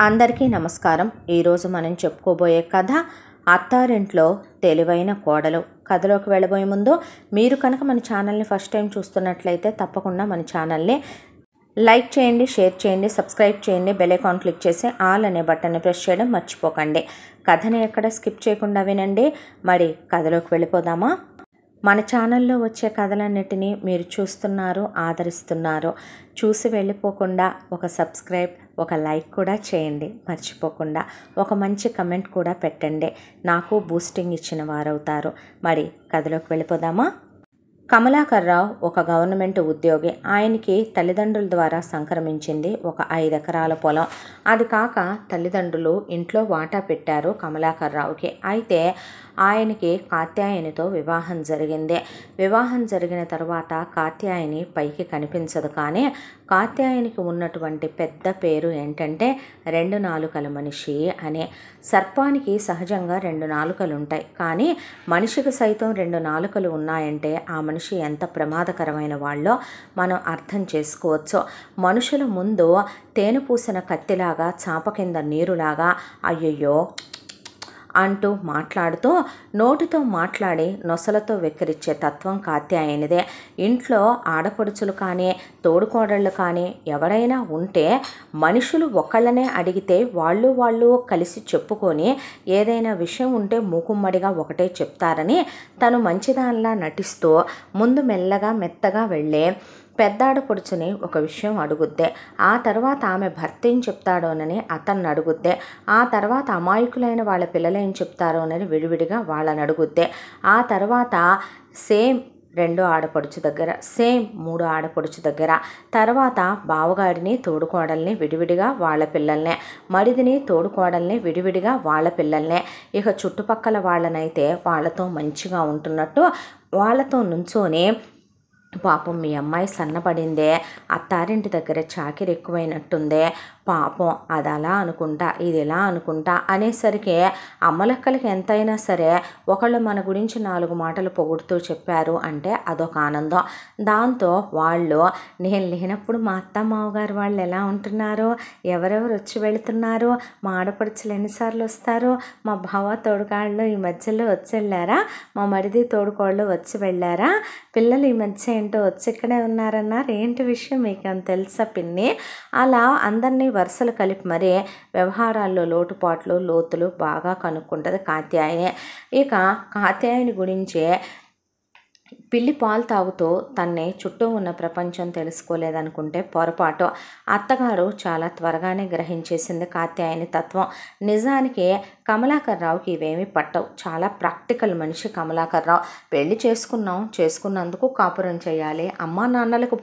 అందరికీ నమస్కారం. ఈరోజు మనం చెప్పుకోబోయే కథ అత్తారింట్లో తెలివైన కోడలు. కథలోకి వెళ్ళబోయే ముందు మీరు కనుక మన ఛానల్ని ఫస్ట్ టైం చూస్తున్నట్లయితే తప్పకుండా మన ఛానల్ని లైక్ చేయండి, షేర్ చేయండి, సబ్స్క్రైబ్ చేయండి, బెల్ ఐకాన్ క్లిక్ చేసి ఆల్ అనే బటన్ని ప్రెస్ చేయడం మర్చిపోకండి. కథని ఎక్కడ స్కిప్ చేయకుండా వినండి. మరి కథలోకి వెళ్ళిపోదామా? మన ఛానల్లో వచ్చే కథలన్నిటినీ మీరు చూస్తున్నారు, ఆదరిస్తున్నారు. చూసి వెళ్ళిపోకుండా ఒక సబ్స్క్రైబ్, ఒక లైక్ కూడా చేయండి మర్చిపోకుండా. ఒక మంచి కమెంట్ కూడా పెట్టండి, నాకు బూస్టింగ్ ఇచ్చిన వారవుతారు. మరి కథలోకి వెళ్ళిపోదామా? కమలాకర్ రావు ఒక గవర్నమెంట్ ఉద్యోగి. ఆయనకి తల్లిదండ్రుల ద్వారా సంక్రమించింది ఒక 5 ఎకరాల పొలం. అది కాక తల్లిదండ్రులు ఇంట్లో వాటా పెట్టారు కమలాకర్ రావుకి. అయితే ఆయనకి కాత్యాయనితో వివాహం జరిగింది. వివాహం జరిగిన తర్వాత కాత్యాయని పైకి కనిపించదు, కానీ కాత్యాయనికి ఉన్నటువంటి పెద్ద పేరు ఏంటంటే 2 నాలుకల మనిషి అనే. సర్పానికి సహజంగా 2 నాలుకలు ఉంటాయి, కానీ మనిషికి సైతం 2 నాలుకలు ఉన్నాయంటే ఆ మనిషి ఎంత ప్రమాదకరమైన వాళ్ళో మనం అర్థం చేసుకోవచ్చు. మనుషుల ముందు తేనె పూసిన కత్తిలాగా, చాప కింద నీరులాగా అయ్యయ్యో అంటూ మాట్లాడుతూ నోటితో మాట్లాడి నొసలతో వెక్కిరించే తత్వం కాత్యాయనిదే. ఇంట్లో ఆడపడుచులు కానీ తోడుకోడళ్ళు కానీ ఎవరైనా ఉంటే మనుషులు ఒకళ్ళనే అడిగితే వాళ్ళు కలిసి చెప్పుకొని ఏదైనా విషయం ఉంటే మూకుమ్మడిగా ఒకటే చెప్తారని తను మంచిదానిలా నటిస్తూ ముందు మెత్తగా వెళ్ళే పెద్దాడపడుచుని ఒక విషయం అడుగుద్దే. ఆ తర్వాత ఆమె భర్త ఏం చెప్తాడోనని అతన్ని అడుగుద్దే. ఆ తర్వాత అమాయకులైన వాళ్ళ పిల్లలు ఏం చెప్తారోనని విడివిడిగా వాళ్ళని అడుగుద్దే. ఆ తర్వాత సేమ్ 2 ఆడపడుచు దగ్గర, సేమ్ 3 ఆడపడుచు దగ్గర, తర్వాత బావగాడిని తోడుకోడల్ని విడివిడిగా వాళ్ళ పిల్లల్నే, మడిదిని తోడుకోడల్ని విడివిడిగా వాళ్ళ పిల్లల్నే, ఇక చుట్టుపక్కల వాళ్ళనైతే వాళ్ళతో మంచిగా ఉంటున్నట్టు వాళ్ళతో నుంచొని పాపం మీ అమ్మాయి సన్నపడిందే, అత్తారింటి దగ్గర చాకిరి ఎక్కువైనట్టుందే, పాపం అది అలా అనుకుంటా ఇది ఇలా అనుకుంటా అనేసరికి అమ్మలక్కలకి ఎంతైనా సరే ఒకళ్ళు మన గురించి 4 మాటలు పొగుడుతూ చెప్పారు అంటే అదొక ఆనందం. దాంతో వాళ్ళు నేను లేనప్పుడు మా అత్త మావగారు వాళ్ళు ఎలా ఉంటున్నారు, ఎవరెవరు వచ్చి వెళుతున్నారు, మా ఆడపడుచులు ఎన్నిసార్లు వస్తారు, మా బావ తోడుకాళ్ళు ఈ మధ్యలో వచ్చి వెళ్ళారా, మా మరిది తోడుకోళ్ళు వచ్చి వెళ్ళారా, పిల్లలు ఈ మధ్య ఏంటో వచ్చి ఇక్కడే ఉన్నారన్నారు, ఏంటి విషయం మీకు అని తెలుసా పిన్ని, అలా అందరినీ వరుసలు కలిపి మరీ వ్యవహారాల్లో లోటుపాట్లు లోతులు బాగా కనుక్కుంటుంది కాత్యాయని. ఇక కాత్యాయని గురించే పిల్లి పాలు తాగుతూ తన్నే చుట్టూ ఉన్న ప్రపంచం తెలుసుకోలేదనుకుంటే పొరపాటు. అత్తగారు చాలా త్వరగానే గ్రహించేసింది కాత్యాయని తత్వం. నిజానికి కమలాకర్ రావుకి ఇవేమీ పట్టవు. చాలా ప్రాక్టికల్ మనిషి కమలాకర్ రావు. పెళ్లి చేసుకున్నందుకు కాపురం చేయాలి, అమ్మా నాన్నలకు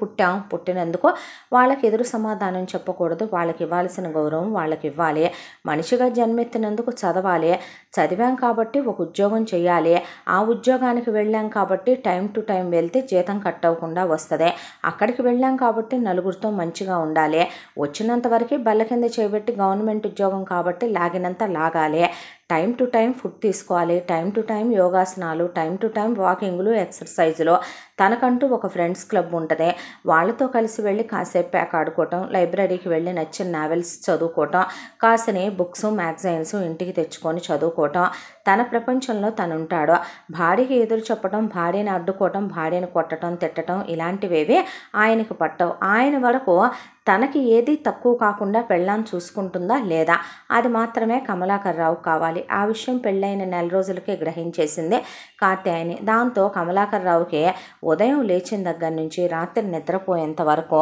పుట్టినందుకు వాళ్ళకి ఎదురు సమాధానం చెప్పకూడదు, వాళ్ళకి ఇవ్వాల్సిన గౌరవం వాళ్ళకి ఇవ్వాలి, మనిషిగా జన్మెత్తినందుకు చదవాలి, చదివాం కాబట్టి ఒక ఉద్యోగం చేయాలి, ఆ ఉద్యోగానికి వెళ్ళాం కాబట్టి టైం టు టైం వెళ్తే జీతం కట్ అవ్వకుండా వస్తుంది, అక్కడికి వెళ్ళాం కాబట్టి నలుగురితో మంచిగా ఉండాలి, వచ్చినంత వరకు బల్ల కింద చేయబెట్టి గవర్నమెంట్ ఉద్యోగం కాబట్టి లాగినంత లాగాలి, టైం టు టైం ఫుడ్ తీసుకోవాలి, టైం టు టైం యోగాసనాలు, టైం టు టైం వాకింగ్లు, ఎక్సర్సైజులు, తనకంటూ ఒక ఫ్రెండ్స్ క్లబ్ ఉంటుంది, వాళ్ళతో కలిసి వెళ్ళి కాసేపు ప్యాక్ ఆడుకోవటం, లైబ్రరీకి వెళ్ళి నచ్చిన నావెల్స్ చదువుకోవటం, కాసిన బుక్స్ మ్యాగజైన్స్ ఇంటికి తెచ్చుకొని చదువుకోవటం, తన ప్రపంచంలో తను ఉంటాడు. భార్యకి ఎదురు చెప్పడం, భార్యని అడ్డుకోవటం, భార్యను కొట్టడం తిట్టడం ఇలాంటివేవి ఆయనకు పట్టవు. ఆయన వరకు తనకి ఏది తక్కువ కాకుండా పెళ్ళాన్ని చూసుకుంటుందా లేదా అది మాత్రమే కమలాకర్ రావు కావాలి. ఆ విషయం పెళ్ళైన 4 రోజులకే గ్రహించేసింది కాత్యాయని. దాంతో కమలాకర్ రావుకి ఉదయం లేచిన దగ్గర నుంచి రాత్రి నిద్రపోయేంత వరకు,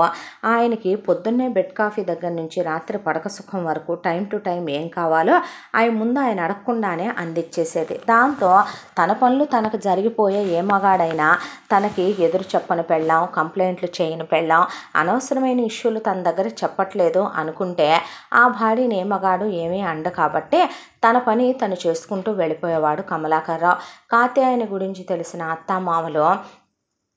ఆయనకి పొద్దున్నే బెడ్ కాఫీ దగ్గర నుంచి రాత్రి పడక సుఖం వరకు టైం టు టైం ఏం కావాలో ముందు ఆయన అడగకుండానే అందించేసేది. దాంతో తన పనులు తనకు జరిగిపోయే ఏ మగాడైనా తనకి ఎదురు చెప్పని పెళ్ళాం, కంప్లైంట్లు చేయని పెళ్ళాం, అనవసరమైన ఇష్యూలు తన దగ్గర చెప్పట్లేదు అనుకుంటే ఆ భార్యని ఏ మగాడు ఏమీ అండ కాబట్టి తన పని తను చేసుకుంటూ వెళ్ళిపోయేవాడు కమలాకర్ రావు. కాత్యాయని గురించి తెలిసిన అత్తామామలు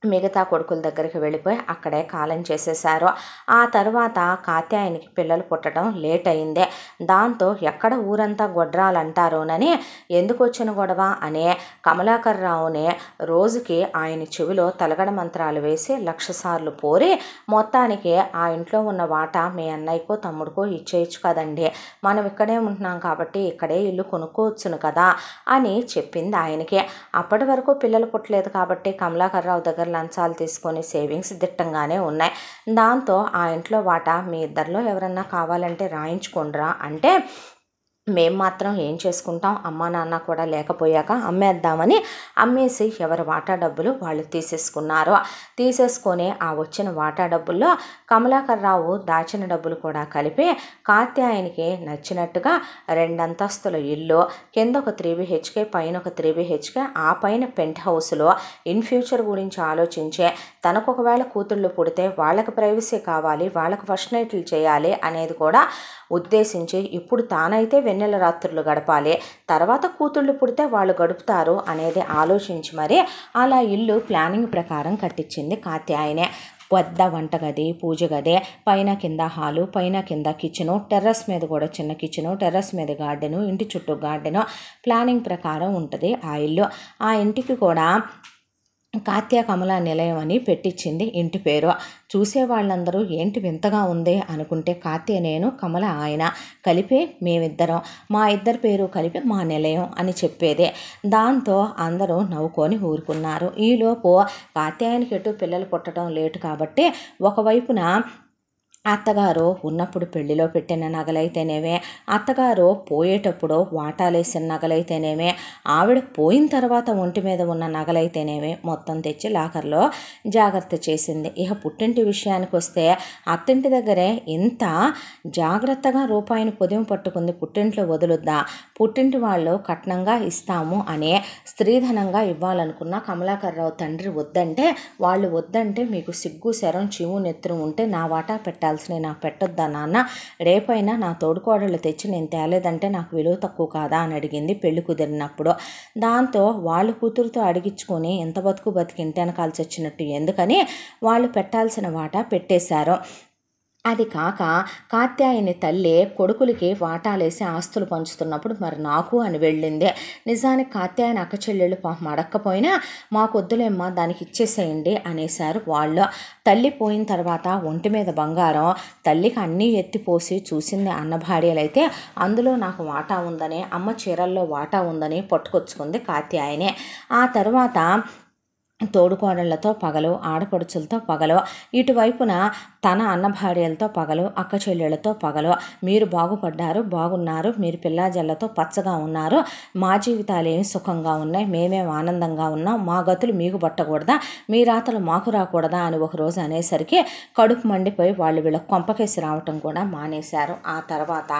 మిగతా కొడుకుల దగ్గరికి వెళ్ళిపోయి అక్కడే కాలం చేసేశారు. ఆ తర్వాత కాత్యాయనికి పిల్లలు పుట్టడం లేట్ అయిందే. దాంతో ఎక్కడ ఊరంతా గొడ్రాలంటారోనని ఎందుకు వచ్చిన గొడవ అనే కమలాకర్ రావుని రోజుకి ఆయన చెవిలో తలగడ మంత్రాలు వేసి 1,00,000 సార్లు పోరి మొత్తానికి ఆ ఇంట్లో ఉన్న వాటా మీ అన్నయ్యకో తమ్ముడికో ఇచ్చేయచ్చు కదండి, మనం ఇక్కడే ఉంటున్నాం కాబట్టి ఇక్కడే ఇల్లు కొనుక్కోవచ్చును కదా అని చెప్పింది ఆయనకి. అప్పటి వరకు పిల్లలు పుట్టలేదు కాబట్టి కమలాకర్ రావు దగ్గర లంచాలు తీసుకొని సేవింగ్స్ దిట్టంగానే ఉన్నాయి. దాంతో ఆ ఇంట్లో వాటా మీ ఇద్దరిలో ఎవరన్నా కావాలంటే రాయించుకోండిరా అంటే మేము మాత్రం ఏం చేసుకుంటాం, అమ్మా నాన్న కూడా లేకపోయాక అమ్మేద్దామని అమ్మేసి ఎవరి వాటా డబ్బులు వాళ్ళు తీసేసుకున్నారు. తీసేసుకొని ఆ వచ్చిన వాటా డబ్బుల్లో కమలాకర్ రావు దాచిన డబ్బులు కూడా కలిపి కాత్యాయనికి నచ్చినట్టుగా 2 అంతస్తుల ఇల్లు, కింద ఒక 3 BHK పైన ఒక 3 BHK, ఆ పైన పెంట్ హౌస్లో ఇన్ ఫ్యూచర్ గురించి ఆలోచించే తనకు ఒకవేళ కూతుళ్ళు పుడితే వాళ్ళకి ప్రైవసీ కావాలి, వాళ్ళకి ఫస్ట్ నైట్లు చేయాలి అనేది కూడా ఉద్దేశించి ఇప్పుడు తానైతే వెన్నెల రాత్రులు గడపాలి, తర్వాత కూతుళ్ళు పుడితే వాళ్ళు గడుపుతారు అనేది ఆలోచించి మరి అలా ఇల్లు ప్లానింగ్ ప్రకారం కట్టించింది కాత్యాయనే. పెద్ద వంటగది, పూజ గది, పైన కింద హాలు, పైన కింద కిచెను, టెర్రస్ మీద కూడా చిన్న కిచెను, టెర్రస్ మీద గార్డెను, ఇంటి చుట్టూ గార్డెను, ప్లానింగ్ ప్రకారం ఉంటుంది ఆ ఇల్లు. ఆ ఇంటికి కూడా కాత్య కమల నిలయం అని పెట్టించింది ఇంటి పేరు. చూసే వాళ్ళందరూ ఏంటి వింతగా ఉంది అనుకుంటే కాత్య నేను, కమల ఆయన కలిపి మేమిద్దరం, మా ఇద్దరి పేరు కలిపి మా నిలయం అని చెప్పేదే. దాంతో అందరూ నవ్వుకొని ఊరుకున్నారు. ఈలోపు కాత్యాయనికి ఎటు పిల్లలు పుట్టడం లేటు కాబట్టి ఒకవైపున అత్తగారు ఉన్నప్పుడు పెళ్లిలో పెట్టిన నగలైతేనేమే, అత్తగారు పోయేటప్పుడు వాటాలేసిన నగలైతేనేమే, ఆవిడ పోయిన తర్వాత ఒంటి మీద ఉన్న నగలైతేనేమే మొత్తం తెచ్చి లాకర్లో జాగ్రత్త చేసింది. ఇక పుట్టింటి విషయానికి వస్తే అత్తింటి దగ్గరే ఇంత జాగ్రత్తగా రూపాయిని పొదిం పట్టుకుంది, పుట్టింట్లో వదులుద్దా, పుట్టింటి వాళ్ళు కట్నంగా ఇస్తాము అనే స్త్రీధనంగా ఇవ్వాలనుకున్న కమలాకర్ రావు తండ్రి వద్దంటే, వాళ్ళు వద్దంటే మీకు సిగ్గు శరం చీము నెత్తురు ఉంటే నా వాటా పెట్టాల్సిన నాకు పెట్టొద్దా నాన్న, రేపైనా నా తోడుకోడళ్ళు తెచ్చి నేను తేలేదంటే నాకు విలువ తక్కువ కాదా అని అడిగింది పెళ్లి కుదిరినప్పుడు. దాంతో వాళ్ళు కూతురుతో అడిగించుకొని ఎంత బతుకు బతికింటేన కాల్చి వచ్చినట్టు ఎందుకని వాళ్ళు పెట్టాల్సిన వాటా పెట్టేశారు. అది కాక కాత్యాయని తల్లి కొడుకులకి వాటాలేసి ఆస్తులు పంచుతున్నప్పుడు మరి నాకు అని వెళ్ళింది. నిజానికి కాత్యాయని అక్క చెల్లెళ్ళు పాపం అడక్కపోయినా మాకొద్దులేమ్మా దానికి ఇచ్చేసేయండి అనేశారు వాళ్ళు. తల్లి పోయిన తర్వాత ఒంటి మీద బంగారం, తల్లికి అన్నీ ఎత్తిపోసి చూసింది అన్నభార్యలైతే అందులో నాకు వాటా ఉందని, అమ్మ చీరల్లో వాటా ఉందని పట్టుకొచ్చుకుంది కాత్యాయనే. ఆ తర్వాత తోడుకోడళ్లతో పగలు, ఆడపడుచులతో పగలు, ఇటువైపున తన అన్నభార్యలతో పగలు, అక్క చెల్లెళ్లతో పగలు, మీరు బాగుపడ్డారు, బాగున్నారు, మీరు పిల్లాజల్లతో పచ్చగా ఉన్నారు, మా జీవితాలు ఏమి సుఖంగా ఉన్నాయి, మేమేం ఆనందంగా ఉన్నాం, మా గతులు మీకు పట్టకూడదా, మీ రాతలు మాకు రాకూడదా అని ఒకరోజు అనేసరికి కడుపు మండిపోయి వాళ్ళు వీళ్ళ కొంపకేసి రావటం కూడా మానేశారు. ఆ తర్వాత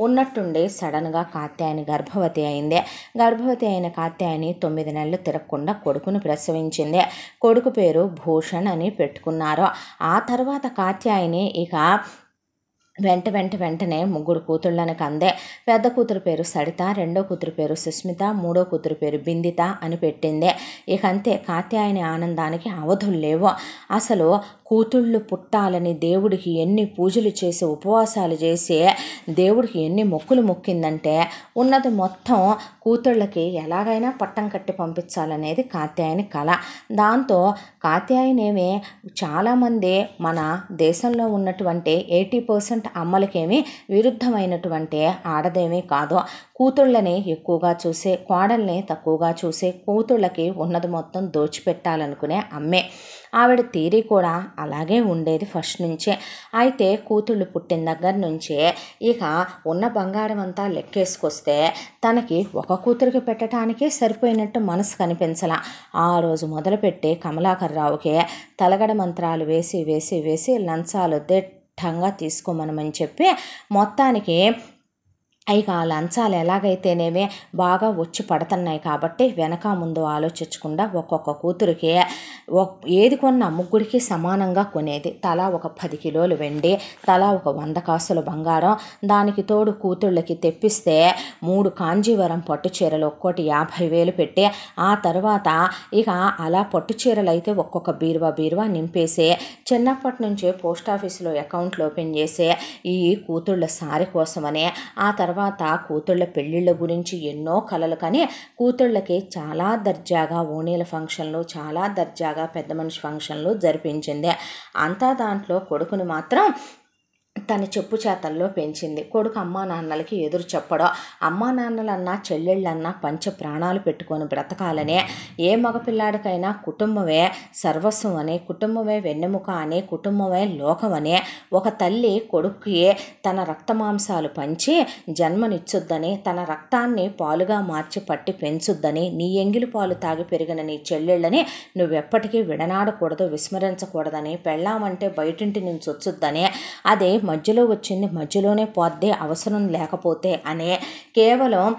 ఉన్నట్టుండి సడన్గా కాత్యాయని గర్భవతి అయింది. గర్భవతి అయిన కాత్యాయని 9 నెలలు తిరగకుండా కొడుకును ప్రసవించింది. కొడుకు పేరు భూషణ్ అని పెట్టుకున్నారు. ఆ తర్వాత కాత్యాయని ఇక వెంటనే 3 కూతుళ్ళని కందే. పెద్ద కూతురు పేరు సరిత, రెండో కూతురు పేరు సుస్మిత, మూడో కూతురు పేరు బిందిత అని పెట్టింది. ఇక అంతే, కాత్యాయని ఆనందానికి అవధులు లేవు. అసలు కూతుళ్ళు పుట్టాలని దేవుడికి ఎన్ని పూజలు చేసి ఉపవాసాలు చేసి దేవుడికి ఎన్ని మొక్కులు మొక్కిందంటే ఉన్నది మొత్తం కూతుళ్ళకి ఎలాగైనా పట్టం కట్టి పంపించాలనేది కాత్యాయని కళ. దాంతో కాత్యాయనేమి చాలామంది మన దేశంలో ఉన్నటువంటి 80% అమ్మలకేమి విరుద్ధమైనటువంటి ఆడదేమీ కాదు. కూతుళ్ళని ఎక్కువగా చూసే, కోడల్ని తక్కువగా చూసే, కూతుళ్ళకి ఉన్నది మొత్తం దోచిపెట్టాలనుకునే అమ్మే. ఆవిడ తీరి కూడా అలాగే ఉండేది ఫస్ట్ నుంచే. అయితే కూతుళ్ళు పుట్టిన దగ్గర నుంచే ఇక ఉన్న బంగారం అంతా లెక్కేసుకొస్తే తనకి ఒక కూతురికి పెట్టడానికే సరిపోయినట్టు మనసు కనిపించలా. ఆ రోజు మొదలుపెట్టి కమలాకర్ రావుకే తలగడ మంత్రాలు వేసి లంచాలు దిట్టంగా తీసుకోమనమని చెప్పి మొత్తానికి ఇక ఆ లంచాలు ఎలాగైతేనేమే బాగా వచ్చి పడుతున్నాయి కాబట్టి వెనక ముందు ఆలోచించకుండా ఒక్కొక్క కూతురికి ఏది కొన్న ముగ్గురికి సమానంగా కొనేది. తలా ఒక 10 కిలోలు వెండి, తలా ఒక 100 కాసుల బంగారం, దానికి తోడు కూతుళ్ళకి తెప్పిస్తే 3 కాంజీవరం పట్టు చీరలు ఒక్కోటి 50,000 పెట్టి, ఆ తర్వాత ఇక అలా పట్టు చీరలు అయితే ఒక్కొక్క బీరువా నింపేసి చిన్నప్పటి నుంచే పోస్ట్ ఆఫీసులో అకౌంట్లు ఓపెన్ చేసి ఈ కూతుళ్ళ సారి కోసమని, ఆ తర్వాత కూతుళ్ళ పెళ్ళిళ్ళ గురించి ఎన్నో కలలు కానీ కూతుళ్ళకి చాలా దర్జాగా ఓణీల ఫంక్షన్లు, చాలా దర్జాగా పెద్ద మనిషి ఫంక్షన్లు జరిపించింది. అంతా దాంట్లో కొడుకుని మాత్రం తన చెప్పు చేతల్లో పెంచింది. కొడుకు అమ్మా నాన్నలకి ఎదురు చెప్పడం, అమ్మా నాన్నలన్నా చెల్లెళ్ళన్నా పంచ ప్రాణాలు పెట్టుకొని బ్రతకాలనే, ఏ మగపిల్లాడికైనా కుటుంబమే సర్వస్వం అని, కుటుంబమే వెన్నెముక అని, కుటుంబమే లోకమని, ఒక తల్లి కొడుక్కి తన రక్తమాంసాలు పంచి జన్మనిచ్చుద్దని, తన రక్తాన్ని పాలుగా మార్చి పట్టి పెంచుద్దని, నీ ఎంగిలి పాలు తాగి పెరిగిన నీ చెల్లెళ్ళని నువ్వెప్పటికీ విడనాడకూడదు, విస్మరించకూడదని, పెళ్ళామంటే బయటింటి నుంచి వచ్చుద్దని, అదే మధ్యలో వచ్చింది మధ్యలోనే పోద్దే అవసరం లేకపోతే అనే, కేవలం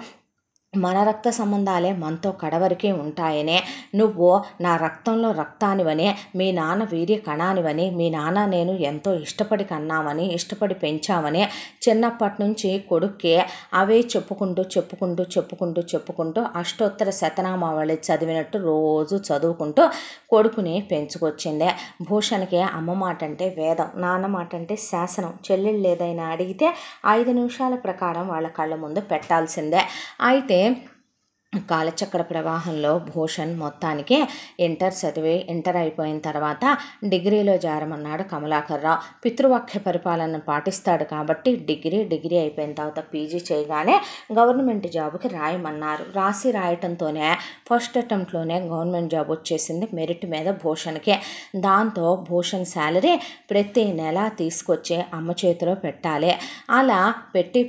మన రక్త సంబంధాలే మనతో కడవరికే ఉంటాయనే, నువ్వు నా రక్తంలో రక్తానివని, మీ నాన్న వీర్య కణానివని, మీ నాన్న నేను ఎంతో ఇష్టపడి కన్నామని, ఇష్టపడి పెంచామని చిన్నప్పటి నుంచి కొడుక్కి అవే చెప్పుకుంటూ అష్టోత్తర శతనామావళి చదివినట్టు రోజు చదువుకుంటూ కొడుకుని పెంచుకొచ్చిందే. భూషణ్కి అమ్మ మాట అంటే వేదం, నాన్న మాట అంటే శాసనం. చెల్లెళ్ళు ఏదైనా అడిగితే 5 నిమిషాల ప్రకారం వాళ్ళ కళ్ళ ముందు పెట్టాల్సిందే. అయితే కాలచక్ర ప్రవాహంలో భూషణ్ మొత్తానికి ఇంటర్ అయిపోయిన తర్వాత డిగ్రీలో చేరమన్నాడు కమలాకర్రావు. పితృవాక్య పరిపాలన పాటిస్తాడు కాబట్టి డిగ్రీ అయిపోయిన తర్వాత పీజీ చేయగానే గవర్నమెంట్ జాబుకి రాయమన్నారు. రాయటంతోనే ఫస్ట్ అటెంప్ట్లోనే గవర్నమెంట్ జాబ్ వచ్చేసింది మెరిట్ మీద భూషణ్కి. దాంతో భూషణ్ శాలరీ ప్రతి నెల తీసుకొచ్చి అమ్మ చేతిలో పెట్టాలి. అలా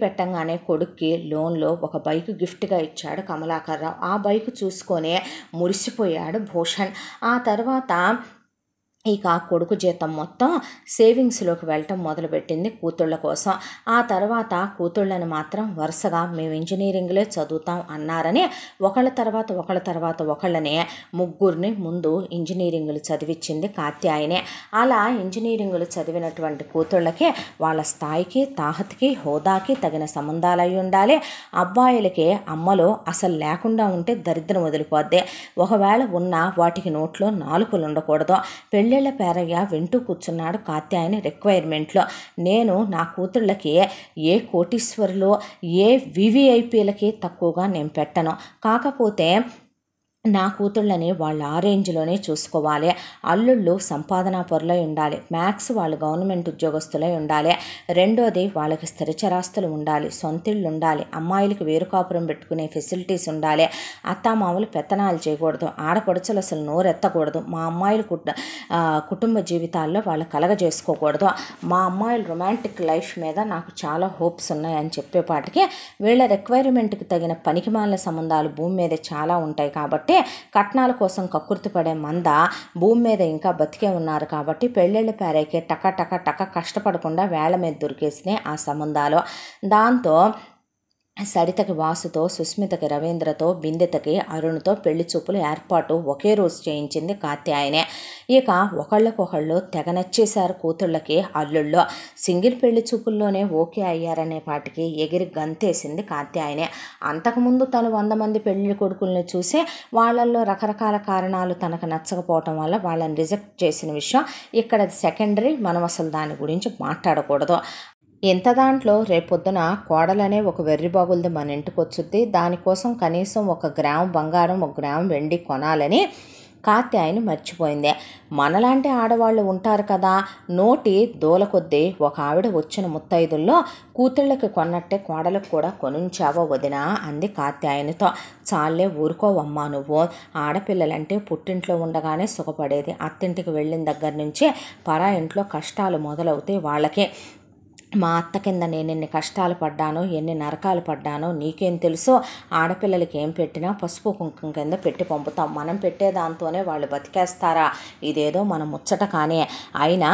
పెట్టంగానే కొడుక్కి లోన్లో ఒక బైక్ గిఫ్ట్గా ఇచ్చాడు కమలాకర్. ఆ బైక్ చూసుకొని మురిసిపోయాడు భూషణ్. ఆ తర్వాత ఇక కొడుకు జీతం మొత్తం సేవింగ్స్లోకి వెళ్ళటం మొదలుపెట్టింది కూతుళ్ళ కోసం. ఆ తర్వాత కూతుళ్ళని మాత్రం వరుసగా మేము ఇంజనీరింగ్లే చదువుతాం అన్నారని ఒకళ్ళ తర్వాత ఒకళ్ళని ముగ్గురిని ముందు ఇంజనీరింగ్లు చదివించింది కాత్యాయనే. అలా ఇంజనీరింగ్లు చదివినటువంటి కూతుళ్ళకి వాళ్ళ స్థాయికి, తాహతికి, హోదాకి తగిన సంబంధాలు అయి ఉండాలి. అబ్బాయిలకి అమ్మలో అసలు లేకుండా ఉంటే దరిద్రం వదిలిపోద్ది. ఒకవేళ ఉన్నా వాటికి నోట్లో నాలుకలు ఉండకూడదు. పెళ్ళిళ్ళ పేరయ్య వింటూ కూర్చున్నాడు కాత్యాయని రిక్వైర్మెంట్లో. నేను నా కూతుళ్ళకి ఏ కోటీశ్వరులు, ఏ వివిఐపీలకి తక్కువగా నేను పెట్టను. కాకపోతే నా కూతుళ్ళని వాళ్ళు ఆ రేంజ్లోనే చూసుకోవాలి. అల్లుళ్ళు సంపాదనా పరులై ఉండాలి. మ్యాక్స్ వాళ్ళు గవర్నమెంట్ ఉద్యోగస్తులై ఉండాలి. రెండోది వాళ్ళకి స్థిరచరాస్తులు ఉండాలి, సొంతిళ్ళు ఉండాలి, అమ్మాయిలకి వేరు కాపురం పెట్టుకునే ఫెసిలిటీస్ ఉండాలి. అత్తామామలు పెత్తనాలు చేయకూడదు, ఆడపడుచులు అసలు నోరెత్తకూడదు. మా అమ్మాయిలు కుటుంబ జీవితాల్లో వాళ్ళు కలగజేసుకోకూడదు. మా అమ్మాయిల రొమాంటిక్ లైఫ్ మీద నాకు చాలా హోప్స్ ఉన్నాయని చెప్పేపాటికి వీళ్ళ రిక్వైర్మెంట్కి తగిన పనికిమాలిన సంబంధాలు భూమి మీద చాలా ఉంటాయి కాబట్టి కట్నాల కోసం కక్కుర్తి పడే మంద భూమి మీద ఇంకా బతికే ఉన్నారు కాబట్టి పెళ్ళిళ్ళ పేరైకే టక కష్టపడకుండా వేళ్ల మీద దొరికేసినాయి ఆ సంబంధాలు. దాంతో సరితకి వాసుతో, సుస్మితకి రవీంద్రతో, బిందెతకి అరుణ్తో పెళ్లి చూపులు ఏర్పాటు ఒకే రోజు చేయించింది కాత్యాయనే. ఇక ఒకళ్ళకొకళ్ళు తెగ నచ్చేశారు కూతుళ్ళకి అల్లుళ్ళు. సింగిల్ పెళ్లి చూపుల్లోనే ఓకే అయ్యారనే పాటికి ఎగిరి గంతేసింది కాత్యాయనే. అంతకుముందు తను 100 మంది పెళ్లి కొడుకుల్ని చూసి వాళ్ళల్లో రకరకాల కారణాలు తనకు నచ్చకపోవటం వల్ల వాళ్ళని రిజెక్ట్ చేసిన విషయం ఇక్కడ సెకండరీ. మనం అసలు దాని గురించి మాట్లాడకూడదు. ఇంత దాంట్లో రేపొద్దున కోడలనే ఒక వెర్రిబాగులది మన ఇంటికి వచ్చుద్ది. దానికోసం కనీసం 1 గ్రాము బంగారం, 1 గ్రాము వెండి కొనాలని కాత్యాయని మర్చిపోయింది. మనలాంటి ఆడవాళ్ళు ఉంటారు కదా, నోటి దూల కొద్దీ ఒక ఆవిడ వచ్చిన ముత్తైదుల్లో కూతుళ్ళకి కొన్నట్టే కోడలకు కూడా కొనుంచావో వదినా అంది కాత్యాయనితో. చాలే ఊరుకోవమ్మా నువ్వు. ఆడపిల్లలంటే పుట్టింట్లో ఉండగానే సుఖపడేది. అత్తింటికి వెళ్ళిన దగ్గర నుంచి పరా ఇంట్లో కష్టాలు మొదలవుతాయి వాళ్ళకి. మా అత్త కింద నేను ఎన్ని కష్టాలు పడ్డానో, ఎన్ని నరకాలు పడ్డానో నీకేం తెలుసో. ఆడపిల్లలకి ఏం పెట్టినా పసుపు కుంకుమ కింద పెట్టి పంపుతాం. మనం పెట్టేదాంతోనే వాళ్ళు బతికేస్తారా? ఇదేదో మనం ముచ్చట కానీ. అయినా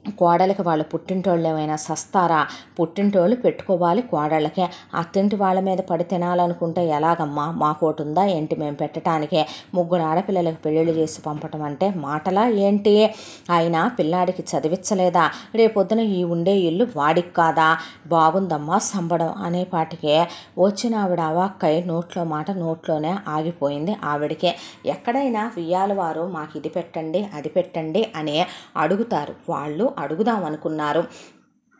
కోడలికి వాళ్ళు పుట్టింటోళ్ళు ఏమైనా సస్తారా? పుట్టింటోళ్ళు పెట్టుకోవాలి కోడళ్ళకే. అత్తింటి వాళ్ళ మీద పడి తినాలనుకుంటే ఎలాగమ్మా? మాకోటి ఉందా ఏంటి మేము పెట్టడానికే? 3 ఆడపిల్లలకు పెళ్ళిళ్ళు చేసి పంపటం అంటే మాటలా ఏంటి? అయినా పిల్లాడికి చదివించలేదా? రేపొద్దున ఈ ఉండే ఇల్లు వాడికి కాదా? బాగుందమ్మా సంబడం అనేపాటికే వచ్చిన ఆవిడ అవాక్కై నోట్లో మాట నోట్లోనే ఆగిపోయింది ఆవిడకే. ఎక్కడైనా వియ్యాల వారు మాకు ఇది పెట్టండి అది పెట్టండి అని అడుగుతారు, వాళ్ళు అడుగుదామనుకున్నారు.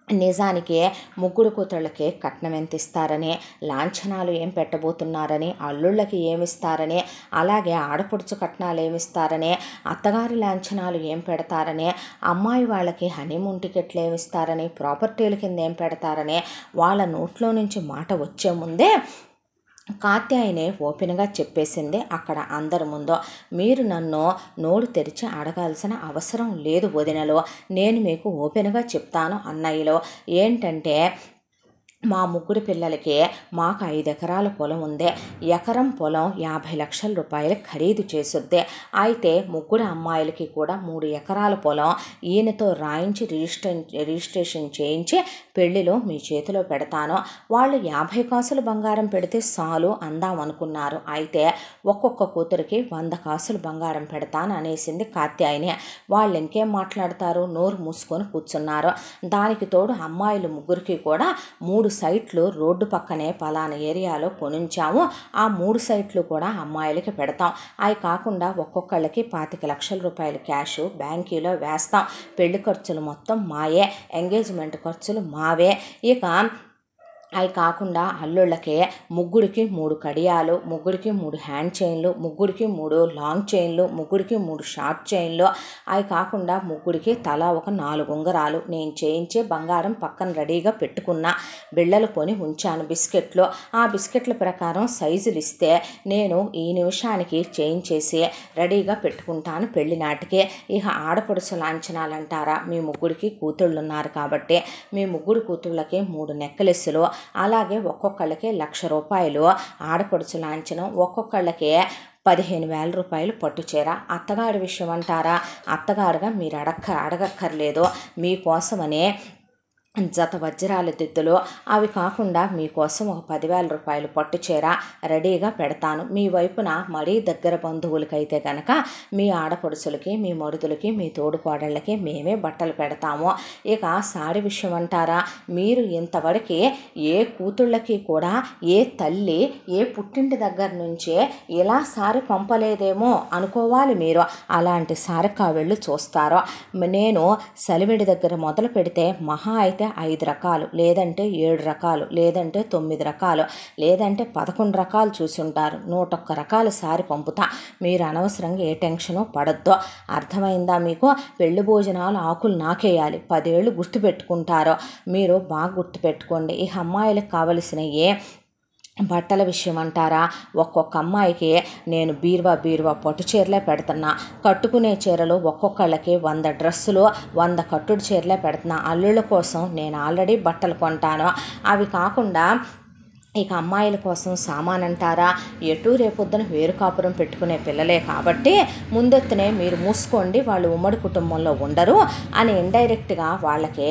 నిజానికి ముగ్గురు కూతుళ్ళకి కట్నం ఎంత ఇస్తారని, లాంఛనాలు ఏం పెట్టబోతున్నారని, అల్లుళ్ళకి ఏమిస్తారని, అలాగే ఆడపడుచు కట్నాలు ఏమిస్తారని, అత్తగారి లాంఛనాలు ఏం పెడతారని, అమ్మాయి వాళ్ళకి హనీమూన్ టికెట్లు ఏమిస్తారని, ప్రాపర్టీల కింద ఏం పెడతారని వాళ్ళ నోట్లో నుంచి మాట వచ్చే ముందే కాత్యాయనే ఓపెన్గా చెప్పేసింది అక్కడ అందరి ముందు. మీరు నన్ను నోరు తెరిచి అడగాల్సిన అవసరం లేదు వదినలో, నేను మీకు ఓపెన్గా చెప్తాను అన్నయ్యలో. ఏంటంటే మా ముగ్గురు పిల్లలకి మాకు 5 ఎకరాల పొలం ఉంది. ఎకరం పొలం 50 లక్షల రూపాయలు ఖరీదు చేసుద్ది. అయితే ముగ్గురు అమ్మాయిలకి కూడా 3 ఎకరాల పొలం ఈయనతో రాయించి రిజిస్ట్రేషన్ చేయించి పెళ్లిలో మీ చేతిలో పెడతాను. వాళ్ళు 50 కాసులు బంగారం పెడితే చాలు అందామనుకున్నారు. అయితే ఒక్కొక్క కూతురికి 100 కాసులు బంగారం పెడతాను అనేసింది కాత్యాయని. వాళ్ళు ఇంకేం మాట్లాడతారు? నోరు మూసుకొని కూర్చున్నారు. దానికి తోడు అమ్మాయిలు ముగ్గురికి కూడా 3 సైట్లు రోడ్డు పక్కనే పలానా ఏరియాలో కొనుంచాము. ఆ 3 సైట్లు కూడా అమ్మాయిలకి పెడతాం. అవి కాకుండా ఒక్కొక్కళ్ళకి 25 లక్షల రూపాయలు క్యాష్ బ్యాంకీలో వేస్తాం. పెళ్లి ఖర్చులు మొత్తం మాయే, ఎంగేజ్మెంట్ ఖర్చులు మావే. ఇక అవి కాకుండా అల్లుళ్ళకే ముగ్గురికి 3 కడియాలు, ముగ్గురికి 3 హ్యాండ్ చైన్లు, ముగ్గురికి 3 లాంగ్ చైన్లు, ముగ్గురికి 3 షార్ట్ చైన్లు, అవి కాకుండా ముగ్గురికి తలా ఒక 4 ఉంగరాలు నేను చేయించే బంగారం పక్కన రెడీగా పెట్టుకున్నా. బిళ్ళలు కొని ఉంచాను బిస్కెట్లు. ఆ బిస్కెట్ల ప్రకారం సైజులు ఇస్తే నేను ఈ నిమిషానికి చేయించేసి రెడీగా పెట్టుకుంటాను పెళ్లి నాటికి. ఇక ఆడపడుచు లాంఛనాలు అంటారా? మీ ముగ్గురికి కూతుళ్ళు ఉన్నారు కాబట్టి మీ ముగ్గురు కూతుళ్ళకి 3 నెక్లెస్సులు, అలాగే ఒక్కొక్కళ్ళకి 1,00,000 రూపాయలు ఆడపడుచు లాంఛనం, ఒక్కొక్కళ్ళకి 15,000 రూపాయలు పట్టుచీర. అత్తగారి విషయం అంటారా? అత్తగారుగా మీరు అడగక్కర్లేదు. మీకోసమనే జత వజ్రాల దిద్దులు, అవి కాకుండా మీకోసం ఒక 10,000 రూపాయలు పట్టుచీర రెడీగా పెడతాను. మీ వైపున మరీ దగ్గర బంధువులకైతే కనుక మీ ఆడపడుచులకి, మీ మరుదులకి, మీ తోడుకోడళ్ళకి మేమే బట్టలు పెడతాము. ఇక సారీ విషయం అంటారా? మీరు ఇంతవరకు ఏ కూతుళ్ళకి కూడా ఏ తల్లి ఏ పుట్టింటి దగ్గర నుంచే ఇలా సారీ పంపలేదేమో అనుకోవాలి మీరు. అలాంటి సారికా వెళ్ళి చూస్తారో. నేను సలివిడి దగ్గర మొదలు పెడితే మహా అయితే 5 రకాలు, లేదంటే 7 రకాలు, లేదంటే 9 రకాలు, లేదంటే 11 రకాలు చూసుంటారు. 101 రకాల సారి పంపుతా. మీరు అనవసరంగా ఏ టెన్షను పడద్దో. అర్థమైందా మీకు? పెళ్లి భోజనాలు ఆకులు నాకేయాలి. 10 ఏళ్ళు గుర్తుపెట్టుకుంటారో. మీరు బాగా గుర్తుపెట్టుకోండి. ఈ అమ్మాయిలకు కావలసిన బట్టల విషయం అంటారా? ఒక్కొక్క అమ్మాయికి నేను బీరువా పట్టు చీరలే పెడుతున్నా. కట్టుకునే చీరలు ఒక్కొక్కళ్ళకి 100 డ్రెస్సులు, 100 కట్టుడు చీరలే పెడుతున్నా. అల్లుళ్ళ కోసం నేను ఆల్రెడీ బట్టలు కొంటాను. అవి కాకుండా ఇక అమ్మాయిల కోసం సామాన్ అంటారా? ఎటు రేపొద్దున వేరు కాపురం పెట్టుకునే పిల్లలే కాబట్టి ముందెత్తునే మీరు మూసుకోండి, వాళ్ళు ఉమ్మడి కుటుంబంలో ఉండరు అని ఇండైరెక్ట్గా వాళ్ళకి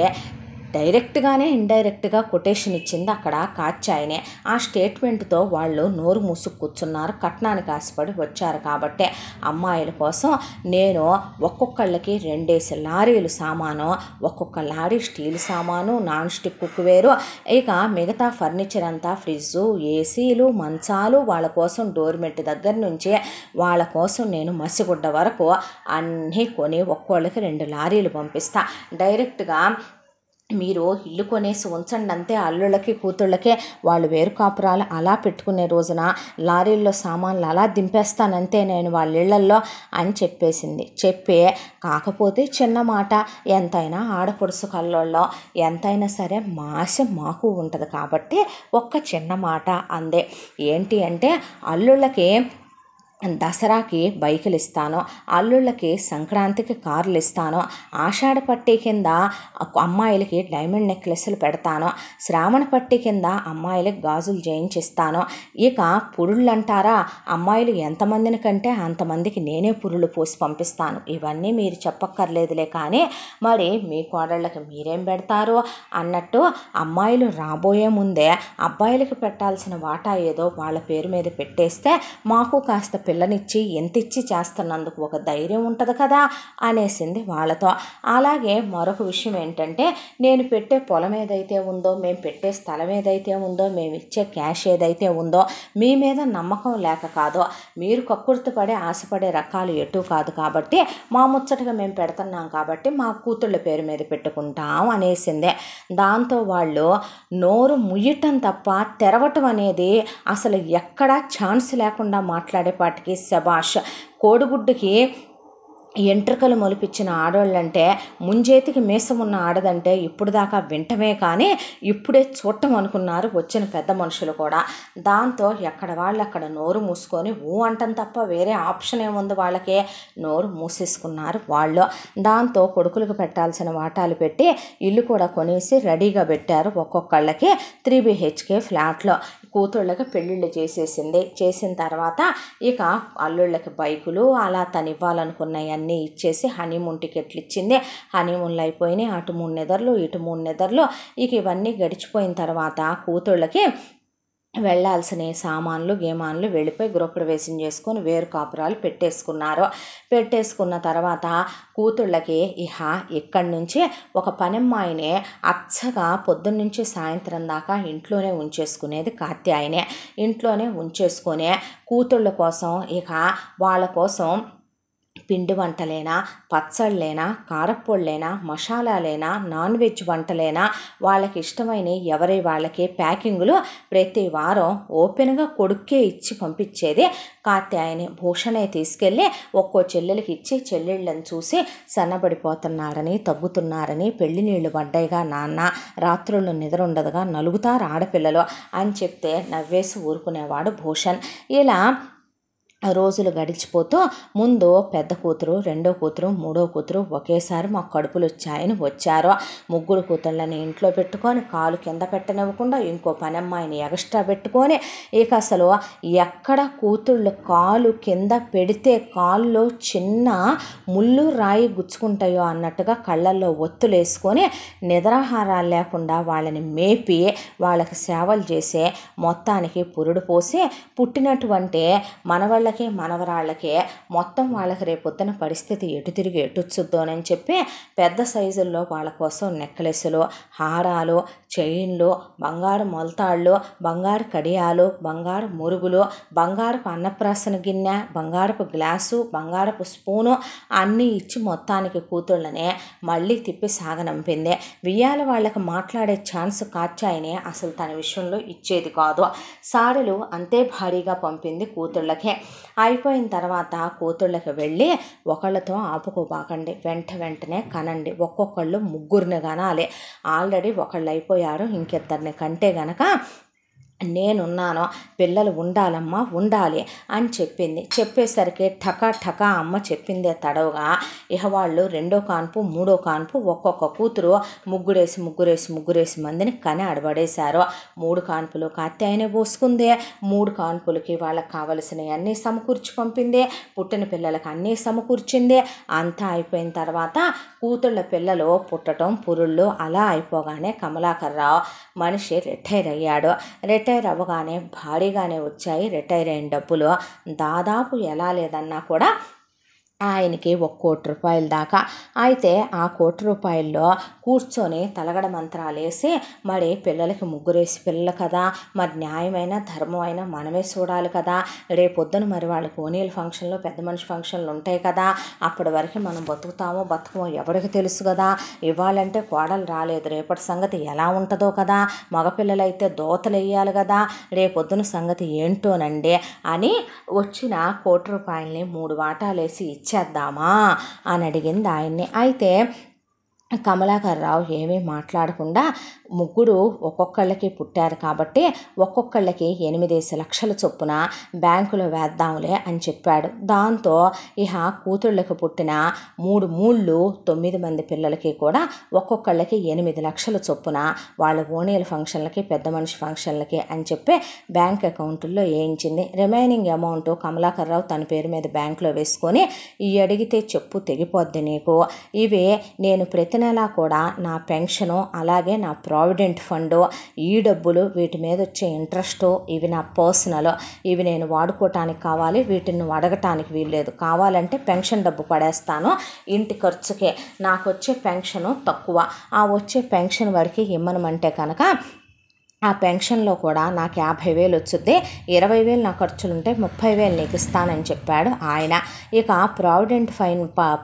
డైరెక్ట్గానే ఇండైరెక్ట్గా కొటేషన్ ఇచ్చింది అక్కడ కాత్యాయనే. ఆ స్టేట్మెంట్తో వాళ్ళు నోరు మూసుకు కూర్చున్నారు. కట్నానికి ఆశపడి వచ్చారు కాబట్టి అమ్మాయిల కోసం నేను ఒక్కొక్కళ్ళకి 2 లారీలు సామాను, ఒక్కొక్క లారీ స్టీల్ సామాను, నాన్ స్టిక్ కుక్వేరు, ఇక మిగతా ఫర్నిచర్ అంతా ఫ్రిడ్జు, ఏసీలు, మంచాలు, వాళ్ళ కోసం డోర్మెట్ దగ్గర నుంచి వాళ్ళ కోసం నేను మసిగుడ్డ వరకు అన్నీ కొని ఒక్కోళ్ళకి 2 లారీలు పంపిస్తా. డైరెక్ట్గా మీరు ఇల్లు కొనేసి ఉంచండి అంతే. అల్లుళ్ళకి కూతుళ్ళకి వాళ్ళు వేరు కాపురాలు అలా పెట్టుకునే రోజున లారీల్లో సామాన్లు అలా దింపేస్తానంతే నేను వాళ్ళ ఇళ్లల్లో అని చెప్పేసింది. కాకపోతే చిన్న మాట, ఎంతైనా ఆడపడుసు కల్లోళ్ళలో ఎంతైనా సరే ఆశ మాకు ఉంటుంది కాబట్టి ఒక్క చిన్న మాట అందే. ఏంటి అంటే అల్లుళ్ళకి దసరాకి బైకులు ఇస్తాను, అల్లుళ్ళకి సంక్రాంతికి కార్లు ఇస్తాను, ఆషాఢ పట్టీ కింద అమ్మాయిలకి డైమండ్ నెక్లెస్లు పెడతాను, శ్రావణ పట్టీ కింద అమ్మాయిలకి గాజులు చేయించిస్తాను. ఇక పురుళ్ళు అంటారా, అమ్మాయిలు ఎంతమందిని కంటే అంతమందికి నేనే పురుళ్ళు పోసి పంపిస్తాను. ఇవన్నీ మీరు చెప్పక్కర్లేదులే, కానీ మరి మీ కోడళ్ళకి మీరేం పెడతారు అన్నట్టు అమ్మాయిలు రాబోయే ముందే అబ్బాయిలకి పెట్టాల్సిన వాటా ఏదో వాళ్ళ పేరు మీద పెట్టేస్తే మాకు కాస్త పిల్లనిచ్చి ఎంత ఇచ్చి చేస్తున్నందుకు ఒక ధైర్యం ఉంటుంది కదా అనేసింది వాళ్ళతో. అలాగే మరొక విషయం ఏంటంటే, నేను పెట్టే పొలం ఏదైతే ఉందో, మేము పెట్టే స్థలం ఏదైతే ఉందో, మేము ఇచ్చే క్యాష్ ఏదైతే ఉందో మీ మీద నమ్మకం లేక కాదో, మీరు కక్కుర్తి పడే ఆశపడే రకాలు ఎటు కాదు కాబట్టి మా ముచ్చటగా మేము పెడుతున్నాం కాబట్టి మా కూతుళ్ళ పేరు మీద పెట్టుకుంటాం అనేసిందే. దాంతో వాళ్ళు నోరు ముయ్యటం తప్ప తెరవటం అనేది అసలు ఎక్కడా ఛాన్స్ లేకుండా మాట్లాడేపాటికి శబాష్. కోడిగుడ్డుకి ఎంట్రుకలు మొలిపించిన ఆడవాళ్ళంటే, ముంజేతికి మీసం ఉన్న ఆడదంటే ఇప్పుడు దాకా వింటమే కానీ ఇప్పుడే చూడటం అనుకున్నారు వచ్చిన పెద్ద మనుషులు కూడా. దాంతో ఎక్కడ వాళ్ళు అక్కడ నోరు మూసుకొని అంటం తప్ప వేరే ఆప్షన్ ఏముంది వాళ్ళకి, నోరు మూసేసుకున్నారు వాళ్ళు. దాంతో కొడుకులకు పెట్టాల్సిన వాటాలు పెట్టి ఇల్లు కూడా కొనేసి రెడీగా పెట్టారు. ఒక్కొక్కళ్ళకి 3 BHK ఫ్లాట్లో కూతుళ్ళకి పెళ్ళిళ్ళు చేసేసింది. చేసిన తర్వాత ఇక అల్లుళ్ళకి బైకులు అలా తను ఇవ్వాలనుకున్నాయి అన్నీ ఇచ్చేసి హనీమూన్ టికెట్లు ఇచ్చింది. హనీమూన్లు అయిపోయినాయి. అటు 3 నెదర్లు ఇటు 3 నెదర్లు. ఇక ఇవన్నీ గడిచిపోయిన తర్వాత కూతుళ్ళకి వెళ్ళాల్సిన సామాన్లు గేమాన్లు వెళ్ళిపోయి గృహప్రవేశం చేసుకొని వేరు కాపురాలు పెట్టేసుకున్న తర్వాత కూతుళ్ళకి ఇక్కడి నుంచి ఒక పనమ్మాయినే అచ్చగా పొద్దున్నుంచి సాయంత్రం దాకా ఇంట్లోనే ఉంచేసుకునేది కాత్యాయనే. ఇంట్లోనే ఉంచేసుకునే కూతుళ్ళ కోసం వాళ్ళ కోసం పిండి వంటలేనా, పచ్చళ్ళేనా, కారప్పొళ్ళేనా, మసాలాలేనా, నాన్ వెజ్ వంటలేనా, వాళ్ళకి ఇష్టమైన వాళ్ళకి ప్యాకింగులు ప్రతి వారం ఓపెన్గా కొడుక్కే ఇచ్చి పంపించేది కాత్యాయని. భూషణే తీసుకెళ్ళి ఒక్కో చెల్లెలకి ఇచ్చి చెల్లెళ్ళని చూసి సన్నబడిపోతున్నారని, తగ్గుతున్నారని, పెళ్లి నీళ్లు పడ్డాయిగా నాన్న, రాత్రుళ్ళు నిద్ర ఉండదుగా, నలుగుతారు ఆడపిల్లలు అని చెప్తే నవ్వేసి ఊరుకునేవాడు భూషణ్. ఇలా రోజులు గడిచిపోతూ ముందు పెద్ద కూతురు, రెండో కూతురు, మూడో కూతురు ఒకేసారి మాకు కడుపులు వచ్చారు. ముగ్గురు కూతుళ్ళని ఇంట్లో పెట్టుకొని కాలు కింద పెట్టనివ్వకుండా ఇంకో పనమ్మాయిని ఎక్స్ట్రా పెట్టుకొని ఇక అసలు ఎక్కడ కూతుళ్ళు కాలు కింద పెడితే కాళ్ళు చిన్న ముళ్ళు రాయి గుచ్చుకుంటాయో అన్నట్టుగా కళ్ళల్లో ఒత్తులేసుకొని నిద్రాహారాలు లేకుండా వాళ్ళని మేపి వాళ్ళకి సేవలు చేసే మొత్తానికి పురుడు పోసి పుట్టినటువంటి మనవరాళ్ళకే మొత్తం వాళ్ళకి రేపొద్దున పరిస్థితి ఎటు తిరిగి ఎటుచ్చుద్దోనని చెప్పి పెద్ద సైజుల్లో వాళ్ళ కోసం నెక్లెస్లు, హారాలు, చైన్లు, బంగారు మొలతాళ్ళు, బంగారు కడియాలు, బంగారు మురుగులు, బంగారపు అన్నప్రాసన గిన్నె, బంగారపు గ్లాసు, బంగారపు స్పూను అన్నీ ఇచ్చి మొత్తానికి కూతుళ్ళనే మళ్ళీ తిప్పి సాగనంపింది. వియ్యాల వాళ్ళకి మాట్లాడే ఛాన్స్ కాత్యాయనే అసలు తన విషయంలో ఇచ్చేది కాదు. సారెలు అంతే భారీగా పంపింది కూతుళ్ళకే. అయిపోయిన తర్వాత కూతుళ్ళకి వెళ్ళి ఒకళ్ళతో ఆపుకోబాకండి, వెంటనే కనండి, ఒక్కొక్కళ్ళు ముగ్గురిని కనాలి. ఆల్రెడీ ఒకళ్ళు అయిపోయారు, ఇంకిద్దరిని కంటే గనక నేనున్నాను, పిల్లలు ఉండాలమ్మా ఉండాలి అని చెప్పింది. చెప్పేసరికి ఠకా అమ్మ చెప్పిందే తడవుగా వాళ్ళు రెండో కాన్పు మూడో కాన్పు ఒక్కొక్క కూతురు ముగ్గురేసి మందిని కని అడబడేశారు. 3 కాన్పులు కాత్యాయనే పోసుకుంది. 3 కాన్పులకి వాళ్ళకి కావలసినవి అన్నీ సమకూర్చి పంపింది. పుట్టిన పిల్లలకి అన్నీ సమకూర్చింది. అంతా అయిపోయిన తర్వాత కూతుళ్ళ పిల్లలు పుట్టడం పురుళ్ళు అలా అయిపోగానే కమలాకర్ రావు మనిషి రిటైర్ అయ్యాడు. రిటైర్ అవ్వగానే భారీగానే వచ్చాయి రిటైర్ అయిన డబ్బులు. దాదాపు ఎలా లేదన్నా కూడా ఆయనకి 1 కోటి రూపాయల దాకా. అయితే ఆ 1 కోటి రూపాయల్లో కూర్చొని తలగడ మంత్రాలు వేసి మరి పిల్లలకి ముగ్గురేసి పిల్లలు కదా, మరి న్యాయమైన ధర్మమైన మనమే చూడాలి కదా, రేపొద్దున మరి వాళ్ళ కోనీల ఫంక్షన్లో పెద్ద మనిషి ఫంక్షన్లు ఉంటాయి కదా, అప్పటి వరకు మనం బతుకుమో ఎవరికి తెలుసు కదా, ఇవ్వాలంటే కోడలు రాలేదు, రేపటి సంగతి ఎలా ఉంటుందో కదా, మగపిల్లలైతే దోతలు వేయాలి కదా, రేపొద్దున సంగతి ఏంటోనండి అని వచ్చిన 1 కోటి రూపాయలని 3 వాటాలేసి ఇచ్చేద్దామా అని అడిగింది ఆయన్ని. అయితే కమలాకర్రావు ఏమీ మాట్లాడకుండా ముగ్గురు ఒక్కొక్కళ్ళకి పుట్టారు కాబట్టి ఒక్కొక్కళ్ళకి 8 లక్షల చొప్పున బ్యాంకులో వేద్దాంలే అని చెప్పాడు. దాంతో ఇహ కూతుళ్ళకి పుట్టిన 3 9 మంది పిల్లలకి కూడా ఒక్కొక్కళ్ళకి 8 లక్షల చొప్పున వాళ్ళ ఓణీల ఫంక్షన్లకి పెద్ద మనిషి ఫంక్షన్లకి అని చెప్పి బ్యాంక్ అకౌంట్లో వేయించింది. రిమైనింగ్ అమౌంట్ కమలాకర్రావు తన పేరు మీద బ్యాంకులో వేసుకొని ఈ అడిగితే చెప్పు తెగిపోద్ది నీకు, ఇవి నేను ప్రతి నెలా కూడా నా పెన్షను అలాగే నా ప్రావిడెంట్ ఫండు ఈ డబ్బులు వీటి మీద వచ్చే ఇంట్రెస్టు ఇవి నా పర్సనల్, ఇవి నేను వాడుకోవటానికి కావాలి, వీటిని నువ్వు అడగటానికి వీల్లేదు, కావాలంటే పెన్షన్ డబ్బు పడేస్తాను ఇంటి ఖర్చుకే, నాకు వచ్చే పెన్షను తక్కువ, ఆ వచ్చే పెన్షన్ వాడికి ఇమ్మనమంటే కనుక ఆ పెన్షన్లో కూడా నాకు 50,000 వచ్చుద్ది, 20,000 నా ఖర్చులుంటే 30,000 నీకు ఇస్తానని చెప్పాడు ఆయన. ఇక ప్రావిడెంట్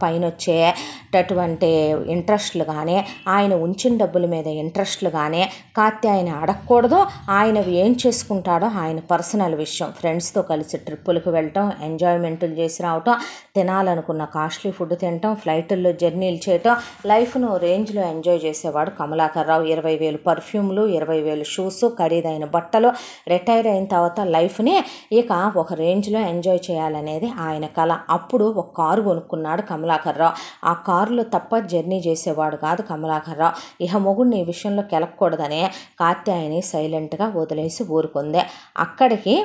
పైన వచ్చేటటువంటి ఇంట్రెస్ట్లు కానీ ఆయన ఉంచిన డబ్బుల మీద ఇంట్రెస్ట్లు కానీ కాత్యాయని అడగకూడదు. ఆయన ఏం చేసుకుంటాడో ఆయన పర్సనల్ విషయం. ఫ్రెండ్స్తో కలిసి ట్రిప్పులకు వెళ్ళటం, ఎంజాయ్మెంట్లు చేసి రావటం, తినాలనుకున్న కాస్ట్లీ ఫుడ్ తినటం, ఫ్లైట్ల్లో జర్నీలు చేయటం, లైఫ్ను రేంజ్లో ఎంజాయ్ చేసేవాడు కమలాకర్రావు. 20,000 పర్ఫ్యూమ్లు, 20,000 షూస్, ఖరీదైన బట్టలు, రిటైర్ అయిన తర్వాత లైఫ్ని ఇక ఒక రేంజ్లో ఎంజాయ్ చేయాలనేది ఆయన కళ. అప్పుడు ఒక కారు కొనుక్కున్నాడు కమలాకర్రావు. ఆ కారులో తప్ప జర్నీ చేసేవాడు కాదు కమలాకర్రావు. ఇహ మొగుడిని ఈ విషయంలో కెలకూడదనే కాత్యాయని సైలెంట్గా వదిలేసి ఊరుకుంది. అక్కడికి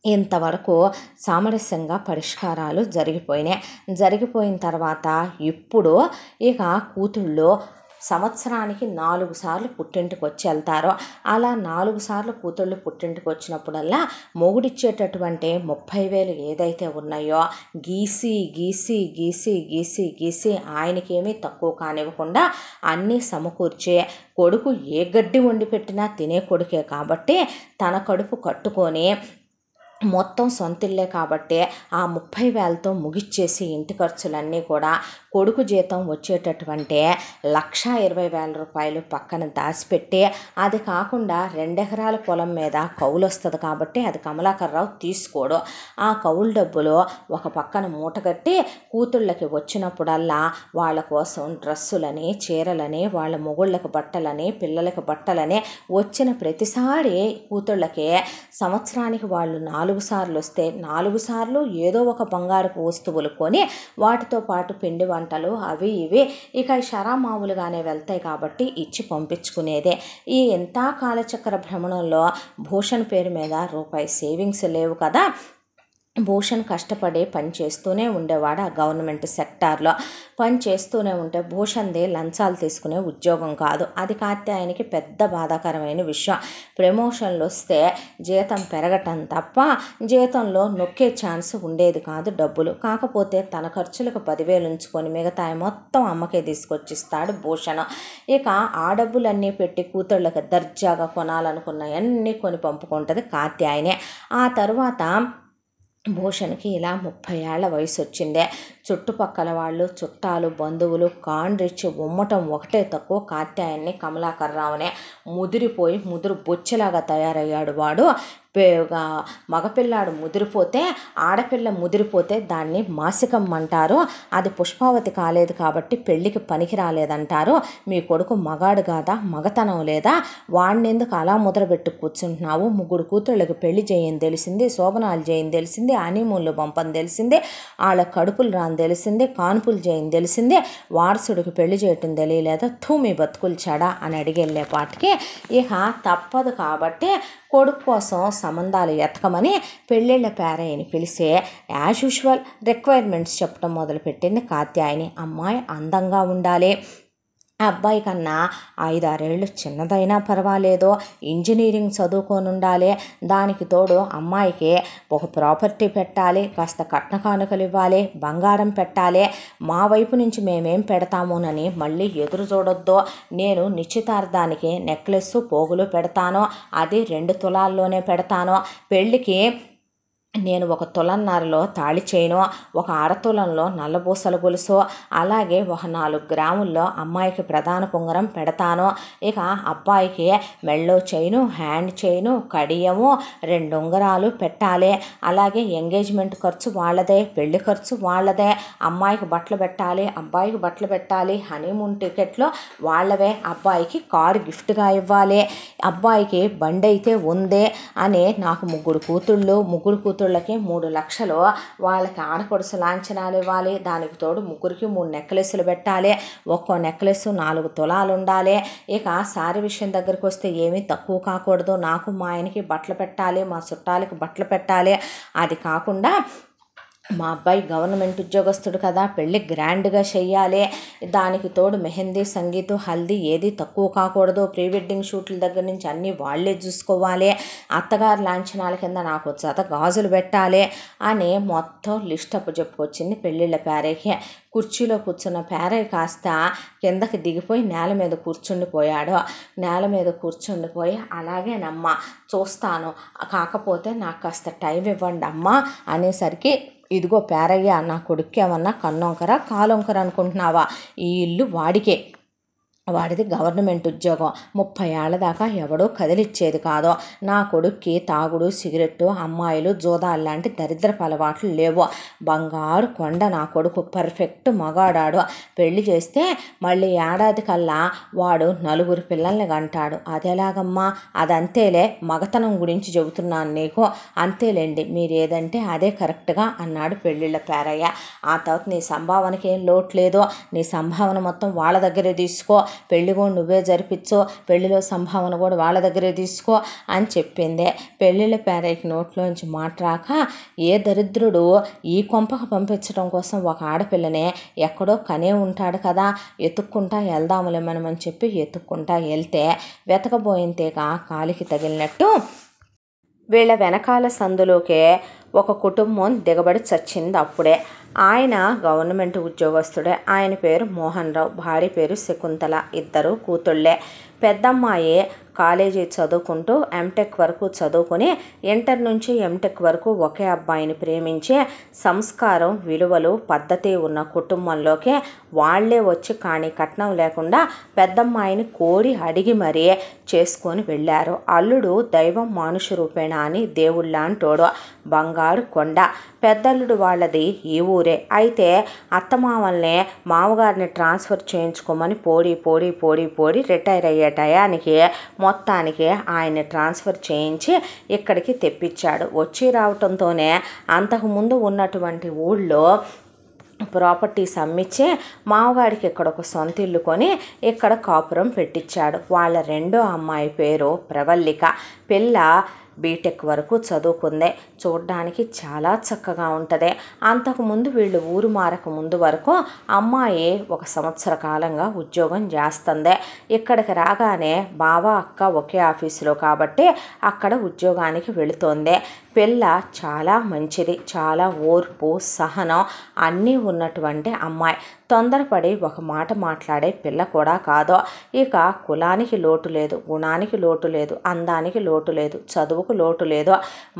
ఇంతవరకు సామరస్యంగా పరిష్కారాలు జరిగిపోయిన తర్వాత ఇప్పుడు ఇక కూతుళ్ళు సంవత్సరానికి 4 సార్లు పుట్టింటికి వచ్చి వెళ్తారు. అలా 4 సార్లు కూతుళ్ళు పుట్టింటికి వచ్చినప్పుడల్లా మొగుడిచ్చేటటువంటి 30,000 ఏదైతే ఉన్నాయో గీసి గీసి గీసి గీసి గీసి ఆయనకేమీ తక్కువ కానివ్వకుండా అన్నీ సమకూర్చి, కొడుకు ఏ గడ్డి వండి పెట్టినా తినే కొడుకే కాబట్టి తన కడుపు కట్టుకొని మొత్తం సొంతిల్లే కాబట్టి ఆ 30,000తో ముగిచ్చేసి ఇంటి ఖర్చులన్నీ కూడా కొడుకు జీతం వచ్చేటటువంటి 1,20,000 రూపాయలు పక్కన దాచిపెట్టి, అది కాకుండా 2 ఎకరాల పొలం మీద కౌలు వస్తుంది కాబట్టి అది కమలాకర్రావు తీసుకోడు. ఆ కౌలు డబ్బులు ఒక పక్కన మూటగట్టి కూతుళ్ళకి వచ్చినప్పుడల్లా వాళ్ళ కోసం డ్రెస్సులని, చీరలని, వాళ్ళ మొగుళ్ళకి బట్టలని, పిల్లలకి బట్టలని వచ్చిన ప్రతిసారి కూతుళ్ళకి సంవత్సరానికి వాళ్ళు 4 సార్లు వస్తే 4 సార్లు ఏదో ఒక బంగారపు వస్తువులు కొని వాటితో పాటు పిండి వంటలు అవి ఇవి ఇక మామూలుగానే వెళ్తాయి కాబట్టి ఇచ్చి పంపించుకునేదే. ఈ ఎంత కాలచక్ర భ్రమణంలో భూషణ్ పేరు మీద రూపాయి సేవింగ్స్ లేవు కదా. భూషణ్ కష్టపడి పని చేస్తూనే ఉండేవాడు. ఆ గవర్నమెంట్ సెక్టార్లో పని చేస్తూనే ఉంటే భూషణ్ది లంచాలు తీసుకునే ఉద్యోగం కాదు. అది కాత్యాయనికి పెద్ద బాధాకరమైన విషయం. ప్రమోషన్లు వస్తే జీతం పెరగటం తప్ప జీతంలో నొక్కే ఛాన్స్ ఉండేది కాదు డబ్బులు. కాకపోతే తన ఖర్చులకు 10,000 ఉంచుకొని మిగతా మొత్తం అమ్మకే తీసుకొచ్చిస్తాడు భూషణ్. ఇక ఆ డబ్బులన్నీ పెట్టి కూతుళ్ళకి దర్జాగా కొనాలనుకున్నవన్నీ కొని పంపుకుంటుంది కాత్యాయనే. ఆ తర్వాత భూషణ్కి ఇలా 30 ఏళ్ల వయసు వచ్చిందే. చుట్టుపక్కల వాళ్ళు, చుట్టాలు, బంధువులు కాండ్రిచ్చి ఉమ్మటం ఒకటే తక్కువ కాత్యాయన్ని కమలాకర్రావునే. ముదిరిపోయి ముదురు బొచ్చెలాగా తయారయ్యాడు వాడు. మగపిల్లాడు ముదిరిపోతే, ఆడపిల్ల ముదిరిపోతే దాన్ని మాసికం అంటారు. అది పుష్పావతి కాలేదు కాబట్టి పెళ్ళికి పనికి రాలేదంటారు. మీ కొడుకు మగాడు కాదా, మగతనం లేదా, వాడినెందుకు అలా ముద్రబెట్టు కూర్చుంటున్నావు? 3 కూతుళ్ళకి పెళ్లి చేయని తెలిసింది, శోభనాలు చేయని తెలిసింది, హనీమూన్లు పంపని తెలిసింది, వాళ్ళ కడుపులు రాని తెలిసింది, కాన్పులు చేయని తెలిసింది, వారసుడికి పెళ్లి చేయటం తెలియలేదా? మీ బతుకులు చెడా అని అడిగెళ్ళే పాటికి ఇక తప్పదు కాబట్టి కొడుకు కోసం సంబంధాలు ఎతకమని పెళ్ళిళ్ళ పేరయ్యని పిలిచే యాజ్ యూజువల్ రిక్వైర్మెంట్స్ చెప్పడం మొదలుపెట్టింది కాత్యాయని. అమ్మాయి అందంగా ఉండాలి, అబ్బాయి కన్నా 5-6 ఏళ్ళు చిన్నదైనా పర్వాలేదు, ఇంజనీరింగ్ చదువుకొని ఉండాలి, దానికి తోడు అమ్మాయికి ఒక ప్రాపర్టీ పెట్టాలి, కాస్త కట్న కానుకలు ఇవ్వాలి, బంగారం పెట్టాలి, మా వైపు నుంచి మేమేం పెడతామోనని మళ్ళీ ఎదురు చూడొద్దు, నేను నిశ్చితార్థానికి నెక్లెస్ పోగులు పెడతాను, అది 2 తులాల్లోనే పెడతాను, పెళ్ళికి నేను 1 తులన్నరలో తాళి చైను, 1 అరతులంలో నల్లబూసల గొలుసు, అలాగే 4 గ్రాముల్లో అమ్మాయికి ప్రధాన పొంగరం పెడతాను. ఇక అబ్బాయికి మెళ్ళో చైను, హ్యాండ్ చైను, కడియము, 2 ఉంగరాలు పెట్టాలి. అలాగే ఎంగేజ్మెంట్ ఖర్చు వాళ్ళదే, పెళ్లి ఖర్చు వాళ్ళదే. అమ్మాయికి బట్టలు పెట్టాలి, అబ్బాయికి బట్టలు పెట్టాలి. హనీమూన్ టికెట్లు వాళ్ళవే. అబ్బాయికి కారు గిఫ్ట్గా ఇవ్వాలి. అబ్బాయికి బండి అయితే ఉందే అని నాకు 3 కూతుళ్ళు, 3 కూతుళ్ళకి 3 లక్షలు వాళ్ళకి ఆడపడుసు లాంఛనాలు ఇవ్వాలి. దానికి తోడు 3కి 3 నెక్లెస్లు పెట్టాలి. ఒక్కో నెక్లెస్ 4 తులాలు ఉండాలి. ఇక సారీ విషయం దగ్గరికి వస్తే ఏమీ తక్కువ కాకూడదు. నాకు మా ఆయనకి బట్టలు పెట్టాలి, మా చుట్టాలకి బట్టలు పెట్టాలి. అది కాకుండా మా అబ్బాయి గవర్నమెంట్ ఉద్యోగస్తుడు కదా, పెళ్ళి గ్రాండ్గా చెయ్యాలి. దానికి తోడు మెహందీ, సంగీతు, హల్దీ ఏది తక్కువ కాకూడదు. ప్రీ వెడ్డింగ్ షూట్ల దగ్గర నుంచి అన్నీ వాళ్ళే చూసుకోవాలి. అత్తగారి లాంఛనాల కింద నాకు జత గాజులు పెట్టాలి అని మొత్తం లిస్ట్ అప్పు చెప్పుకొచ్చింది పెళ్ళిళ్ళ పేరేకి. కుర్చీలో కూర్చున్న పేరయ్య కాస్త కిందకి దిగిపోయి నేల మీద కూర్చుండిపోయాడు. నేల మీద కూర్చుండిపోయి అలాగేనమ్మా చూస్తాను, కాకపోతే నాకు కాస్త టైం ఇవ్వండి అమ్మా అనేసరికి, ఇదిగో పేరయ్య, నా కొడుక్కి ఏమన్నా కన్నొంకర కాలొంకర అనుకుంటున్నావా? ఈ ఇల్లు వాడికే, వాడిది గవర్నమెంట్ ఉద్యోగం. 30 ఏళ్ల దాకా ఎవడో కదిలిచ్చేది కాదు. నా కొడుక్కి తాగుడు, సిగరెట్టు, అమ్మాయిలు, జోదాలు లాంటి దరిద్రపు అలవాట్లు లేవు. బంగారు కొండ నా కొడుకు, పర్ఫెక్ట్ మగాడాడు. పెళ్లి చేస్తే మళ్ళీ ఏడాది కల్లా వాడు 4 పిల్లల్ని కంటాడు. అదేలాగమ్మా? అదంతేలే, మగతనం గురించి చెబుతున్నాను నీకు. అంతేలేండి, మీరేదంటే అదే కరెక్ట్గా అన్నాడు పెళ్ళిళ్ళ పేరయ్య. ఆ తర్వాత నీ సంభావనకి ఏం లోటు లేదు, నీ సంభావన మొత్తం వాళ్ళ దగ్గరే తీసుకో, పెళ్లి కూడా నువ్వే జరిపించు, పెళ్లిలో సంభావన కూడా వాళ్ళ దగ్గరే తీసుకో అని చెప్పిందే. పెళ్ళిళ్ళ పేరయ్యకి నోట్లోంచి మాట రాక, ఏ దరిద్రుడు ఈ కొంపకు పంపించడం కోసం ఒక ఆడపిల్లనే ఎక్కడో కనే ఉంటాడు కదా, ఎత్తుక్కుంటా వెళ్దాములే మనమని చెప్పి ఎత్తుక్కుంటా వెళ్తే వెతకబోయింతేగా కాలికి తగిలినట్టు వీళ్ళ వెనకాల సందులోకే ఒక కుటుంబం దిగబడి చచ్చింది. అప్పుడే ఆయన గవర్నమెంట్ ఉద్యోగస్తుడే. ఆయన పేరు మోహన్ రావు, భార్య పేరు శకుంతల. 2 కూతుళ్ళే. పెద్దమ్మాయి కాలేజీ చదువుకుంటూ ఎంటెక్ వరకు చదువుకుని ఇంటర్ నుంచి ఎంటెక్ వరకు ఒకే అబ్బాయిని ప్రేమించి సంస్కారం, విలువలు, పద్ధతి ఉన్న కుటుంబంలోకి వాళ్లే వచ్చి కానీ కట్నం లేకుండా పెద్దమ్మాయిని కోరి అడిగి మరీ చేసుకొని వెళ్ళారు. అల్లుడు దైవం మానుష రూపేణ అని దేవుళ్ళంటోడు, బంగారు కొండ. పెద్దల్లుడు వాళ్ళది ఈ ఊరే. అయితే అత్తమామల్ని మామగారిని ట్రాన్స్ఫర్ చేయించుకోమని పోడి రిటైర్ అయ్యే టయానికి మొత్తానికి ఆయన్ని ట్రాన్స్ఫర్ చేయించి ఇక్కడికి తెప్పించాడు. వచ్చి రావటంతోనే అంతకుముందు ఉన్నటువంటి ఊళ్ళో ప్రాపర్టీస్ అమ్మించి మామగాడికి ఇక్కడ ఒక సొంత ఇల్లు కొని ఇక్కడ కాపురం పెట్టించాడు. వాళ్ళ 2వ అమ్మాయి పేరు ప్రవల్లిక. పిల్ల బీటెక్ వరకు చదువుకుందే. చూడ్డానికి చాలా చక్కగా ఉంటుంది. అంతకుముందు వీళ్ళు ఊరు మారక ముందు వరకు అమ్మాయి 1 సంవత్సర కాలంగా ఉద్యోగం చేస్తుంది. ఇక్కడికి రాగానే బావ అక్క ఒకే ఆఫీసులో కాబట్టి అక్కడ ఉద్యోగానికి వెళుతోంది. పిల్ల చాలా మంచిది, చాలా ఓర్పు, సహనం అన్నీ ఉన్నటువంటి అమ్మాయి. తొందరపడి ఒక మాట మాట్లాడే పిల్ల కూడా కాదు. ఇక కులానికి లోటు లేదు, గుణానికి లోటు లేదు, అందానికి లోటు లేదు, చదువుకు లోటు లేదు.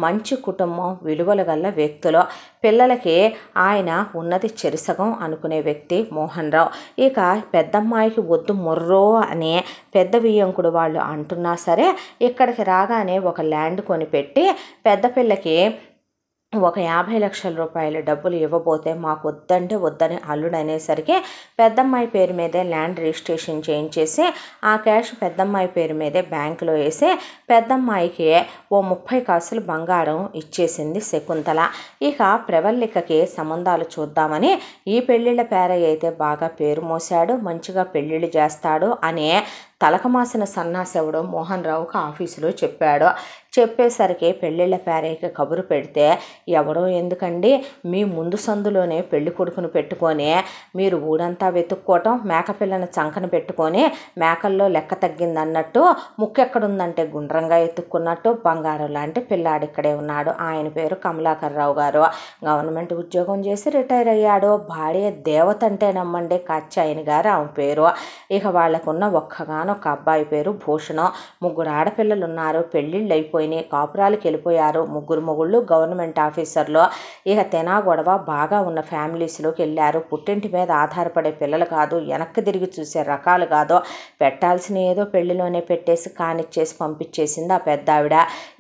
మంచి కుటుంబం, విలువలు గల వ్యక్తులు. పిల్లలకి ఆయన ఉన్నది చెరిసగం అనుకునే వ్యక్తి మోహన్ రావు. ఇక పెద్దమ్మాయికి వద్దు మొర్రో అని పెద్ద వియ్యంకుడు వాళ్ళు అంటున్నా సరే ఇక్కడికి రాగానే ఒక ల్యాండ్ కొనిపెట్టి పెద్ద పిల్లకి ఒక 50 లక్షల రూపాయల డబ్బులు ఇవ్వబోతే మాకు వద్దంటే వద్దని అల్లుడు అనేసరికి పెద్దమ్మాయి పేరు మీదే ల్యాండ్ రిజిస్ట్రేషన్ చేయించేసి ఆ క్యాష్ పెద్దమ్మాయి పేరు మీదే బ్యాంకులో వేసి పెద్దమ్మాయికి ఓ 30 కాసులు బంగారం ఇచ్చేసింది శకుంతల. ఇక ప్రవల్లికకి సంబంధాలు చూద్దామని ఈ పెళ్ళిళ్ళ పేరయ్య అయితే బాగా పేరు మోసాడు, మంచిగా పెళ్ళిళ్ళు చేస్తాడు అనే తలకమాసిన సన్నాసెవడో మోహన్ రావుకి ఆఫీసులో చెప్పాడు. చెప్పేసరికి పెళ్ళిళ్ళ పేరయ్యకి కబురు పెడితే, ఎవడో ఎందుకండి, మీ ముందు సందులోనే పెళ్లి కొడుకును పెట్టుకొని మీరు ఊరంతా వెతుక్కోవటం, మేకపిల్లని చంకన పెట్టుకొని మేకల్లో లెక్క తగ్గిందన్నట్టు ముక్కెక్కడుందంటే గుండ్రంగా ఎత్తుక్కున్నట్టు బంగారం లాంటి పిల్లాడిక్కడే ఉన్నాడు. ఆయన పేరు కమలాకర్ రావు గారు. గవర్నమెంట్ ఉద్యోగం చేసి రిటైర్ అయ్యాడు. భార్య దేవత అంటే నమ్మండి, కాచాయని గారు ఆమె పేరు. ఇక వాళ్ళకున్న ఒక్కగానొక్క అబ్బాయి పేరు భూషణం. 3 ఆడపిల్లలు ఉన్నారు. పెళ్ళిళ్ళు అయిపోయినాయి. విడిపోయినాయి, కాపురాలకు వెళ్ళిపోయారు. ముగ్గురు మొగుళ్ళు గవర్నమెంట్ ఆఫీసర్లు. ఇక తెనా గొడవ బాగా ఉన్న ఫ్యామిలీస్లోకి వెళ్ళారు. పుట్టింటి మీద ఆధారపడే పిల్లలు కాదు, వెనక్కి తిరిగి చూసే రకాలు కాదు. పెట్టాల్సిన ఏదో పెళ్లిలోనే పెట్టేసి కానిచ్చేసి పంపించేసింది ఆ పెద్ద ఆవిడ.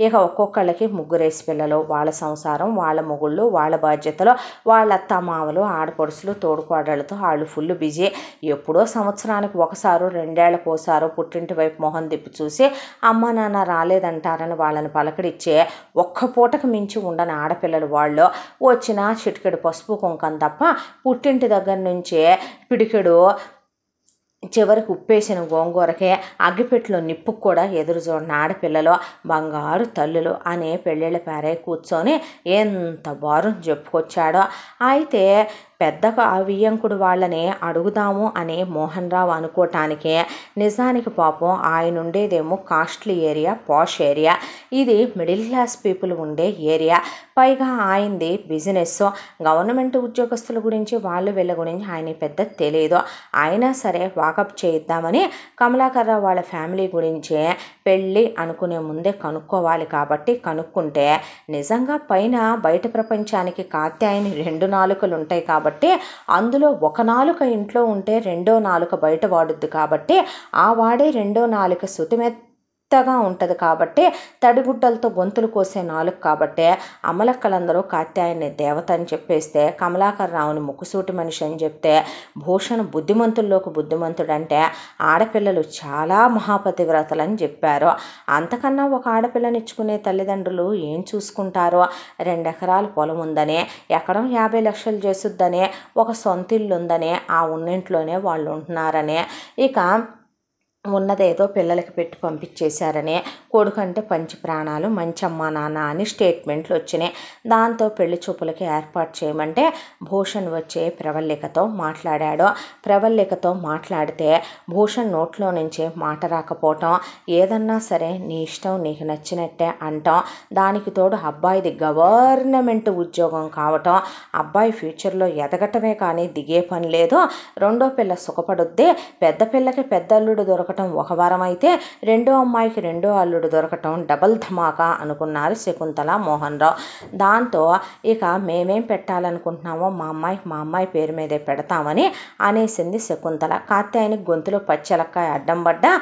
ఇక ఒక్కొక్కళ్ళకి ముగ్గురేసి పిల్లలు, వాళ్ళ సంసారం, వాళ్ళ మొగుళ్ళు, వాళ్ళ బాధ్యతలు, వాళ్ళ అత్తమామలు, ఆడపడుసులు, తోడుకోడళ్ళతో వాళ్ళు ఫుల్ బిజీ. ఎప్పుడో సంవత్సరానికి ఒకసారి, 2 ఏళ్లకోసారో పుట్టింటి వైపు మొహం తిప్పి చూసి అమ్మ నాన్న రాలేదంటారని వాళ్ళని పలకడిచ్చే ఒక్క పూటకు మించి ఉండని ఆడపిల్లలు వాళ్ళు. వచ్చిన చిటికెడు పసుపు కుంకం తప్ప పుట్టింటి దగ్గర నుంచే పిడికెడు చివరికి ఉప్పేసిన గోంగూరకే అగ్గిపెట్టెలో నిప్పుకు కూడా ఎదురు చూడని ఆడపిల్లలు, బంగారు తల్లులు అనే పెళ్ళిళ్ళ పేరే కూర్చొని ఎంత బారు చెప్పుకొచ్చాడో. అయితే పెద్దగా వియ్యంకుడు వాళ్ళని అడుగుదాము అని మోహన్ రావు అనుకోవటానికే నిజానికి పాపం ఆయన ఉండేదేమో కాస్ట్లీ ఏరియా, పాష్ ఏరియా. ఇది మిడిల్ క్లాస్ పీపుల్ ఉండే ఏరియా. పైగా ఆయనది బిజినెస్. గవర్నమెంట్ ఉద్యోగస్తుల గురించి వీళ్ళ గురించి ఆయన పెద్ద తెలియదు. అయినా సరే వాకప్ చేయిద్దామని కమలాకర్ రావు వాళ్ళ ఫ్యామిలీ గురించే పెళ్ళి అనుకునే ముందే కనుక్కోవాలి కాబట్టి కనుక్కుంటే నిజంగా పైన బయట ప్రపంచానికి కాత్యాయని 2 నాలుకలు ఉంటాయి కాబట్టి అందులో ఒక నాలుక ఇంట్లో ఉంటే రెండో నాలుక బయట వాడుద్ది కాబట్టి ఆ వాడే రెండో నాలుక సుతిమెత్తగా ఉంటుంది కాబట్టి తడిగుడ్డలతో గొంతులు కోసే నాలుక కాబట్టి అమలక్కలందరూ కాత్యాయని దేవత అని చెప్పేస్తే కమలాకర్ రావుని ముక్కుసూటి మనిషి అని చెప్తే భూషణ్ బుద్ధిమంతుల్లోకి బుద్ధిమంతుడంటే ఆడపిల్లలు చాలా మహాపతివ్రతలని చెప్పారు. అంతకన్నా ఒక ఆడపిల్లనిచ్చుకునే తల్లిదండ్రులు ఏం చూసుకుంటారో? 2 ఎకరాల పొలం ఉందనే, ఎకరం 50 లక్షలు చేసుద్దనే, ఒక సొంత ఇల్లు ఉందనే, ఆ ఉన్నింట్లోనే వాళ్ళు ఉంటున్నారనే, ఇక ఉన్నదేదో పిల్లలకి పెట్టి పంపించేశారని, కొడుకంటే పంచి ప్రాణాలు, మంచి అమ్మా నాన్న అని స్టేట్మెంట్లు వచ్చినాయి. దాంతో పెళ్లి చూపులకి ఏర్పాటు చేయమంటే భూషణ్ వచ్చే ప్రవల్లికతో మాట్లాడాడు. ప్రవల్లికతో మాట్లాడితే భూషణ్ నోట్లో నుంచి మాట రాకపోవటం, ఏదన్నా సరే నీ ఇష్టం నీకు నచ్చినట్టే అంటాం. దానికి తోడు అబ్బాయిది గవర్నమెంట్ ఉద్యోగం కావటం, అబ్బాయి ఫ్యూచర్లో ఎదగటమే కానీ దిగే పని లేదు. రెండో పిల్ల సుఖపడుద్ది. పెద్ద పిల్లకి పెద్ద అల్లుడు దొరకటం ఒక వారం అయితే రెండో అమ్మాయికి రెండో అల్లుడు దొరకటం డబల్ ధమాకా అనుకున్నారు శకుంతల, మోహన్ రావు. దాంతో ఇక మేమేం పెట్టాలనుకుంటున్నామో మా అమ్మాయి పేరు మీదే పెడతామని అనేసింది శకుంతల. కాత్యాయని గొంతులో పచ్చెలక్కాయ అడ్డం పడ్డా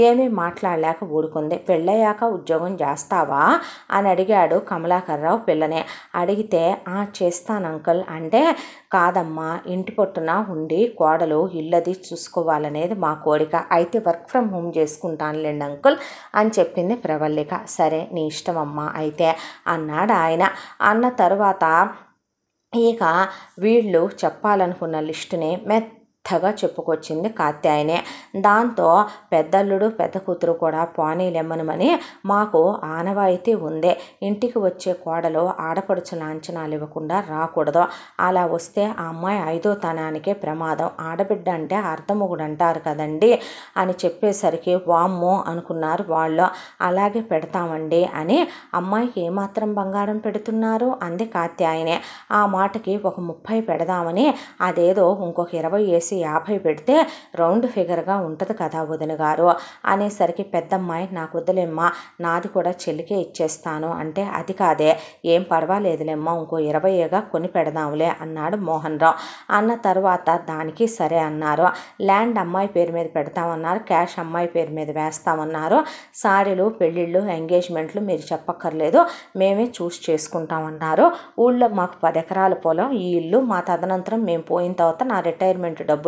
ఏమీ మాట్లాడలేక ఊరుకుంది. పెళ్ళయ్యాక ఉద్యోగం చేస్తావా అని అడిగాడు కమలాకర్ రావు పిల్లనే. అడిగితే చేస్తాను అంకుల్ అంటే, కాదమ్మా ఇంటి పొట్టున ఉండి కోడలు ఇల్లది చూసుకోవాలనేది మా కోరిక, అయితే వర్క్ ఫ్రమ్ హోమ్ చేసుకుంటానులేండి అంకుల్ అని చెప్పింది ప్రవల్లిక. సరే నీ ఇష్టమమ్మా అయితే అన్నాడు ఆయన. అన్న తర్వాత ఇక వీళ్ళు చెప్పాలనుకున్న లిస్టుని మెత్తగా చెప్పుకొచ్చింది కాత్యాయనే. దాంతో పెద్దల్లుడు పెద్ద కూతురు కూడా పోనీలెమ్మనమని మాకు ఆనవాయితీ ఉందే, ఇంటికి వచ్చే కోడలు ఆడపడుచు లాంఛనాలు ఇవ్వకుండా రాకూడదు, అలా వస్తే ఆ అమ్మాయి 5వ తనానికే ప్రమాదం, ఆడబిడ్డ అంటే అర్ధమొగుడు అంటారు కదండి అని చెప్పేసరికి వామ్మో అనుకున్నారు వాళ్ళు. అలాగే పెడతామండి అని. అమ్మాయికి ఏమాత్రం బంగారం పెడుతున్నారు అంది కాత్యాయనే. ఆ మాటకి ఒక 30 పెడదామని, అదేదో ఇంకొక 20 వేసి 50 పెడితే రౌండ్ ఫిగర్గా ఉంటుంది కదా వదిన గారు అనేసరికి పెద్దమ్మాయి నాకు వద్దులేమ్మా, నాది కూడా చెల్లికే ఇచ్చేస్తాను అంటే, అది కాదే, ఏం పర్వాలేదులేమ్మా ఇంకో 20గా కొని పెడదాంలే అన్నాడు మోహన్ రావు. అన్న తర్వాత దానికి సరే అన్నారు. ల్యాండ్ అమ్మాయి పేరు మీద పెడతామన్నారు, క్యాష్ అమ్మాయి పేరు మీద వేస్తామన్నారు, సారీలు పెళ్ళిళ్ళు ఎంగేజ్మెంట్లు మీరు చెప్పక్కర్లేదు మేమే చూస్ చేసుకుంటామన్నారు. ఊళ్ళో మాకు 10 ఎకరాల పొలం, ఈ ఇల్లు, మా తదనంతరం మేము పోయిన తర్వాత నా రిటైర్మెంట్ డబ్బులు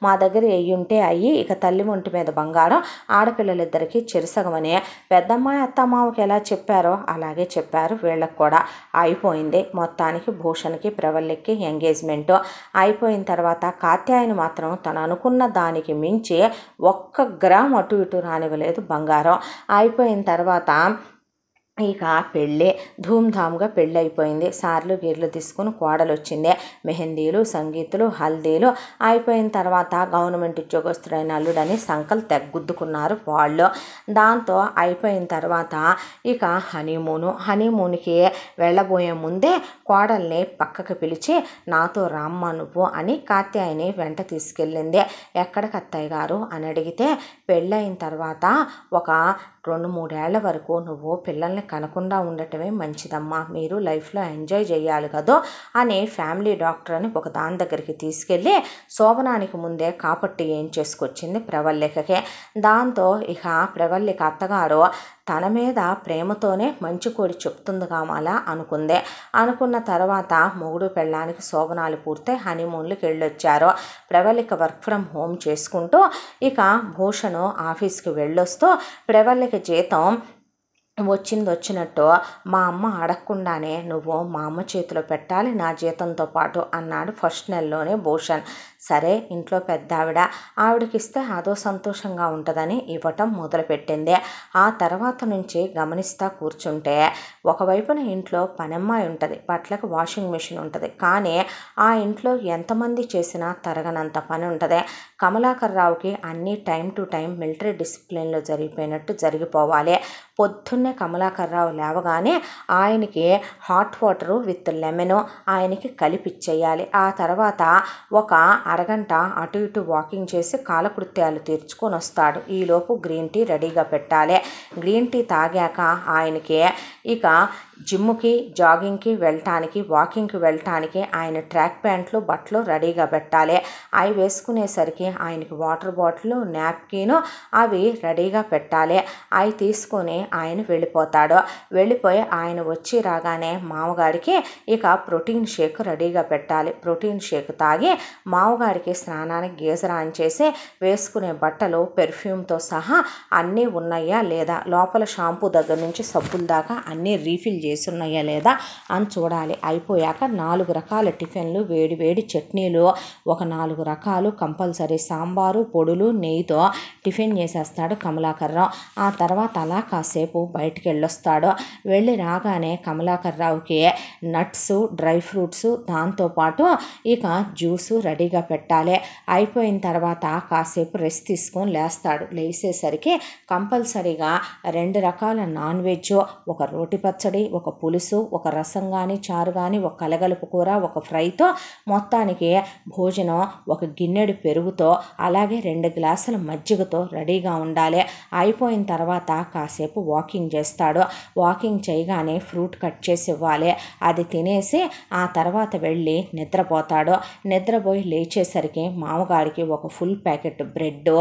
మా దగ్గర ఉంటే అయ్యి, ఇక తల్లి ఒంటి మీద బంగారం, ఆడపిల్లలిద్దరికీ చెరుసగమని పెద్దమ్మాయి అత్తమామకి ఎలా చెప్పారో అలాగే చెప్పారు వీళ్ళకి కూడా. అయిపోయింది మొత్తానికి భూషణ్కి ప్రవల్లికి ఎంగేజ్మెంట్. అయిపోయిన తర్వాత కాత్యాయని మాత్రం తను అనుకున్న దానికి మించి 1 గ్రామ్ అటు ఇటు రానివ్వలేదు బంగారం. అయిపోయిన తర్వాత ఇక పెళ్ళి ధూమ్ధామ్గా పెళ్ళి అయిపోయింది. సార్లు గీర్లు తీసుకుని కోడలు వచ్చింది. మెహందీలు, సంగీతులు, హల్దీలు అయిపోయిన తర్వాత గవర్నమెంట్ ఉద్యోగస్తుడైన అల్లుడని సంకల్ తెగ్గుద్దుకున్నారు వాళ్ళు. దాంతో అయిపోయిన తర్వాత ఇక హనీమూన్కి వెళ్ళబోయే ముందే కోడల్ని పక్కకు పిలిచి నాతో రామ్మ నువ్వు అని కాత్యాయని వెంట తీసుకెళ్ళింది. ఎక్కడికి అత్తయ్య గారు అని అడిగితే, పెళ్ళయిన తర్వాత ఒక 2-3 ఏళ్ల వరకు నువ్వు పిల్లల్ని వాళ్ళని కనకుండా ఉండటమే మంచిదమ్మా, మీరు లైఫ్లో ఎంజాయ్ చేయాలి కదా అని ఫ్యామిలీ డాక్టర్ అని ఒక దాని దగ్గరికి తీసుకెళ్ళి శోభనానికి ముందే కాపట్టి ఏం చేసుకొచ్చింది ప్రవల్లికకే. దాంతో ఇక ప్రవల్లిక అత్తగారు తన మీద ప్రేమతోనే మంచి కోడి చెప్తుంది కామాలా అనుకుంది. అనుకున్న తర్వాత మొగుడు పెళ్ళానికి శోభనాలు పూర్తయి హనీమూన్లకు వెళ్ళొచ్చారు. ప్రవల్లిక వర్క్ ఫ్రమ్ హోమ్ చేసుకుంటూ ఇక భూషణ్ ఆఫీస్కి వెళ్ళొస్తూ ప్రవల్లిక జీతం వచ్చినట్టు మా అమ్మ అడగకుండానే నువ్వు మా అమ్మ చేతిలో పెట్టాలి నా జీతంతో పాటు అన్నాడు ఫస్ట్ నెలలోనే భూషణ్. సరే ఇంట్లో పెద్ద ఆవిడకి ఇస్తే అదో సంతోషంగా ఉంటుందని ఇవ్వటం మొదలుపెట్టింది. ఆ తర్వాత నుంచి గమనిస్తా కూర్చుంటే ఒకవైపున ఇంట్లో పనమ్మాయి ఉంటుంది, బట్టలకు వాషింగ్ మిషన్ ఉంటుంది, కానీ ఆ ఇంట్లో ఎంతమంది చేసినా తరగనంత పని ఉంటుంది. కమలాకర్ రావుకి అన్నీ టైం టు టైం మిలిటరీ డిసిప్లిన్లో జరిగిపోయినట్టు జరిగిపోవాలి. పొద్దున్నే కమలాకర్ రావు లేవగానే ఆయనకి హాట్ వాటరు విత్ లెమను ఆయనకి కలిపిచ్చేయాలి. ఆ తర్వాత ఒక అరగంట అటు ఇటు వాకింగ్ చేసి కాలకృత్యాలు తీర్చుకొని వస్తాడు. ఈలోపు గ్రీన్ టీ రెడీగా పెట్టాలి. గ్రీన్ టీ తాగాక ఆయనకి ఇక జిమ్కి జాగింగ్కి వెళ్ళటానికి వాకింగ్కి వెళ్ళటానికి ఆయన ట్రాక్ ప్యాంట్లు బట్టలు రెడీగా పెట్టాలి. అవి వేసుకునేసరికి ఆయనకి వాటర్ బాటిల్ నాప్కిన్ అవి రెడీగా పెట్టాలి. అవి తీసుకొని ఆయన వెళ్ళిపోతాడు. వెళ్ళిపోయి ఆయన వచ్చి రాగానే మామగారికి ఇక ప్రోటీన్ షేక్ రెడీగా పెట్టాలి. ప్రోటీన్ షేక్ తాగి మామగారికి స్నానానికి గీజర్ ఆన్ చేసి వేసుకునే బట్టలు పెర్ఫ్యూమ్తో సహా అన్నీ ఉన్నాయా లేదా, లోపల షాంపూ దగ్గర నుంచి సబ్బుల దాకా అన్నీ రీఫిల్ చేసి ఉన్నాయా లేదా అని చూడాలి. అయిపోయాక 4 రకాల టిఫిన్లు, వేడి వేడి చట్నీలు, ఒక 4 రకాలు కంపల్సరీ సాంబారు, పొడులు, నెయ్యితో టిఫిన్ చేసేస్తాడు కమలాకర్ రావు. ఆ తర్వాత అలా కాసేపు బయటికి వెళ్ళొస్తాడు. వెళ్ళి రాగానే కమలాకర్ రావుకి నట్స్, డ్రై ఫ్రూట్స్, దాంతోపాటు ఇక జ్యూసు రెడీగా పెట్టాలి. అయిపోయిన తర్వాత కాసేపు రెస్ట్ తీసుకొని లేస్తాడు. లేచేసరికి కంపల్సరీగా 2 రకాల నాన్ వెజ్, ఒక రోటి పచ్చడి, ఒక పులుసు, ఒక రసం కానీ చారు కానీ, ఒక కలగలుపు కూర, ఒక ఫ్రైతో మొత్తానికి భోజనం ఒక గిన్నెడు పెరుగుతో అలాగే 2 గ్లాసుల మజ్జిగతో రెడీగా ఉండాలి. అయిపోయిన తర్వాత కాసేపు వాకింగ్ చేస్తాడు. వాకింగ్ చేయగానే ఫ్రూట్ కట్ చేసి ఇవ్వాలి. అది తినేసి ఆ తర్వాత వెళ్ళి నిద్రపోతాడు. నిద్రపోయి లేచేసరికి మామగారికి ఒక ఫుల్ ప్యాకెట్ బ్రెడ్,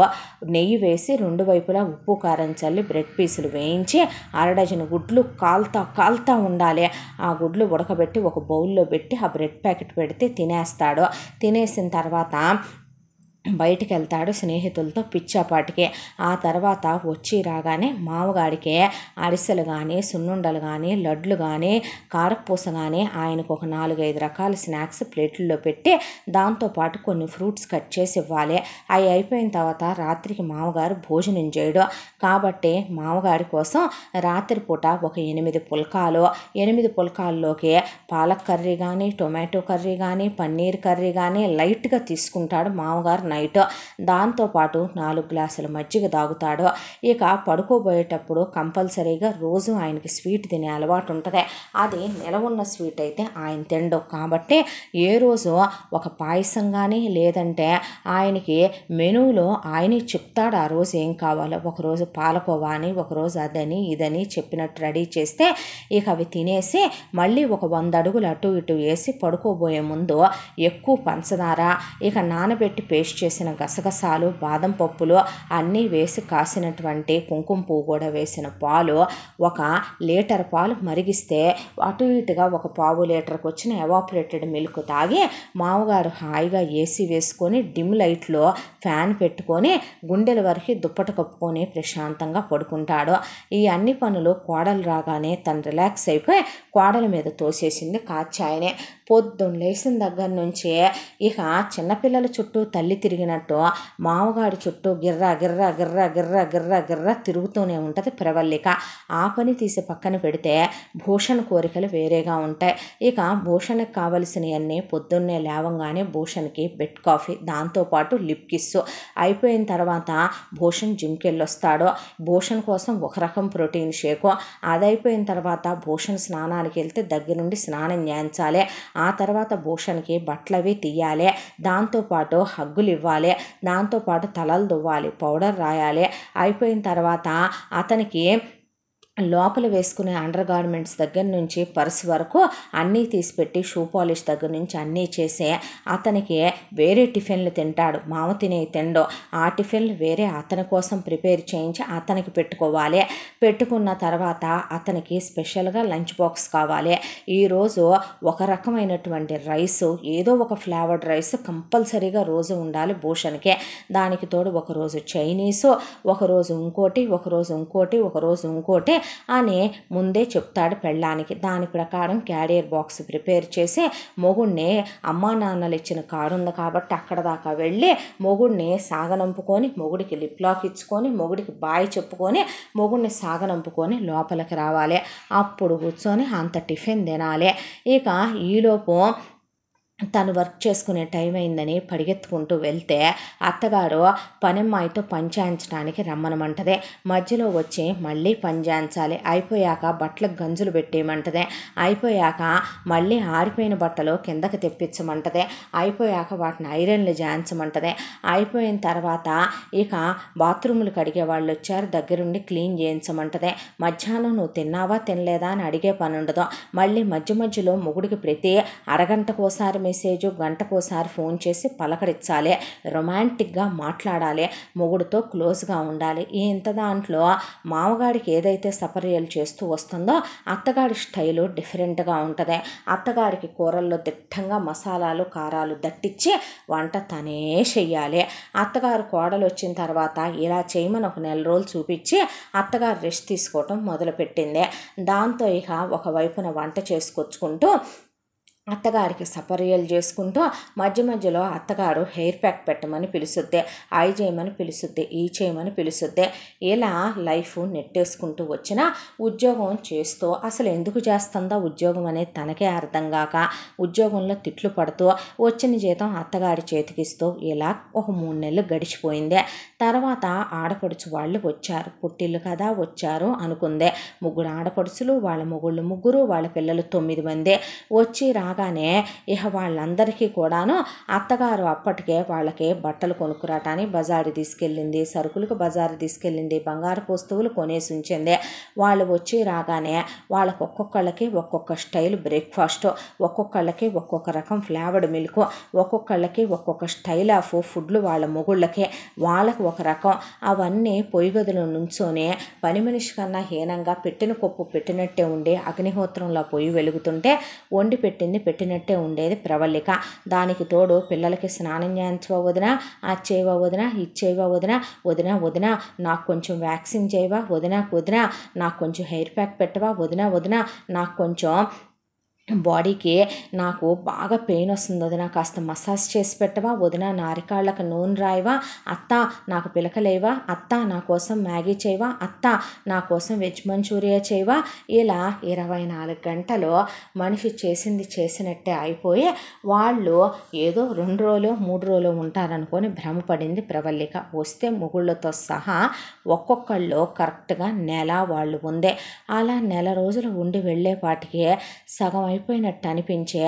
నెయ్యి వేసి 2 వైపులా ఉప్పు కారం చల్లి బ్రెడ్ పీసులు వేయించి 1/2 డజన్ గుడ్లు కాల్తా ఉండాలి. ఆ గుడ్లు ఉడకబెట్టి ఒక బౌల్లో పెట్టి ఆ బ్రెడ్ ప్యాకెట్ పెడితే తినేస్తాడు. తినేసిన తర్వాత బయటికి వెళ్తాడు స్నేహితులతో పిచ్చాపాటికి. ఆ తర్వాత వచ్చి రాగానే మామగారికి అరిసెలు కానీ, సున్నుండలు కానీ, లడ్లు కానీ, కారపూస కానీ ఆయనకు ఒక 4-5 రకాల స్నాక్స్ ప్లేట్లలో పెట్టి దాంతోపాటు కొన్ని ఫ్రూట్స్ కట్ చేసి ఇవ్వాలి. అవి అయిపోయిన తర్వాత రాత్రికి మామగారు భోజనం చేయడు కాబట్టి మామగారి కోసం రాత్రిపూట ఒక 8 పుల్కాలు, 8 పుల్కాల్లోకి పాలక్ కర్రీ కానీ, టొమాటో కర్రీ కానీ, పన్నీర్ కర్రీ కానీ లైట్గా తీసుకుంటాడు మామగారు నైట్. దాంతోపాటు 4 గ్లాసుల మజ్జిగ తాగుతాడు. ఇక పడుకోబోయేటప్పుడు కంపల్సరీగా రోజు ఆయనకి స్వీట్ తినే అలవాటు ఉంటుంది. అది నిలవున్న స్వీట్ అయితే ఆయన తిండు కాబట్టి ఏ రోజు ఒక పాయసం కానీ లేదంటే ఆయనకి మెనూలో ఆయనే చెప్తాడు ఆ రోజు ఏం కావాలో. ఒకరోజు పాలకోవా అని, ఒకరోజు అదని ఇదని చెప్పినట్టు రెడీ చేస్తే ఇక అవి తినేసి మళ్ళీ ఒక 100 అడుగులు అటు ఇటు వేసి పడుకోబోయే ముందు ఎక్కువ పంచదార, ఇక నానబెట్టి పేస్ట్ చేసిన గసగసాలు, బాదం పప్పులు అన్నీ వేసి కాసినటువంటి కుంకుమ పువ్వు కూడా వేసిన పాలు, 1 లీటర్ పాలు మరిగిస్తే అటు ఇటుగా ఒక 1/4 లీటర్కి వచ్చిన ఎవాపరేటెడ్ మిల్క్ తాగి మామగారు హాయిగా ఏసీ వేసుకొని డిమ్ లైట్లో ఫ్యాన్ పెట్టుకొని గుండెల వరకు దుప్పట కప్పుకొని ప్రశాంతంగా పడుకుంటాడు. ఈ అన్ని పనులు కోడలు రాగానే తను రిలాక్స్ అయిపోయి కోడల మీద తోసేసింది కాచాయనే. పొద్దున్న లేచిన దగ్గర నుంచి ఇక చిన్నపిల్లల చుట్టూ తల్లి తిరిగినట్టు మామగారి చుట్టూ గిర్రా గిర్రా గిర్రా గిర్రా గిర్రా గిర్రా తిరుగుతూనే ఉంటుంది ప్రవల్లిక. ఆ పని తీసి పక్కన పెడితే భూషణ్ కోరికలు వేరేగా ఉంటాయి. ఇక భూషణ్కి కావలసినవన్నీ పొద్దున్నే లేవంగానే భూషణ్కి బెడ్ కాఫీ, దాంతోపాటు లిప్ కిస్సు. అయిపోయిన తర్వాత భూషణ్ జిమ్కి వెళ్ళొస్తాడు. భూషణ్ కోసం ఒక రకం ప్రోటీన్ షేకు. అది అయిపోయిన తర్వాత భూషణ్ స్నానానికి వెళ్తే దగ్గరుండి స్నానం చేయించాలి. ఆ తర్వాత భూషణ్కి బట్టలవి తీయాలి, దాంతోపాటు హగ్గులు ఇవ్వాలి, దాంతోపాటు తలలు దువ్వాలి, పౌడర్ రాయాలి. అయిపోయిన తర్వాత అతనికి లోపల వేసుకునే అండర్ గార్మెంట్స్ దగ్గర నుంచి పర్స్ వరకు అన్నీ తీసిపెట్టి షూ పాలిష్ దగ్గర నుంచి అన్నీ చేసి అతనికి వేరే టిఫిన్లు తింటాడు. మామ తినే తిండో ఆ టిఫిన్లు వేరే అతని కోసం ప్రిపేర్ చేయించి అతనికి పెట్టుకోవాలి. పెట్టుకున్న తర్వాత అతనికి స్పెషల్గా లంచ్ బాక్స్ కావాలి. ఈరోజు ఒక రకమైనటువంటి రైసు, ఏదో ఒక ఫ్లేవర్డ్ రైస్ కంపల్సరీగా రోజు ఉండాలి భూషణ్కి. దానికి తోడు ఒకరోజు చైనీసు, ఒకరోజు ఇంకోటి, ఒకరోజు ఇంకోటి, ఒకరోజు ఇంకోటి అని ముందే చెప్తాడు పెళ్ళానికి. దాని ప్రకారం క్యారియర్ బాక్స్ ప్రిపేర్ చేసి మొగుడిని, అమ్మా నాన్నలు ఇచ్చిన కారు ఉంది కాబట్టి అక్కడ దాకా వెళ్ళి మొగుడిని సాగనంపుకొని, మొగుడికి లిప్ లాక్ ఇచ్చుకొని, మొగుడికి బాయ్ చెప్పుకొని, మొగుడిని సాగనంపుకొని లోపలికి రావాలి. అప్పుడు కూర్చొని అంత టిఫిన్ తినాలి. ఇక ఈలోపు తను వర్క్ చేసుకునే టైం అయిందని పరిగెత్తుకుంటూ వెళ్తే అత్తగారు పనమ్మాయితో పంచాయించడానికి రమ్మనమంటదే. మధ్యలో వచ్చి మళ్ళీ పంచాయించాలి. అయిపోయాక బట్టలకు గంజులు పెట్టేయమంటదే. అయిపోయాక మళ్ళీ ఆరిపోయిన బట్టలు కిందకి తెప్పించమంటదే. అయిపోయాక వాటిని ఐరన్లు చేయించమంటదే. అయిపోయిన తర్వాత ఇక బాత్రూములు కడిగే వాళ్ళు వచ్చారు, దగ్గరుండి క్లీన్ చేయించమంటదే. మధ్యాహ్నం నువ్వు తిన్నావా తినలేదా అని అడిగే పని ఉండదు. మళ్ళీ మధ్య మధ్యలో మొగుడికి ప్రతి అరగంటకోసారి మెసేజ్, గంటకోసారి ఫోన్ చేసి పలకరించాలి. రొమాంటిక్గా మాట్లాడాలి. మొగుడితో క్లోజ్గా ఉండాలి. ఇంత దాంట్లో మామగాడికి ఏదైతే సపర్యలు చేస్తూ వస్తుందో అత్తగాడి స్టైలు డిఫరెంట్గా ఉంటుంది. అత్తగారికి కూరల్లో దిట్టంగా మసాలాలు, కారాలు దట్టించి వంట తనే చెయ్యాలి. అత్తగారు కోడలు వచ్చిన తర్వాత ఇలా చేయమని ఒక నెల రోజులు చూపించి అత్తగారు రెస్ట్ తీసుకోవటం మొదలుపెట్టింది. దాంతో ఇక ఒకవైపున వంట చేసుకొచ్చుకుంటూ అత్తగారికి సపర్యలు చేసుకుంటూ మధ్య మధ్యలో అత్తగారు హెయిర్ ప్యాక్ పెట్టమని పిలుస్తుంది, ఐ చేయమని పిలుస్తుంది, ఈ చేయమని పిలుస్తుంది. ఇలా లైఫ్ నెట్టేసుకుంటూ వచ్చిన ఉద్యోగం చేస్తూ అసలు ఎందుకు చేస్తుందో ఉద్యోగం అనేది తనకే అర్థం కాక ఉద్యోగంలో తిట్లు పడుతూ వచ్చిన జీతం అత్తగారి చేతికిస్తూ ఇలా ఒక 3 నెలలు గడిచిపోయింది. తర్వాత ఆడపడుచు వాళ్ళు వచ్చారు. పుట్టిల్లు కదా వచ్చారు అనుకుందే. 3 ఆడపడుచులు, వాళ్ళ మొగుళ్ళు 3, వాళ్ళ పిల్లలు 9 మంది వచ్చి రాగానే ఇక వాళ్ళందరికీ కూడాను అత్తగారు అప్పటికే వాళ్ళకి బట్టలు కొనుక్కురాటానికి బజారు తీసుకెళ్ళింది, సరుకులకు బజారు తీసుకెళ్ళింది, బంగారు వస్తువులు కొనేసి ఉంచింది. వాళ్ళు వచ్చి రాగానే వాళ్ళకు ఒక్కొక్కళ్ళకి ఒక్కొక్క స్టైల్ బ్రేక్ఫాస్ట్, ఒక్కొక్కళ్ళకి ఒక్కొక్క రకం ఫ్లేవర్డ్ మిల్క్, ఒక్కొక్కళ్ళకి ఒక్కొక్క స్టైల్ ఆఫ్ ఫుడ్లు వాళ్ళ మొగుళ్ళకి, వాళ్ళకు ఒక రకం. అవన్నీ పొయ్యి గదిలో నుంచొని పని మనిషి కన్నా హీనంగా పెట్టిన కొప్పు పెట్టినట్టే ఉండి అగ్నిహోత్రంలో పొయ్యి వెలుగుతుంటే వండి పెట్టినట్టే ఉండేది ప్రవళిక. దానికి తోడు పిల్లలకి స్నానం చేయించవా వదినా, అది చేయవా వదినా, ఇది చేయవా వదినా, వదినా వదినా నాకు కొంచెం వ్యాక్సిన్ చేయవా వదినా, వదినా నాకు కొంచెం హెయిర్ ప్యాక్ పెట్టవా వదినా, వదినా నాకు కొంచెం బాడీకి నాకు బాగా పెయిన్ వస్తుంది వదిన, కాస్త మసాజ్ చేసి పెట్టవా వదిన, నారికాళ్ళకి నూనె రాయవా అత్త, నాకు పిలకలేవా అత్త, నా కోసం మ్యాగీ చేయవా అత్త, నా కోసం వెజ్ మంచూరియా చేయవా. ఇలా 24 గంటలు మనిషి చేసింది చేసినట్టే అయిపోయి వాళ్ళు ఏదో 2 రోజులు 3 రోజులు ఉంటారనుకొని భ్రమపడింది ప్రవళిక. వస్తే మొగుళ్ళతో సహా ఒక్కొక్కళ్ళు కరెక్ట్గా నెల వాళ్ళు ఉందే. అలా నెల రోజులు ఉండి వెళ్ళేపాటికి సగం అయిపోయినట్టు అనిపించే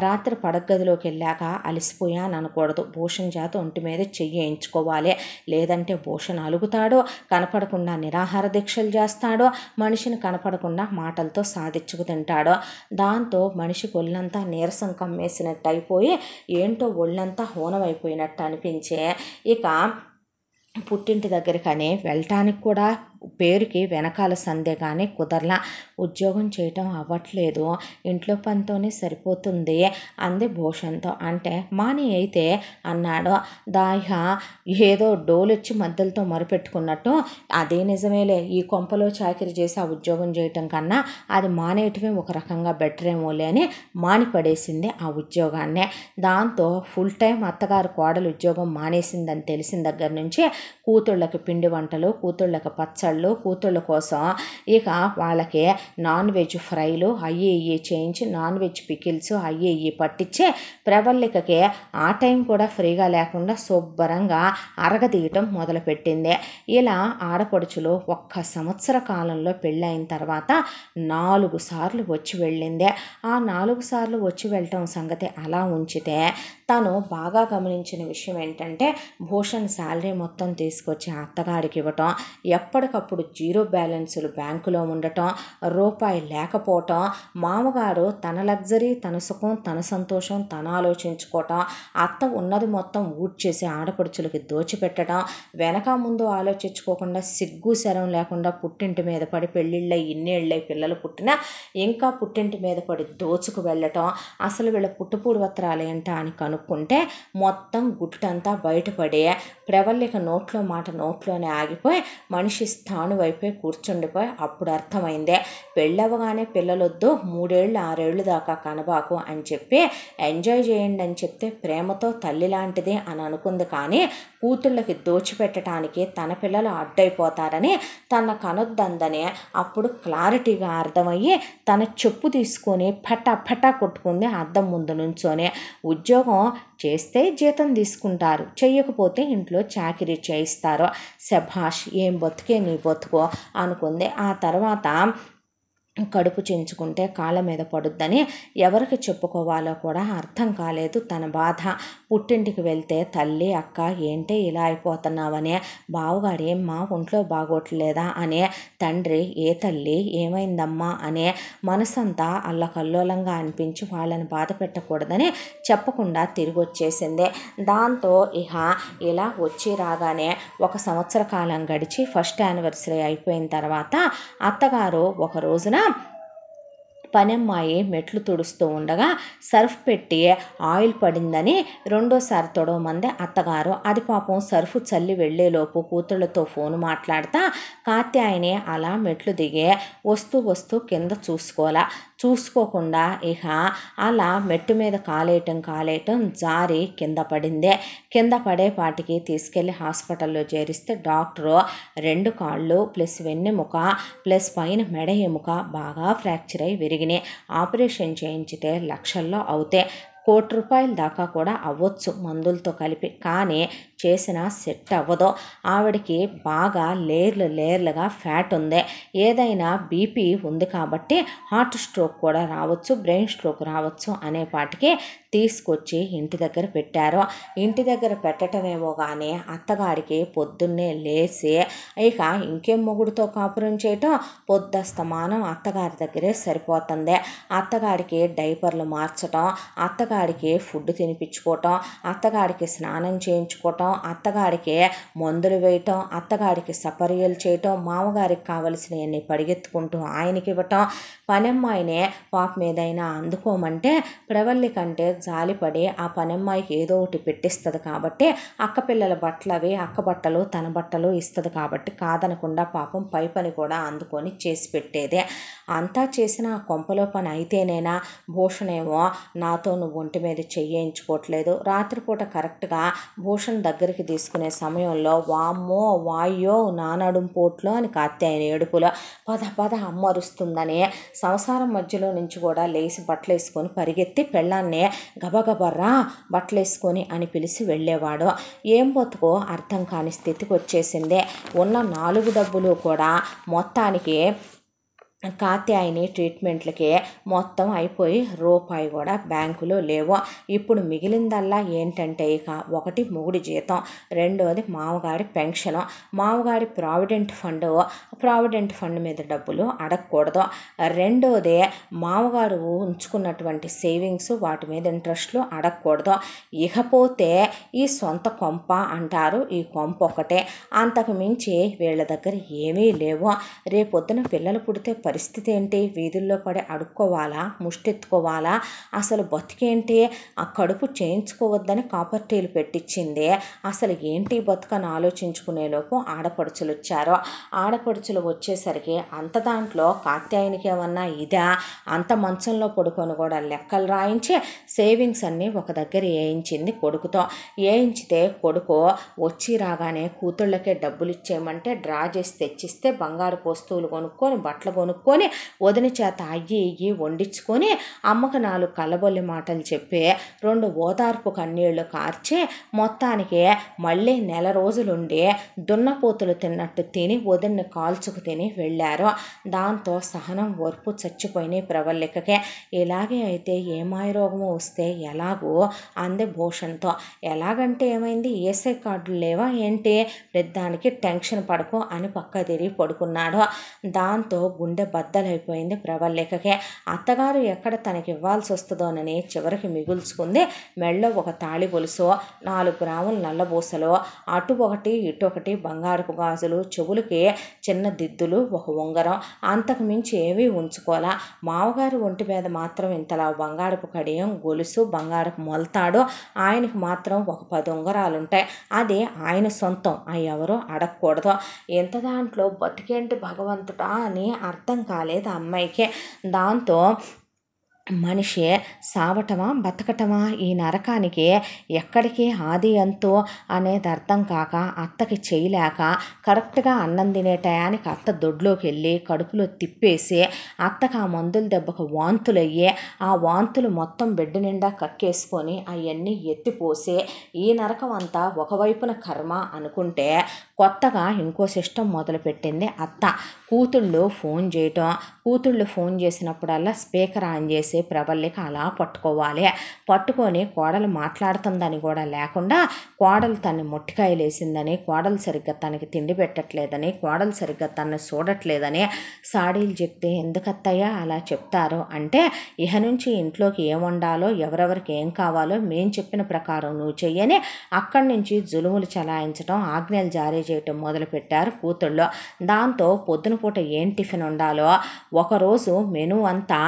రాత్రి పడగదిలోకి వెళ్ళాక అలసిపోయాను అనకూడదు. భూషణ్ చేత ఒంటి మీద చెయ్యించుకోవాలి. లేదంటే భూషణ్ అలుగుతాడో, కనపడకుండా నిరాహార దీక్షలు చేస్తాడో, మనిషిని కనపడకుండా మాటలతో సాధించుకు తింటాడో. దాంతో మనిషి ఒళ్ళంతా నీరసం కమ్మేసినట్టు అయిపోయి ఏంటో ఒళ్ళంతా హోనమైపోయినట్టు అనిపించే ఇక పుట్టింటి దగ్గరికని వెళ్ళటానికి కూడా పేరుకి వెనకాల సందే కానీ కుదరలా. ఉద్యోగం చేయటం అవ్వట్లేదు, ఇంట్లో పనితోనే సరిపోతుంది అంది భూషణ్తో. అంటే మాని అయితే అన్నాడు. దాహ ఏదో డోలొచ్చి మద్దలతో మొరపెట్టుకున్నట్టు, అదే నిజమేలే, ఈ కొంపలో చాకిరి చేసి ఆ ఉద్యోగం చేయటం కన్నా అది మానేయటమే ఒక రకంగా బెటరేమోలే అని మానిపడేసింది ఆ ఉద్యోగాన్నే. దాంతో ఫుల్ టైం అత్తగారు కోడలు ఉద్యోగం మానేసిందని తెలిసిన దగ్గర నుంచి కూతుళ్ళకి పిండి వంటలు, కూతుళ్ళకి పచ్చళ్ళు, కూతుళ్ళ కోసం ఇక వాళ్ళకి నాన్ వెజ్ ఫ్రైలు అయ్యి చేయించి, నాన్ వెజ్ పికిల్స్ అయ్యి పట్టించి ప్రవళికకి ఆ టైం కూడా ఫ్రీగా లేకుండా శుభ్రంగా అరగదీయటం మొదలుపెట్టింది. ఇలా ఆడపడుచులు 1 సంవత్సర కాలంలో పెళ్ళైన తర్వాత 4 సార్లు వచ్చి వెళ్ళింది. ఆ 4 సార్లు వచ్చి వెళ్ళటం సంగతి అలా ఉంచితే తను బాగా గమనించిన విషయం ఏంటంటే భూషణ్ శాలరీ మొత్తం తీసుకొచ్చి అత్తగారికి ఇవ్వటం, ఎప్పటికప్పుడు జీరో బ్యాలెన్సులు బ్యాంకులో ఉండటం, రూపాయి లేకపోవటం, మామగారు తన లగ్జరీ, తన సుఖం, తన సంతోషం తను ఆలోచించుకోవటం, అత్త ఉన్నది మొత్తం ఊడ్చేసి ఆడపడుచులకి దోచిపెట్టడం, వెనక ముందు ఆలోచించుకోకుండా సిగ్గు శరం లేకుండా పుట్టింటి మీద పడి పెళ్ళిళ్ళై ఇన్నేళ్ళై పిల్లలు పుట్టినా ఇంకా పుట్టింటి మీద పడి దోచుకు వెళ్ళటం, అసలు వీళ్ళ పుట్టుపూర్వత్రాలు ఏంటా అని కనుక్కుంటే మొత్తం గుట్టంతా బయటపడి ప్రవల్లిక నోట్లో మాట నోట్లోనే ఆగిపోయి మనిషి స్థాణువైపోయి కూర్చుండిపోయి అప్పుడు అర్థమైందే పెళ్ళవగానే పిల్లలొద్దు 3 ఏళ్ళు 6 ఏళ్ళు దాకా కనబాకు అని చెప్పి ఎంజాయ్ చేయండి అని చెప్తే ప్రేమతో తల్లి లాంటిది అని అనుకుంది. కానీ కూతుళ్ళకి దోచిపెట్టడానికి తన పిల్లలు అడ్డైపోతారని తన కనొద్దందని అప్పుడు క్లారిటీగా అర్థమయ్యి తన చెప్పు తీసుకొని ఫటా కొట్టుకుంది అద్దం ముందు నుంచోనే. ఉద్యోగం చేస్తే జీతం తీసుకుంటారు, చెయ్యకపోతే ఇంట్లో చాకిరీ చేయిస్తారు. శభాష్ ఏం బతుకే నీ బతుకో అనుకుంది. ఆ తర్వాత కడుపు చించుకుంటే కాళ్ళ మీద పడుద్దని ఎవరికి చెప్పుకోవాలో కూడా అర్థం కాలేదు తన బాధ. పుట్టింటికి వెళ్తే తల్లి అక్క ఏంటే ఇలా అయిపోతున్నావనే, బావగాడు ఏమ్మా ఒంట్లో బాగోట్లేదా అనే, తండ్రి ఏ తల్లి ఏమైందమ్మా అనే, మనసంతా అల్లకల్లోలంగా అనిపించి వాళ్ళని బాధ పెట్టకూడదని చెప్పకుండా తిరిగి వచ్చేసింది. దాంతో ఇహ ఇలా వచ్చి రాగానే 1 సంవత్సర కాలం గడిచి ఫస్ట్ యానివర్సరీ అయిపోయిన తర్వాత అత్తగారు ఒక రోజున పనమ్మాయి మెట్లు తుడుస్తూ ఉండగా సర్ఫ్ పెట్టి ఆయిల్ పడిందని రెండోసారి తొడవమంది అత్తగారు. అది పాపం సర్ఫ్ చల్లి వెళ్ళేలోపు కూతుళ్ళతో ఫోన్ మాట్లాడతా కాత్యాయని అలా మెట్లు దిగే వస్తూ కింద చూసుకోకుండా ఇక అలా మెట్టు మీద కాలేయటం జారి కింద పడింది. కింద పడేపాటికి తీసుకెళ్ళి హాస్పిటల్లో చేరిస్తే డాక్టరు 2 కాళ్ళు ప్లస్ వెన్నెముక ప్లస్ పైన మెడ ఎముక బాగా ఫ్రాక్చర్ అయి విరిగినాయి. ఆపరేషన్ చేయించితే లక్షల్లో అవుతాయి, ₹1,00,00,000 దాకా కూడా అవ్వచ్చు మందులతో కలిపి. కానీ చేసిన సెట్ అవ్వదు. ఆవిడకి బాగా లేర్లుగా ఫ్యాట్ ఉంది, ఏదైనా బీపీ ఉంది కాబట్టి హార్ట్ స్ట్రోక్ కూడా రావచ్చు, బ్రెయిన్ స్ట్రోక్ రావచ్చు అనేపాటికి తీసుకొచ్చి ఇంటి దగ్గర పెట్టారు. ఇంటి దగ్గర పెట్టడమేమో కానీ అత్తగారికి పొద్దున్నే లేచి ఇక ఇంకేం మొగుడుతో కాపురం చేయటం, పొద్దస్తమానం అత్తగారి దగ్గరే సరిపోతుంది. అత్తగారికి డైపర్లు మార్చటం, అత్తగారికి ఫుడ్ తినిపించుకోవటం, అత్తగారికి స్నానం చేయించుకోవటం, అత్తగారికి మందులు వేయటం, అత్తగారికి సపర్యలు చేయటం, మామగారికి కావలసినవన్నీ పరిగెత్తుకుంటూ ఆయనకి ఇవ్వటం. పనమ్మాయినే పాపం ఏదైనా అందుకోమంటే ప్రవల్లి కంటే జాలిపడి ఆ పనమ్మాయికి ఏదో ఒకటి పెట్టిస్తుంది కాబట్టి అక్క పిల్లల బట్టలు అవి అక్క బట్టలు తన బట్టలు ఇస్తుంది కాబట్టి కాదనకుండా పాపం పై పని కూడా అందుకొని చేసి పెట్టేదే. అంతా చేసిన ఆ కొంపలో పని అయితేనేనా, భూషణేమో నాతో నువ్వు ఒంటి మీద చెయ్యించుకోవట్లేదు. రాత్రిపూట కరెక్ట్గా భూషణ్ దగ్గరికి తీసుకునే సమయంలో వామ్మో వాయ్యో నానడుం పోట్లో అని కాత్యాయని ఏడుపులో పద అమ్మ అరుస్తుందని సంసారం మధ్యలో నుంచి కూడా లేచి బట్టలు వేసుకొని పరిగెత్తి పెళ్ళాన్నే గబగబర్రా బట్టలు వేసుకొని అని పిలిచి వెళ్ళేవాడు. ఏం బతుకో అర్థం కాని స్థితికి వచ్చేసిందే. ఉన్న 4 డబ్బులు కూడా మొత్తానికి కాత్యాయని ట్రీట్మెంట్లకే మొత్తం అయిపోయి రూపాయి కూడా బ్యాంకులో లేవు. ఇప్పుడు మిగిలిందల్లా ఏంటంటే ఇక 1 మొగుడి జీతం, 2వది మామగారి పెన్షను, మామగారి ప్రావిడెంట్ ఫండ్ మీద డబ్బులు అడగకూడదు, 2వది మామగారు ఉంచుకున్నటువంటి సేవింగ్స్ వాటి మీద ఇంట్రెస్ట్లు అడగకూడదు. ఇకపోతే ఈ సొంత కొంప అంటారు, ఈ కొంప ఒకటే, అంతకు మించి వీళ్ళ దగ్గర ఏమీ లేవు. రేపొద్దున పిల్లలు పుడితే పరిస్థితి ఏంటి? వీధుల్లో పడి అడుక్కోవాలా, ముష్టెత్తుకోవాలా? అసలు బతికేంటి? ఆ కడుపు చేయించుకోవద్దని కాపర్టీలు పెట్టించింది. అసలు ఏంటి బతుకని ఆలోచించుకునేలోపు ఆడపడుచులు వచ్చారు. ఆడపడుచులు వచ్చేసరికి అంత దాంట్లో కాత్యాయనికి ఏమన్నా ఇదా, అంత మంచంలో పడుకొని కూడా లెక్కలు రాయించి సేవింగ్స్ అన్నీ ఒక దగ్గర వేయించింది కొడుకుతో. వేయించితే కొడుకు వచ్చి రాగానే కూతుళ్ళకే డబ్బులు ఇచ్చేయమంటే డ్రా చేసి తెచ్చిస్తే బంగారు వస్తువులు కొనుక్కొని బట్టలు కొనుక్కొని కనుక్కొని వదిన చేత అయ్యి ఇయ్యి వండించుకొని అమ్మకు 4 కల్లబొల్లి మాటలు చెప్పి 2 ఓదార్పు కన్నీళ్లు కార్చి మొత్తానికి మళ్ళీ నెల రోజులుండి దున్నపోతులు తిన్నట్టు తిని వదిన్ని కాల్చుకు తిని వెళ్ళారు. దాంతో సహనం ఓర్పు చచ్చిపోయినాయి ప్రవల్లికకే. ఇలాగే అయితే ఏ మాయరోగము వస్తే ఎలాగో అంది భూషణ్తో. ఎలాగంటే ఏమైంది, ఏసఐ కార్డులు లేవా ఏంటి, పెద్దానికి టెన్షన్ పడకు అని పక్క తిరిగి పడుకున్నాడు. దాంతో గుండె బద్దలైపోయింది ప్రవల్లికకే. అత్తగారు ఎక్కడ తనకి ఇవ్వాల్సి వస్తుందోనని చివరికి మిగుల్చుకుంది. మెళ్ళో ఒక తాళి గొలుసు, 4 గ్రాముల నల్లబూసలు, అటు ఒకటి ఇటు ఒకటి బంగారపు గాజులు, చెవులకి చిన్న దిద్దులు, ఒక ఉంగరం, అంతకు మించి ఏమీ ఉంచుకోలా. మామగారు ఒంటి మీద మాత్రం ఇంతలా బంగారపు కడియం, గొలుసు, బంగారపు మొలతాడు, ఆయనకు మాత్రం ఒక 10 ఉంగరాలుంటాయి. అది ఆయన సొంతం, అవి ఎవరో అడగకూడదు. ఇంత దాంట్లో బతికేంటి భగవంతుడా అని అర్థం కాలేదు అమ్మాయికి. దాంతో మనిషి సావటమా బతకటమా, ఈ నరకానికి ఎక్కడికి ఆది అంతో అనేది అర్థం కాక అత్తకి చేయలేక కరెక్ట్గా అన్నం తినే టయానికి అత్త దొడ్లోకి వెళ్ళి కడుపులో తిప్పేసి అత్తకు ఆ మందుల దెబ్బకు వాంతులయ్యి ఆ వాంతులు మొత్తం బెడ్ నిండా కక్కేసుకొని అవన్నీ ఎత్తిపోసి ఈ నరకం అంతా ఒకవైపున కర్మ అనుకుంటే కొత్తగా ఇంకో సిస్టమ్ మొదలుపెట్టింది అత్త. కూతుళ్ళు ఫోన్ చేయటం, కూతుళ్ళు ఫోన్ చేసినప్పుడల్లా స్పీకర్ ఆన్ చేసి ప్రవల్లిక అలా పట్టుకోవాలి. పట్టుకొని కోడలు మాట్లాడుతుందని కూడా లేకుండా కోడలు తన్ని మొట్టికాయలేసిందని, కోడలు సరిగ్గా తనకి తిండి పెట్టట్లేదని, కోడలు సరిగ్గా తన్ని చూడట్లేదని సాడీలు చెప్తే ఎందుకత్తయ్యా అలా చెప్తారు అంటే, ఇహ నుంచి ఇంట్లోకి ఏం వండాలో ఎవరెవరికి ఏం కావాలో మేం చెప్పిన ప్రకారం నువ్వు చెయ్యని అక్కడి నుంచి జులుములు చలాయించడం, ఆజ్ఞలు జారీ చేయటం మొదలుపెట్టారు కూతుళ్ళు. దాంతో పొద్దున పూట ఏం టిఫిన్ ఉండాలో ఒకరోజు మెనూ అంతా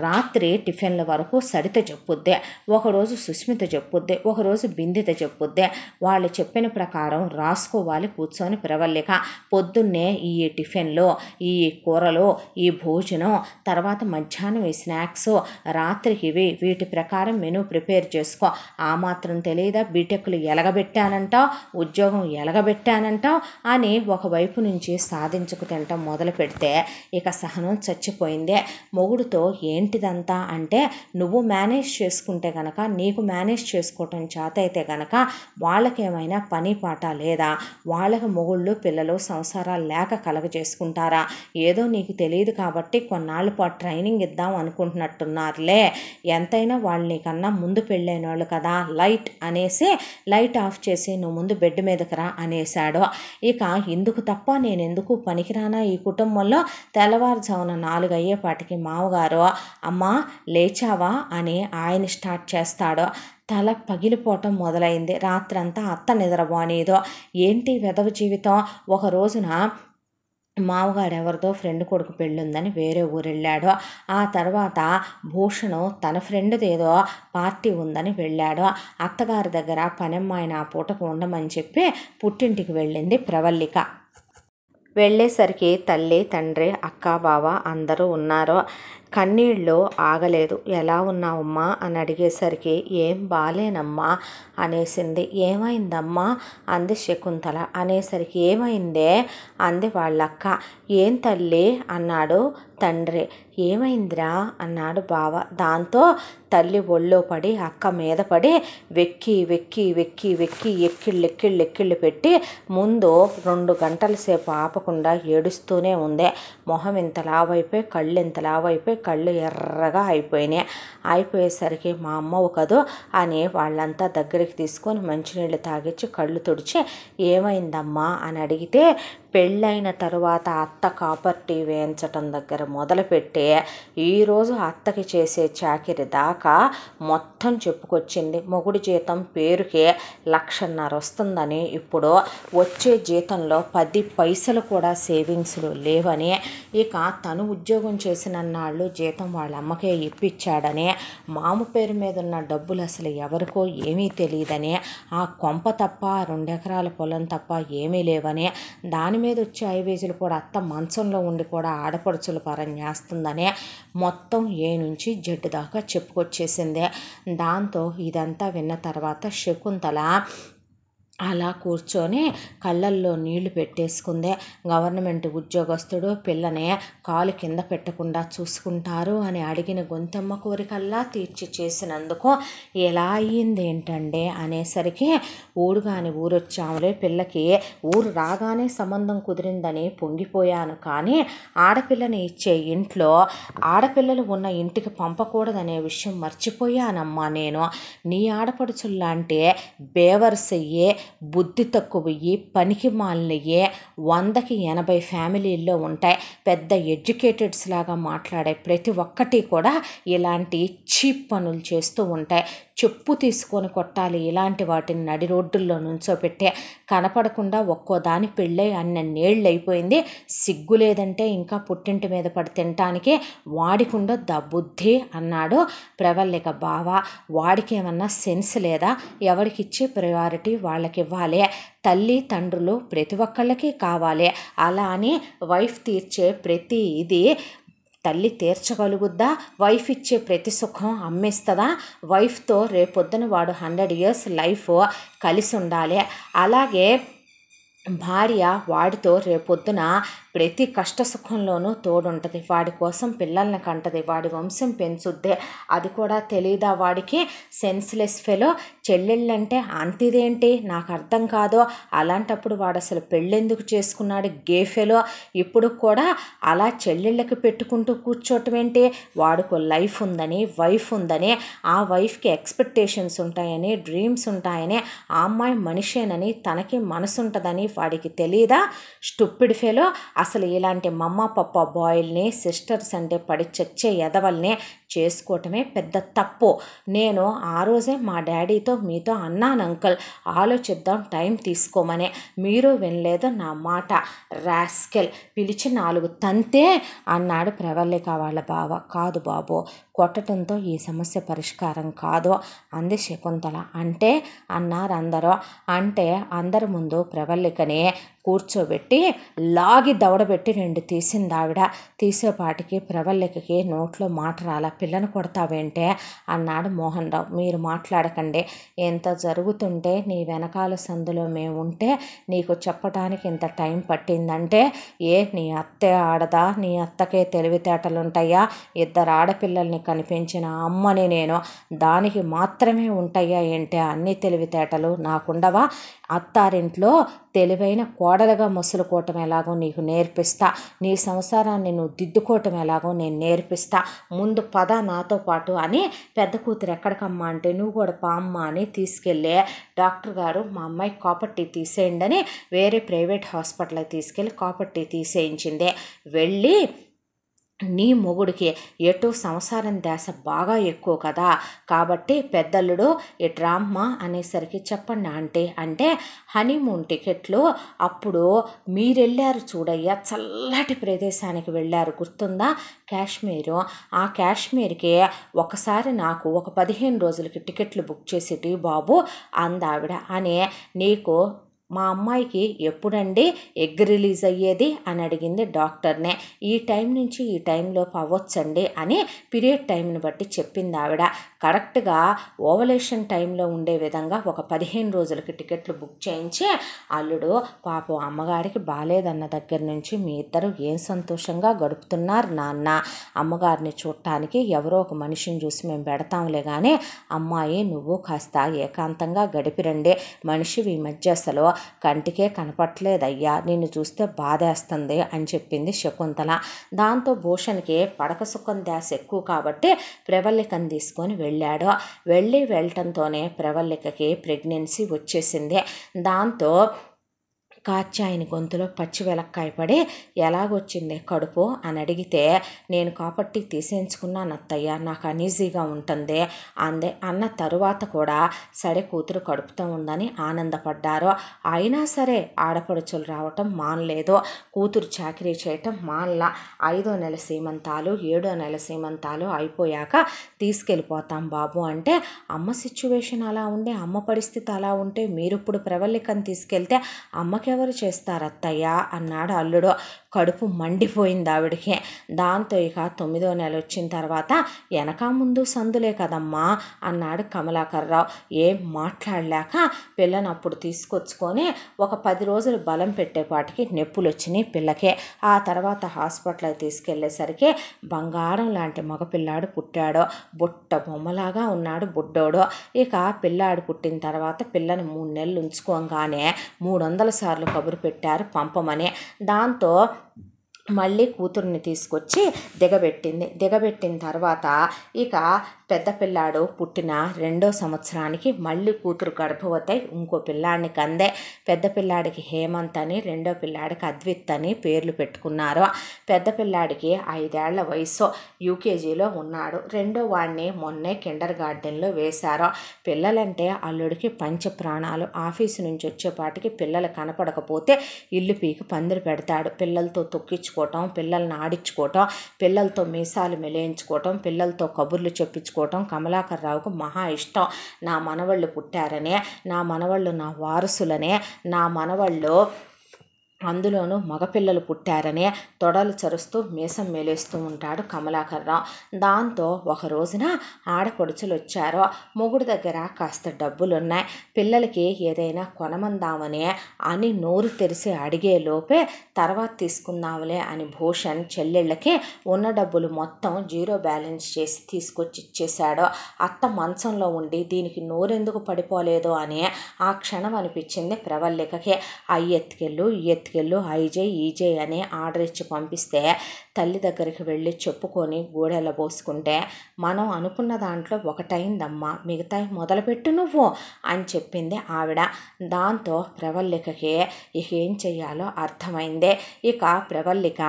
రాత్రి టిఫిన్ల వరకు సరిత చెప్పుద్దే, ఒకరోజు సుస్మిత చెప్పుద్దే, ఒకరోజు బిందిత చెప్పుద్దే. వాళ్ళు చెప్పిన ప్రకారం రాసుకోవాలి కూర్చొని ప్రవల్లిక. పొద్దున్నే ఈ టిఫిన్లు, ఈ కూరలు, ఈ భోజనం, తర్వాత మధ్యాహ్నం ఈ స్నాక్స్, రాత్రికి ఇవి, వీటి ప్రకారం మెనూ ప్రిపేర్ చేసుకో. ఆ మాత్రం తెలియదా బీటెక్లు ఎలగబెట్టానంటావు, ఉద్యోగం ఎలగబెట్టానంటావు అని ఒకవైపు నుంచి సాధించుకు తినటం మొదలు పెడితే ఇక సహనం చచ్చిపోయిందే. మొగుడుతో ఏంటిదంతా అంటే, నువ్వు మేనేజ్ చేసుకుంటే గనక, నీకు మేనేజ్ చేసుకోవటం చేత అయితే గనక వాళ్ళకేమైనా పని పాట లేదా, వాళ్ళకి మొగుళ్ళు పిల్లలు సంసారాలు లేక కలగ చేసుకుంటారా, ఏదో నీకు తెలియదు కాబట్టి కొన్నాళ్ళ పాటు ట్రైనింగ్ ఇద్దాం అనుకుంటున్నట్టున్నారులే, ఎంతైనా వాళ్ళు నీకన్నా ముందు పెళ్ళైన వాళ్ళు కదా, లైట్ అనేసి లైట్ ఆఫ్ చేసి నువ్వు ముందు బెడ్ మీదకి రా అనేశాడు. ఇక ఇందుకు తప్ప నేను ఎందుకు పనికిరానా ఈ కుటుంబంలో. తెల్లవారుజామున 4 అయ్యేపాటికి మామగారు అమ్మా లేచావా అని ఆయన స్టార్ట్ చేస్తాడు. తల పగిలిపోవటం మొదలైంది. రాత్రంతా అత్త నిద్రపోనీదో. ఏంటి వెధవ జీవితం. ఒక రోజున మామగాడు ఎవరిదో ఫ్రెండ్ కొడుకు పెళ్ళుందని వేరే ఊరెళ్ళాడు. ఆ తర్వాత భూషణం తన ఫ్రెండ్దేదో పార్టీ ఉందని వెళ్ళాడు. అత్తగారి దగ్గర పనమ్మాయిని ఆ పూటకు ఉండమని చెప్పి పుట్టింటికి వెళ్ళింది ప్రవల్లిక. వెళ్ళేసరికి తల్లి, తండ్రి, అక్క, బావ అందరూ ఉన్నారు. కన్నీళ్ళు ఆగలేదు. ఎలా ఉన్నావమ్మా అని అడిగేసరికి ఏం బాలేనమ్మా అనేసింది. ఏమైందమ్మా అంది శకుంతల. అనేసరికి ఏమైందే అంది వాళ్ళక్క. ఏం తల్లి అన్నాడు తండ్రి. ఏమైందిరా అన్నాడు బావ. దాంతో తల్లి ఒళ్ళో పడి అక్క మీద పడి వెక్కి వెక్కి వెక్కి వెక్కి ఎక్కిళ్ళు పెట్టి ముందు 2 గంటల సేపు ఆపకుండా ఏడుస్తూనే ఉంది. మొహం ఇంత లావైపోయి, కళ్ళు ఇంత లావైపోయి, కళ్ళు ఎర్రగా అయిపోయినాయి. అయిపోయేసరికి మా అమ్మ కదో అని వాళ్ళంతా దగ్గరికి తీసుకొని మంచినీళ్ళు తాగిచ్చి కళ్ళు తుడిచి ఏమైందమ్మా అని అడిగితే, పెళ్ళైన తరువాత అత్త కాపర్టీ వేయించటం దగ్గర మొదలుపెట్టి ఈరోజు అత్తకి చేసే చాకిరి దాకా మొత్తం చెప్పుకొచ్చింది. మొగుడి జీతం పేరుకే 1,50,000 వస్తుందని, ఇప్పుడు వచ్చే జీతంలో 10 పైసలు కూడా సేవింగ్స్లు లేవని, ఇక తను ఉద్యోగం చేసిన నాళ్ళు జీతం వాళ్ళ అమ్మకే ఇప్పించాడని, మామ పేరు మీద ఉన్న డబ్బులు అసలు ఎవరికో ఏమీ తెలియదని, ఆ కొంప తప్ప 2 ఎకరాల పొలం తప్ప ఏమీ లేవని, దాని మీద వచ్చే ఐవేజీలు కూడా అత్త మంచంలో ఉండి కూడా ఆడపడుచుల పరం చేస్తుందని మొత్తం ఏ నుంచి జడ్డు దాకా చెప్పుకొచ్చేసింది. దాంతో ఇదంతా విన్న తర్వాత శకుంతల అలా కూర్చొని కళ్ళల్లో నీళ్లు పెట్టేసుకుందే. గవర్నమెంట్ ఉద్యోగస్తుడు పిల్లని కాలు కింద పెట్టకుండా చూసుకుంటారు అని అడిగిన గొంతెమ్మ కోరికల్లా తీర్చి చేసినందుకు ఎలా అయ్యింది ఏంటండి అనేసరికి ఊరుగాని ఊరొచ్చాములే, పిల్లకి ఊరు రాగానే సంబంధం కుదిరిందని పొంగిపోయాను, కానీ ఆడపిల్లని ఇచ్చే ఇంట్లో ఆడపిల్లలు ఉన్న ఇంటికి పంపకూడదనే విషయం మర్చిపోయానమ్మా నేను. నీ ఆడపడుచుల్లాంటి బేవర్స్ అయ్యే, బుద్ధి తక్కువయ్యి, పనికి మాలినయ్యే 100కి 80 ఫ్యామిలీల్లో ఉంటాయి. పెద్ద ఎడ్యుకేటెడ్స్ లాగా మాట్లాడే ప్రతి ఒక్కటి కూడా ఇలాంటి చీప్ పనులు చేస్తూ ఉంటాయి. చెప్పు తీసుకొని కొట్టాలి ఇలాంటి వాటిని నడి రోడ్డుల్లో నుంచోపెట్టే. కనపడకుండా ఒక్కో దాని పెళ్ళై అన్నేళ్ళు అయిపోయింది, సిగ్గు లేదంటే ఇంకా పుట్టింటి మీద పడి తినటానికి వాడికుండొద్దా బుద్ధి అన్నాడు ప్రవల్లిక బావ. వాడికి ఏమన్నా సెన్స్ లేదా? ఎవరికిచ్చే ప్రయారిటీ వాళ్ళకి ఇవ్వాలి. తల్లి తండ్రులు ప్రతి ఒక్కళ్ళకి కావాలి. అలా అని వైఫ్ తీర్చే ప్రతి ఇది తల్లి తీర్చగలుగుద్దా? వైఫ్ ఇచ్చే ప్రతి సుఖం అమ్మేస్తుందా? వైఫ్తో రేపొద్దున వాడు 100 years లైఫ్ కలిసి ఉండాలి. అలాగే భార్య వాడితో రేపొద్దున ప్రతి కష్ట సుఖంలోనూ తోడుంటుంది. వాడి కోసం పిల్లల్ని కంటది, వాడి వంశం పెంచుద్దే. అది కూడా తెలీదా వాడికి? Senseless fellow. చెల్లెళ్ళంటే అంతిదేంటి నాకు అర్థం కాదో. అలాంటప్పుడు వాడు అసలు పెళ్ళెందుకు చేసుకున్నాడు గే ఫెలో. ఇప్పుడు కూడా అలా చెల్లెళ్ళకి పెట్టుకుంటూ కూర్చోటం ఏంటి? వాడికో లైఫ్ ఉందని, వైఫ్ ఉందని, ఆ వైఫ్కి ఎక్స్పెక్టేషన్స్ ఉంటాయని, డ్రీమ్స్ ఉంటాయని, ఆ అమ్మాయి మనిషేనని, తనకి మనసు ఉంటుందని వాడికి తెలీదా? Stupid fellow. అసలు ఇలాంటి మమ్మ పప్ప బాయ్ల్ని, సిస్టర్స్ అంటే పడి చచ్చే ఎదవల్ని చేసుకోవటమే పెద్ద తప్పు. నేను ఆ రోజే మా డాడీతో మీతో అన్నాను అంకుల్, ఆలోచిద్దాం టైం తీసుకోమని. మీరు వినలేదు నా మాట. రాస్కెల్, పిలిచి 4 తంతే అన్నాడు ప్రవల్లిక వాళ్ళ బావ. కాదు బాబు, కొట్టడంతో ఈ సమస్య పరిష్కారం కాదు అంది శకుంతల. అంటే అన్నారు అందరూ. అంటే అందరి ముందు ప్రవల్లికని కూర్చోబెట్టి లాగి దవడబెట్టి 2 తీసింది ఆవిడ. తీసేపాటికి ప్రవల్లికకి నోట్లో మాట రాల. పిల్లని కొడతావేంటే అన్నాడు మోహన్ రావు. మీరు మాట్లాడకండి. ఎంత జరుగుతుంటే నీ వెనకాల సందులో మేము ఉంటే నీకు చెప్పడానికి ఇంత టైం పట్టిందంటే నీ అత్తే ఆడదా? నీ అత్తకే తెలివితేటలుంటాయా? 2 ఆడపిల్లల్ని కనిపించిన అమ్మని నేను, దానికి మాత్రమే ఉంటాయా ఏంటి అన్ని తెలివితేటలు? నాకుండవా? అత్తారింట్లో తెలివైన కోడలుగా మసులుకోవటం ఎలాగో నీకు నేర్పిస్తా. నీ సంసారాన్ని నువ్వు దిద్దుకోవటం ఎలాగో నేను నేర్పిస్తా. ముందు పద నాతో పాటు అని పెద్ద కూతురు ఎక్కడికమ్మా అంటే నువ్వు కూడా పామ్మ అని తీసుకెళ్ళి డాక్టర్ గారు మా అమ్మాయి కాపర్టీ తీసేయండి అని వేరే ప్రైవేట్ హాస్పిటల్కి తీసుకెళ్ళి కాపర్టీ తీసేయించింది. వెళ్ళి నీ మొగుడికి ఎటు సంసారం ధ్యాస బాగా ఎక్కువ కదా, కాబట్టి పెద్దల్లుడు ఇట్రామ్మ అనేసరికి చెప్పండి ఆంటీ అంటే హనీమూన్ టికెట్లు అప్పుడు మీరెళ్ళారు చూడయ్యా, చల్లటి ప్రదేశానికి వెళ్ళారు గుర్తుందా? కాశ్మీరు. ఆ కాశ్మీర్కి ఒకసారి నాకు ఒక 15 రోజులకి టికెట్లు బుక్ చేసేటి బాబు అందావిడ. అని నీకు మా అమ్మాయికి ఎప్పుడండి ఎగ్ రిలీజ్ అయ్యేది అని అడిగింది డాక్టర్నే. ఈ టైం నుంచి ఈ టైంలోపు అవ్వచ్చండి అని పీరియడ్ టైంని బట్టి చెప్పింది ఆవిడ. కరెక్ట్గా ఓవలేషన్ టైంలో ఉండే విధంగా ఒక 15 రోజులకి టికెట్లు బుక్ చేయించి అల్లుడు పాపం అమ్మగారికి బాలేదన్న దగ్గర నుంచి మీ ఇద్దరు ఏం సంతోషంగా గడుపుతున్నారు నాన్న. అమ్మగారిని చూడటానికి ఎవరో ఒక మనిషిని చూసి మేము పెడతాంలే కానీ అమ్మాయి నువ్వు కాస్త ఏకాంతంగా గడిపిరండి. మనిషివి ఈ మధ్య అసలు కంటికే కనపట్లేదయ్యా, నిన్ను చూస్తే బాధేస్తుంది అని చెప్పింది శకుంతల. దాంతో భూషణ్కి పడక సుఖం ధ్యాస ఎక్కువ కాబట్టి ప్రవల్లికను తీసుకొని వెళ్ళాడు. వెళ్ళటంతోనే ప్రవల్లికకి ప్రెగ్నెన్సీ వచ్చేసింది. దాంతో కాచాయని గొంతులో పచ్చి వెలక్కాయ పడి ఎలాగొచ్చింది కడుపు అని అడిగితే నేను కాబట్టి తీసేయించుకున్నాను అత్తయ్య, నాకు అనీజీగా ఉంటుంది అందే. అన్న తరువాత కూడా సరే కూతురు కడుపుతో ఉందని ఆనందపడ్డారు. అయినా సరే ఆడపడుచులు రావటం మానలేదు, కూతురు చాకరీ చేయటం మానల. 5వ నెల సీమంతాలు 7వ నెల సీమంతాలు అయిపోయాక తీసుకెళ్ళిపోతాం బాబు అంటే అమ్మ సిచ్యువేషన్ అలా ఉండే, అమ్మ పరిస్థితి అలా ఉంటే మీరు ఇప్పుడు ప్రవల్లికను తీసుకెళ్తే అమ్మకి ఎవరు చేస్తారు అత్తయ్య అన్నాడు అల్లుడు. కడుపు మండిపోయింది ఆవిడకి. దాంతో ఇక 9వ నెల వచ్చిన తర్వాత వెనక ముందు సందులే కదమ్మా అన్నాడు కమలాకర్రావు. ఏం మాట్లాడలేక పిల్లని అప్పుడు తీసుకొచ్చుకొని ఒక 10 రోజులు బలం పెట్టేపాటికి నొప్పులు వచ్చినాయి పిల్లకే. ఆ తర్వాత హాస్పిటల్కి తీసుకెళ్లేసరికి బంగారం లాంటి మగపిల్లాడు పుట్టాడు. బుట్ట బొమ్మలాగా ఉన్నాడు బుడ్డోడు. ఇక పిల్లాడు పుట్టిన తర్వాత పిల్లని 3 నెలలు ఉంచుకోగానే 300 సార్లు కబురు పెట్టారు పంపమని. దాంతో మళ్ళీ కూతుర్ని తీసుకొచ్చి దిగబెట్టిన తర్వాత ఇక పెద్ద పిల్లాడు పుట్టిన 2వ సంవత్సరానికి మళ్ళీ కూతురు గర్భవతి ఇంకో పిల్లాడిని కందే. పెద్ద పిల్లాడికి హేమంత్ అని, 2వ పిల్లాడికి అద్విత్ అని పేర్లు పెట్టుకున్నారు. పెద్ద పిల్లాడికి 5 ఏళ్ల వయసు, యూకేజీలో ఉన్నాడు. 2వ వాడిని మొన్నే కిండర్ గార్డెన్లో వేశారు. పిల్లలంటే అల్లుడికి పంచ ప్రాణాలు. ఆఫీసు నుంచి వచ్చేపాటికి పిల్లలు కనపడకపోతే ఇల్లు పీకి పందిరి పెడతాడు. పిల్లలతో తొక్కించుకోవటం, పిల్లల్ని ఆడించుకోవటం, పిల్లలతో మీసాలు మెలేయించుకోవటం, పిల్లలతో కబుర్లు చెప్పించుకోవటం కమలాకర్రావుకు మహా ఇష్టం. నా మనవళ్ళు పుట్టారనే, నా మనవళ్ళు నా వారసులనే, నా మనవళ్ళు అందులోనూ మగపిల్లలు పుట్టారనే తొడలు చరుస్తూ మీసం మేలేస్తూ ఉంటాడు కమలాకర్రావు. దాంతో ఒక రోజున ఆడపడుచులు వచ్చారో. మొగుడు దగ్గర కాస్త డబ్బులున్నాయి, పిల్లలకి ఏదైనా కొనమందామనే అని నోరు తెరిసి అడిగే లోపే తర్వాత తీసుకుందాంలే అని భూషణ్ చెల్లెళ్ళకి ఉన్న డబ్బులు మొత్తం 0 బ్యాలెన్స్ చేసి తీసుకొచ్చి ఇచ్చేశాడు. అత్త మంచంలో ఉండి దీనికి నోరెందుకు పడిపోలేదో అని ఆ క్షణం అనిపించింది ప్రవల్లికకి. ఎత్తుకెళ్ళు ఐజే ఈజే అని ఆర్డర్ ఇచ్చి పంపిస్తే తల్లి దగ్గరికి వెళ్ళి చెప్పుకొని గోడెల పోసుకుంటే మనం అనుకున్న దాంట్లో ఒకటైందమ్మా, మిగతా మొదలుపెట్టు నువ్వు అని చెప్పింది ఆవిడ. దాంతో ప్రవల్లికకి ఇక ఏం చెయ్యాలో అర్థమైందే. ఇక ప్రవల్లిక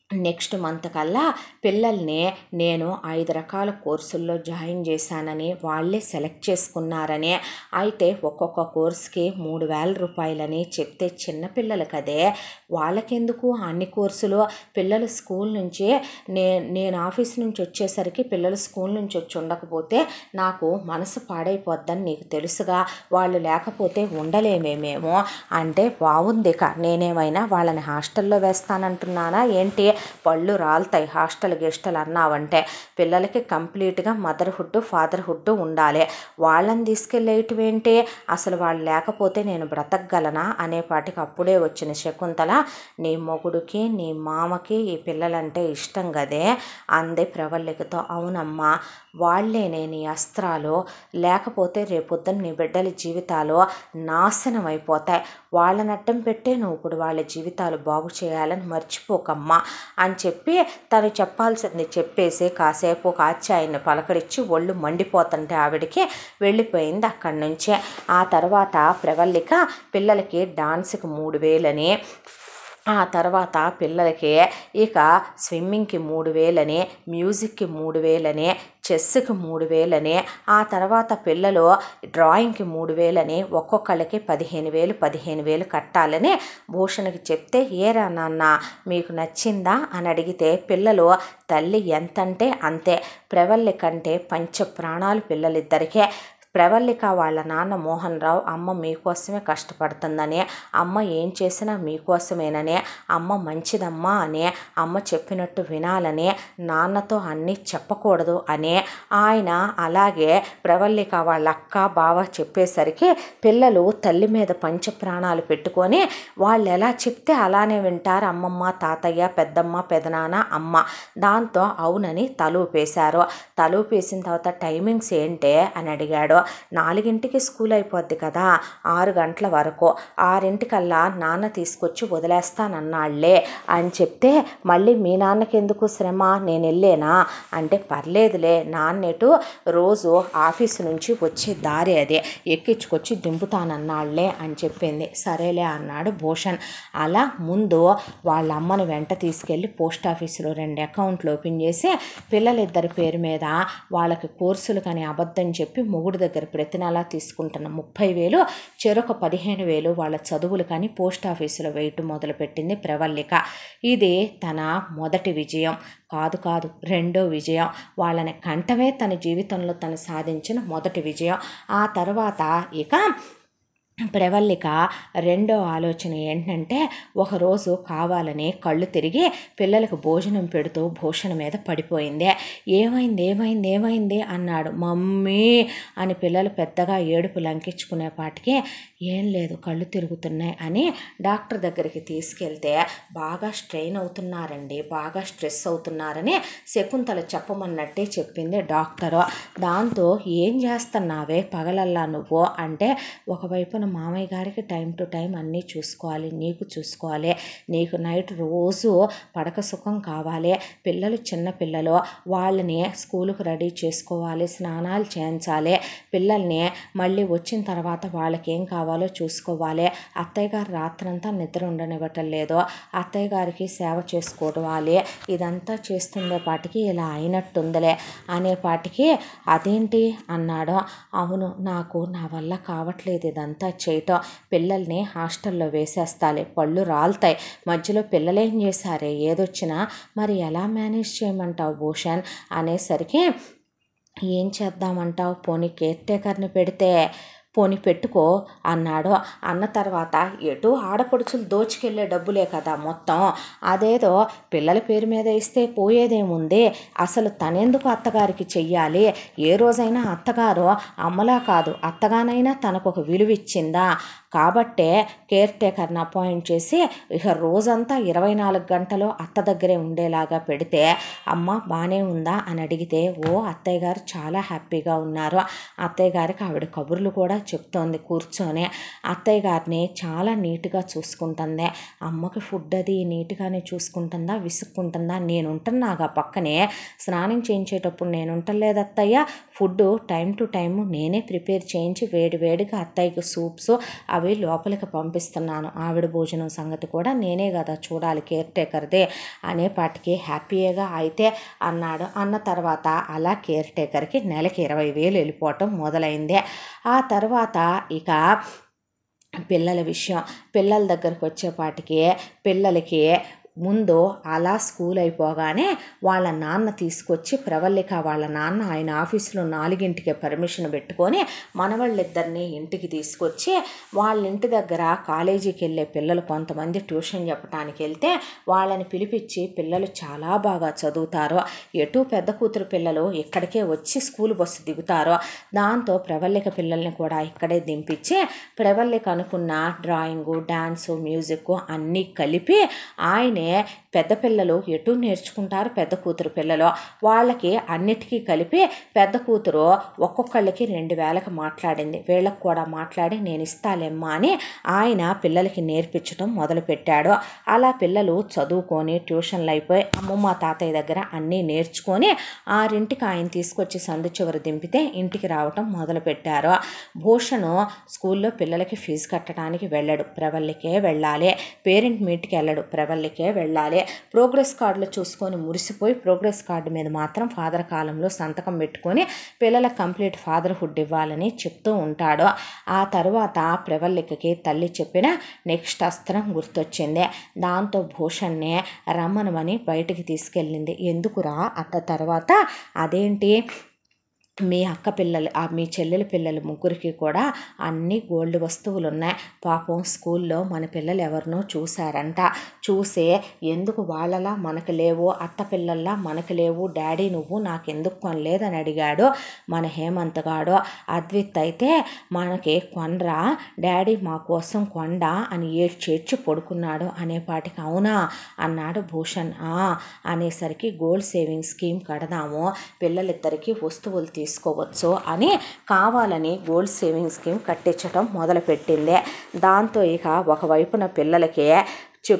నెక్స్ట్ మంత్ కల్లా పిల్లల్ని నేను 5 రకాల కోర్సుల్లో జాయిన్ చేశానని వాళ్ళే సెలెక్ట్ చేసుకున్నారని, అయితే ఒక్కొక్క కోర్సుకి 3,000 రూపాయలని చెప్తే చిన్నపిల్లలు కదే వాళ్ళకెందుకు అన్ని కోర్సులు. పిల్లలు స్కూల్ నుంచి నేను ఆఫీస్ నుంచి వచ్చేసరికి పిల్లలు స్కూల్ నుంచి వచ్చి ఉండకపోతే నాకు మనసు పాడైపోద్దని నీకు తెలుసుగా, వాళ్ళు లేకపోతే ఉండలేమేమేమో అంటే బాగుంది. నేనేమైనా వాళ్ళని హాస్టల్లో వేస్తానంటున్నానా ఏంటి? పళ్ళు రాలుతాయి హాస్టల్ గెస్టల్ అన్నావంటే. పిల్లలకి కంప్లీట్గా మదర్హుడ్ ఫాదర్హుడ్ ఉండాలి. వాళ్ళని తీసుకెళ్ళేటివేంటి? అసలు వాళ్ళు లేకపోతే నేను బ్రతకగలనా అనేపాటికి అప్పుడే వచ్చిన శకుంతల, నీ మొగుడికి నీ మామకి ఈ పిల్లలంటే ఇష్టం కదే అంది ప్రవల్లికతో. అవునమ్మా, వాళ్లేనే నీ అస్త్రాలు, లేకపోతే రేపొద్దున నీ బిడ్డల జీవితాలు నాశనం అయిపోతాయి. వాళ్ళని అడ్డం పెట్టే నువ్వు ఇప్పుడు వాళ్ళ జీవితాలు బాగు చేయాలని మర్చిపోకమ్మా అని చెప్పి తను చెప్పాల్సింది చెప్పేసి కాసేపు ఒక ఆచార్యని పలకరించి ఒళ్ళు మండిపోతుంటే ఆవిడికి వెళ్ళిపోయింది అక్కడి నుంచే. ఆ తర్వాత ప్రవల్లిక పిల్లలకి డాన్స్కి 3,000 అని, ఆ తర్వాత పిల్లలకి ఇక స్విమ్మింగ్కి 3,000 అని, మ్యూజిక్కి 3,000 అని, చెస్కి 3,000 అని, ఆ తర్వాత పిల్లలు డ్రాయింగ్కి 3,000 అని, ఒక్కొక్కళ్ళకి 15,000 కట్టాలని భూషణ్కి చెప్తే, ఏరా నాన్న మీకు నచ్చిందా అని అడిగితే పిల్లలు తల్లి ఎంతంటే అంతే. ప్రవల్లికంటే పంచ ప్రాణాలు పిల్లలిద్దరికే. ప్రవల్లిక వాళ్ళ నాన్న మోహన్ రావు అమ్మ మీకోసమే కష్టపడుతుందని, అమ్మ ఏం చేసినా మీకోసమేనని, అమ్మ మంచిదమ్మా అని, అమ్మ చెప్పినట్టు వినాలని, నాన్నతో అన్నీ చెప్పకూడదు అని ఆయన, అలాగే ప్రవల్లిక వాళ్ళ అక్క బావ చెప్పేసరికి పిల్లలు తల్లి మీద పంచ ప్రాణాలు పెట్టుకొని వాళ్ళు ఎలా చెప్తే అలానే వింటారు అమ్మమ్మ తాతయ్య పెద్దమ్మ పెదనాన్న అమ్మ. దాంతో అవునని తలూపేశారు. తలూపేసిన తర్వాత టైమింగ్స్ ఏంటే అని అడిగాడు. 4ంటికి స్కూల్ అయిపోద్ది కదా, 6 గంటల వరకు, 6ంటికల్లా నాన్న తీసుకొచ్చి వదిలేస్తానన్నాళ్లే అని చెప్తే, మళ్ళీ మీ నాన్నకి ఎందుకు శ్రమ, నేను వెళ్ళేనా అంటే, పర్లేదులే నాన్నెటు రోజు ఆఫీసు నుంచి వచ్చే దారి అదే, ఎక్కించుకొచ్చి దింపుతానన్నాళ్లే అని చెప్పింది. సరేలే అన్నాడు భూషణ్. అలా ముందు వాళ్ళ అమ్మను వెంట తీసుకెళ్ళి పోస్ట్ ఆఫీసులో 2 అకౌంట్లు ఓపెన్ చేసి పిల్లలిద్దరి పేరు మీద వాళ్ళకి కోర్సులు కానీ అబద్ధం చెప్పి మొగుడు దగ్గర ప్రతి నెలా తీసుకుంటున్న 30,000 చెరొక 15,000 వాళ్ళ చదువులు కానీ పోస్ట్ ఆఫీసులో వేయటం మొదలుపెట్టింది ప్రవల్లిక. ఇది తన మొదటి విజయం కాదు, రెండో విజయం. వాళ్ళని కంటమే తన జీవితంలో తను సాధించిన మొదటి విజయం. ఆ తర్వాత ఇక ప్రవల్లిక రెండో ఆలోచన ఏంటంటే ఒకరోజు కావాలని కళ్ళు తిరిగి పిల్లలకు భోజనం పెడుతూ భూషణ్ మీద పడిపోయింది. ఏమైంది అన్నాడు. మమ్మీ అని పిల్లలు పెద్దగా ఏడుపు లంకించుకునేపాటికి ఏం లేదు కళ్ళు తిరుగుతున్నాయి అని డాక్టర్ దగ్గరికి తీసుకెళ్తే బాగా స్ట్రెయిన్ అవుతున్నారండి, బాగా స్ట్రెస్ అవుతున్నారని శకుంతల చెప్పమన్నట్టే చెప్పింది డాక్టరు. దాంతో ఏం చేస్తున్నావే పగలల్లా నువ్వు అంటే, ఒకవైపున మామయ్య గారికి టైం టు టైం అన్నీ చూసుకోవాలి, నీకు చూసుకోవాలి, నీకు నైట్ రోజు పడక సుఖం కావాలి, పిల్లలు చిన్నపిల్లలు వాళ్ళని స్కూలుకు రెడీ చేసుకోవాలి, స్నానాలు చేయించాలి, పిల్లల్ని మళ్ళీ వచ్చిన తర్వాత వాళ్ళకి ఏం కావాలో చూసుకోవాలి, అత్తయ్య గారు రాత్రంతా నిద్ర ఉండనివ్వటం లేదు, అత్తయ్య గారికి సేవ చేసుకోవాలి, ఇదంతా చేస్తుండేపాటికి ఇలా అయినట్టుందిలే అనేపాటికి అదేంటి అన్నాడు. అవును నాకు నా వల్ల కావట్లేదు ఇదంతా చేయటం, పిల్లల్ని హాస్టల్లో వేసేస్తాలే, పళ్ళు రాలుతాయి, మధ్యలో పిల్లలేం చేశారే ఏదొచ్చినా మరి ఎలా మేనేజ్ చేయమంటావు భూషణ్ అనేసరికి ఏం చేద్దామంటావు, పోనీ కేర్ టేకర్ని పెడితే పోని పెట్టుకో అన్నాడు. అన్న తర్వాత ఎటు ఆడపడుచులు దోచుకెళ్ళే డబ్బులే కదా మొత్తం, అదేదో పిల్లల పేరు మీద ఇస్తే పోయేదేముంది, అసలు తనెందుకు అత్తగారికి చెయ్యాలి, ఏ రోజైనా అత్తగారు అమ్మలా కాదు అత్తగానైనా తనకు ఒక విలువ ఇచ్చిందా, కాబట్టే కేర్ టేకర్ని అపాయింట్ చేసి ఇక రోజంతా 24 గంటలు అత్త దగ్గరే ఉండేలాగా పెడితే అమ్మ బాగానే ఉందా అని అడిగితే ఓ అత్తయ్య గారు చాలా హ్యాపీగా ఉన్నారు, అత్తయ్య గారికి ఆవిడ కబుర్లు కూడా చెప్తోంది కూర్చొని, అత్తయ్య గారిని చాలా నీట్గా చూసుకుంటుంది, అమ్మకి ఫుడ్ అది నీట్గానే చూసుకుంటుందా విసుక్కుంటుందా, నేను ఉంటున్నాగా పక్కనే స్నానం చేయించేటప్పుడు నేను ఉంటలేదు అత్తయ్య, ఫుడ్ టైం టు టైం నేనే ప్రిపేర్ చేయించి వేడివేడిగా అత్తయ్యకి సూప్స్ అవి లోపలికి పంపిస్తున్నాను, ఆవిడ భోజనం సంగతి కూడా నేనే కదా చూడాలి కేర్ టేకర్దే అనేపాటికి హ్యాపీగా అయితే అన్నాడు. అన్న తర్వాత అలా కేర్ టేకర్కి నెలకి 20,000 వెళ్ళిపోవటం మొదలైంది. ఆ తర్వాత ఇక పిల్లల విషయం, పిల్లల దగ్గరికి వచ్చేపాటికి పిల్లలకి ముందు అలా స్కూల్ అయిపోగానే వాళ్ళ నాన్న తీసుకొచ్చి ప్రవల్లిక వాళ్ళ నాన్న ఆయన ఆఫీసులో 4ంటికే పర్మిషన్ పెట్టుకొని మనవాళ్ళిద్దరిని ఇంటికి తీసుకొచ్చి వాళ్ళ ఇంటి దగ్గర కాలేజీకి వెళ్ళే పిల్లలు కొంతమంది ట్యూషన్ చెప్పడానికి వెళ్తే వాళ్ళని పిలిపించి పిల్లలు చాలా బాగా చదువుతారు, ఎటు పెద్ద కూతురు పిల్లలు ఇక్కడికే వచ్చి స్కూల్ బస్సు దిగుతారు, దాంతో ప్రవల్లిక పిల్లల్ని కూడా ఇక్కడే దింపించి ప్రవల్లిక అనుకున్న డ్రాయింగు డ్యాన్సు మ్యూజిక్ అన్నీ కలిపి ఆయన పెద్ద పిల్లలు ఎటు నేర్చుకుంటారు, పెద్ద కూతురు పిల్లలు వాళ్ళకి అన్నిటికీ కలిపి పెద్ద కూతురు ఒక్కొక్కళ్ళకి 2,000కి మాట్లాడింది, వీళ్ళకి కూడా మాట్లాడి నేను ఇస్తాలేమ్మా అని ఆయన పిల్లలకి నేర్పించడం మొదలుపెట్టాడు. అలా పిల్లలు చదువుకొని ట్యూషన్లు అయిపోయి అమ్మమ్మ తాతయ్య దగ్గర అన్నీ నేర్చుకొని 6ంటికి ఆయన తీసుకొచ్చి సందు చివరి దింపితే ఇంటికి రావటం మొదలుపెట్టారు. భూషణ్ స్కూల్లో పిల్లలకి ఫీజు కట్టడానికి వెళ్ళాడు, ప్రవల్లికే వెళ్ళాలి, పేరెంట్ మీట్కి వెళ్ళాడు, ప్రవల్లికే వెళ్ళాలి, ప్రోగ్రెస్ కార్డులు చూసుకొని మురిసిపోయి ప్రోగ్రెస్ కార్డు మీద మాత్రం ఫాదర్ కాలంలో సంతకం పెట్టుకొని పిల్లలకు కంప్లీట్ ఫాదర్హుడ్ ఇవ్వాలని చెప్తూ ఉంటాడు. ఆ తర్వాత ప్రవల్లికకి తల్లి చెప్పిన నెక్స్ట్ అస్త్రం గుర్తొచ్చింది, దాంతో భూషణ్నే రమ్మనమని బయటికి తీసుకెళ్ళింది. ఎందుకురా అన్న తర్వాత అదేంటి మీ అక్క పిల్లలు మీ చెల్లెల పిల్లలు ముగ్గురికి కూడా అన్ని గోల్డ్ వస్తువులు ఉన్నాయి, పాపం స్కూల్లో మన పిల్లలు ఎవరినో చూశారంట, చూసే ఎందుకు వాళ్ళలా మనకు లేవు, అత్త పిల్లల్లా మనకు లేవు డాడీ నువ్వు నాకెందుకు కొనలేదని అడిగాడు మన హేమంత్ గాడు. అద్విత్ అయితే మనకి కొనరా డాడీ మా కోసం కొండ అని ఏడ్చేడ్చి పడుకున్నాడు అనేపాటికి అవునా అన్నాడు భూషణ్. అనేసరికి గోల్డ్ సేవింగ్ స్కీమ్ కడదాము, పిల్లలిద్దరికీ వస్తువులు తీసుకోవచ్చు అని కావాలని గోల్డ్ సేవింగ్ స్కీమ్ కట్టించడం మొదలుపెట్టింది. దాంతో ఇక ఒకవైపున పిల్లలకి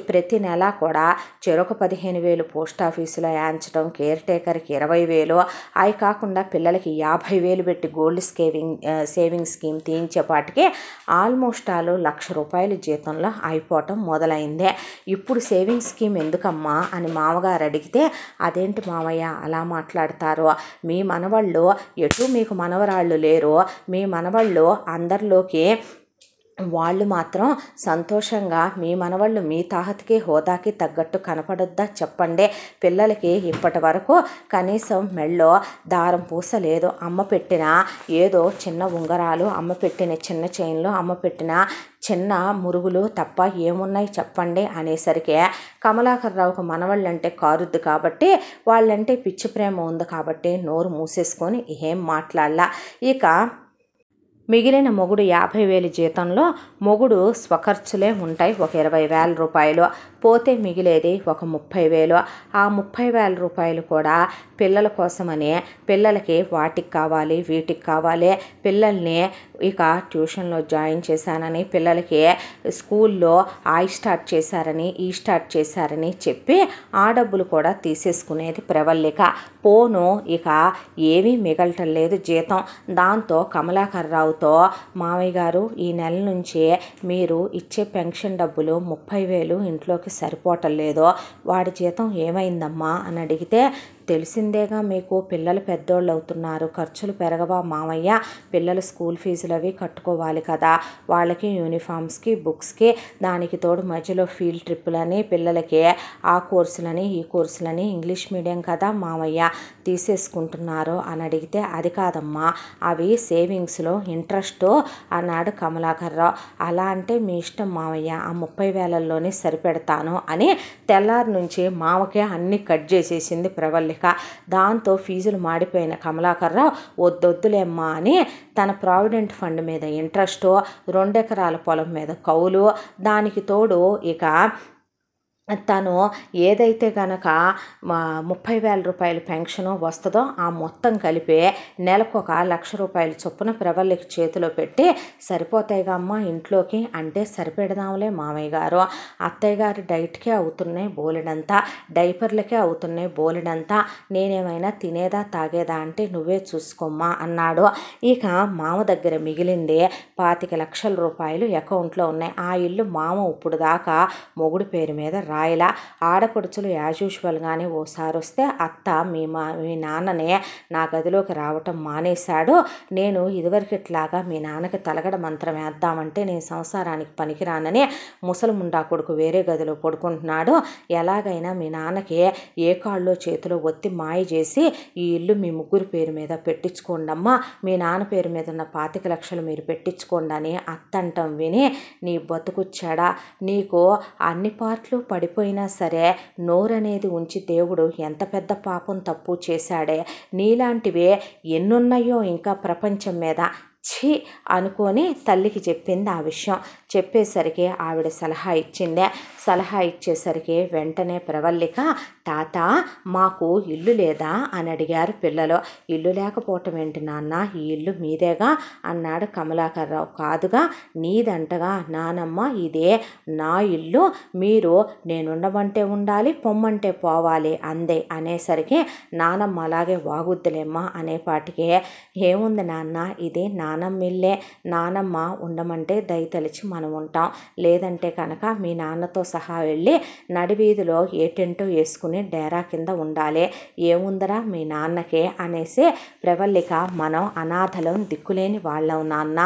ప్రతి నెల కూడా చెరొక 15,000 పోస్ట్ ఆఫీసులో వేయించడం, కేర్ టేకర్కి 20,000, అవి కాకుండా పిల్లలకి 50,000 పెట్టి గోల్డ్ సేవింగ్ స్కీమ్ తీయించేపాటికి ఆల్మోస్ట్ ₹1,00,000 జీతంలో అయిపోవటం మొదలైంది. ఇప్పుడు సేవింగ్ స్కీమ్ ఎందుకమ్మా అని మామగారు అడిగితే అదేంటి మామయ్య అలా మాట్లాడతారు, మీ మనవాళ్ళు ఎటు మీకు మనవరాళ్ళు లేరు, మీ మనవాళ్ళు అందరిలోకి వాళ్ళు మాత్రం సంతోషంగా మీ మనవళ్ళు మీ తాహతికి హోదాకి తగ్గట్టు కనపడొద్దా చెప్పండి. పిల్లలకి ఇప్పటి వరకు కనీసం మెళ్ళో దారం పూస లేదు. అమ్మ పెట్టిన ఏదో చిన్న ఉంగరాలు, అమ్మ పెట్టిన చిన్న చైన్లు, అమ్మ పెట్టిన చిన్న మురుగులు తప్ప ఏమున్నాయి చెప్పండి అనేసరికి కమలాకర్ రావుకు మనవాళ్ళంటే కారుద్దు కాబట్టి, వాళ్ళంటే పిచ్చి ప్రేమ ఉంది కాబట్టి నోరు మూసేసుకొని ఏం మాట్లాడలా. ఇక మిగిలిన మొగుడు 50,000 జీతంలో మొగుడు స్వఖర్చులే ఉంటాయి ఒక 20,000 రూపాయలు. పోతే మిగిలేది ఒక 30,000. ఆ 30,000 రూపాయలు కూడా పిల్లల కోసమని, పిల్లలకి వాటికి కావాలి వీటికి కావాలి, పిల్లల్ని ఇక ట్యూషన్లో జాయిన్ చేశానని, పిల్లలకి స్కూల్లో స్టార్ట్ చేశారని, స్టార్ట్ చేశారని చెప్పి ఆ డబ్బులు కూడా తీసేసుకునేది ప్రవల్లిక. పోను ఇక ఏమీ మిగలటం లేదు జీతం. దాంతో కమలాకర్ రావుతో, మామయ్య గారు ఈ నెల నుంచి మీరు ఇచ్చే పెన్షన్ డబ్బులు 30,000 ఇంట్లోకి సరిపోవటం లేదు, వాడి జీతం ఏమైందమ్మా అని అడిగితే, తెలిసిందేగా మీకు, పిల్లలు పెద్దోళ్ళు అవుతున్నారు, ఖర్చులు పెరగవా మామయ్య, పిల్లల స్కూల్ ఫీజులు అవి కట్టుకోవాలి కదా, వాళ్ళకి యూనిఫామ్స్కి బుక్స్కి, దానికి తోడు మధ్యలో ఫీల్డ్ ట్రిప్పులని, పిల్లలకి ఆ కోర్సులని ఈ కోర్సులని, ఇంగ్లీష్ మీడియం కదా మామయ్య తీసేసుకుంటున్నారు అని అడిగితే, అది కాదమ్మా అవి సేవింగ్స్లో ఇంట్రెస్ట్ అన్నాడు కమలాకర్ రావు. అలా అంటే మీ ఇష్టం మామయ్య, ఆ 30,000లోనే సరిపెడతాను అని తెల్లారి నుంచి మామకే అన్నీ కట్ చేసేసింది ప్రవల్లిక. దాంతో ఫీజులు మాడిపోయిన కమలాకర్ రావు వద్దొద్దులేమ్మా అని తన ప్రావిడెంట్ ఫండ్ మీద ఇంట్రెస్ట్, 2 ఎకరాల పొలం మీద కౌలు, దానికి తోడు ఇక తను ఏదైతే కనుక 30,000 రూపాయల పెన్షన్ వస్తుందో ఆ మొత్తం కలిపి నెలకు 1,00,000 రూపాయల చొప్పున ప్రవల్లికి చేతిలో పెట్టి, సరిపోతాయిగా అమ్మ ఇంట్లోకి అంటే, సరిపెడదాంలే మామయ్య గారు, అత్తయ్య గారి డైట్కే అవుతున్నాయి బోలెడంతా, డైపర్లకే అవుతున్నాయి బోలెడంతా, నేనేమైనా తినేదా తాగేదా అంటే నువ్వే చూసుకోమ్మా అన్నాడు. ఇక మామ దగ్గర మిగిలింది 25,00,000 రూపాయలు అకౌంట్లో ఉన్నాయి. ఆ ఇల్లు మామ ఇప్పుడు దాకా మొగుడు పేరు మీద రాయలా. ఆడపడుచులు యాజ్ యూజువల్గానే ఓసారి వస్తే, అత్త మీ నాన్ననే నా గదిలోకి రావటం మానేశాడు, నేను ఇదివరకు ఇట్లాగా మీ నాన్నకి తలగడ మంత్రం వేద్దామంటే నేను సంసారానికి పనికిరానని ముసలిముండా కొడుకు వేరే గదిలో పడుకుంటున్నాడు, ఎలాగైనా మీ నాన్నకి ఏ కాళ్ళలో చేతిలో ఒత్తి మాయ చేసి ఈ ఇల్లు మీ ముగ్గురు పేరు మీద పెట్టించుకోండమ్మా, మీ నాన్న పేరు మీద ఉన్న 25,00,000 మీరు పెట్టించుకోండి అని అత్తంటం విని, నీ బతుకుచ్చాడా, నీకు అన్ని పార్ట్లు పడిపోయినా సరే నోరనేది ఉంచి దేవుడు ఎంత పెద్ద పాపం తప్పు చేశాడే, నీలాంటివే ఎన్నున్నాయో ఇంకా ప్రపంచం మీద, ఛీ అనుకొని తల్లికి చెప్పింది ఆ విషయం. చెప్పేసరికి ఆవిడ సలహా ఇచ్చిందే. సలహా ఇచ్చేసరికి వెంటనే ప్రవల్లిక, తాత మాకు ఇల్లు లేదా అని అడిగారు పిల్లలు. ఇల్లు లేకపోవటం ఏంటి నాన్న, ఈ ఇల్లు మీదేగా అన్నాడు కమలాకర్ రావు. కాదుగా నీదంటగా నానమ్మ, ఇదే నా ఇల్లు, మీరు నేనుండమంటే ఉండాలి, పొమ్మంటే పోవాలి అందే అనేసరికి, నానమ్మ అలాగే వాగుద్దులేమ్మా అనేపాటికే, ఏముంది నాన్న ఇది నానమ్మ ఇల్లే, నానమ్మ ఉండమంటే దయతలిచి మనం ఉంటాం, లేదంటే కనుక మీ నాన్నతో సహా వెళ్ళి నడివీధిలో ఏ టెంటో వేసుకుని డేరా కింద ఉండాలి, ఏముందరా మీ నాన్నకే అనేసి ప్రవల్లిక, మనం అనాథలం దిక్కులేని వాళ్ళం నాన్న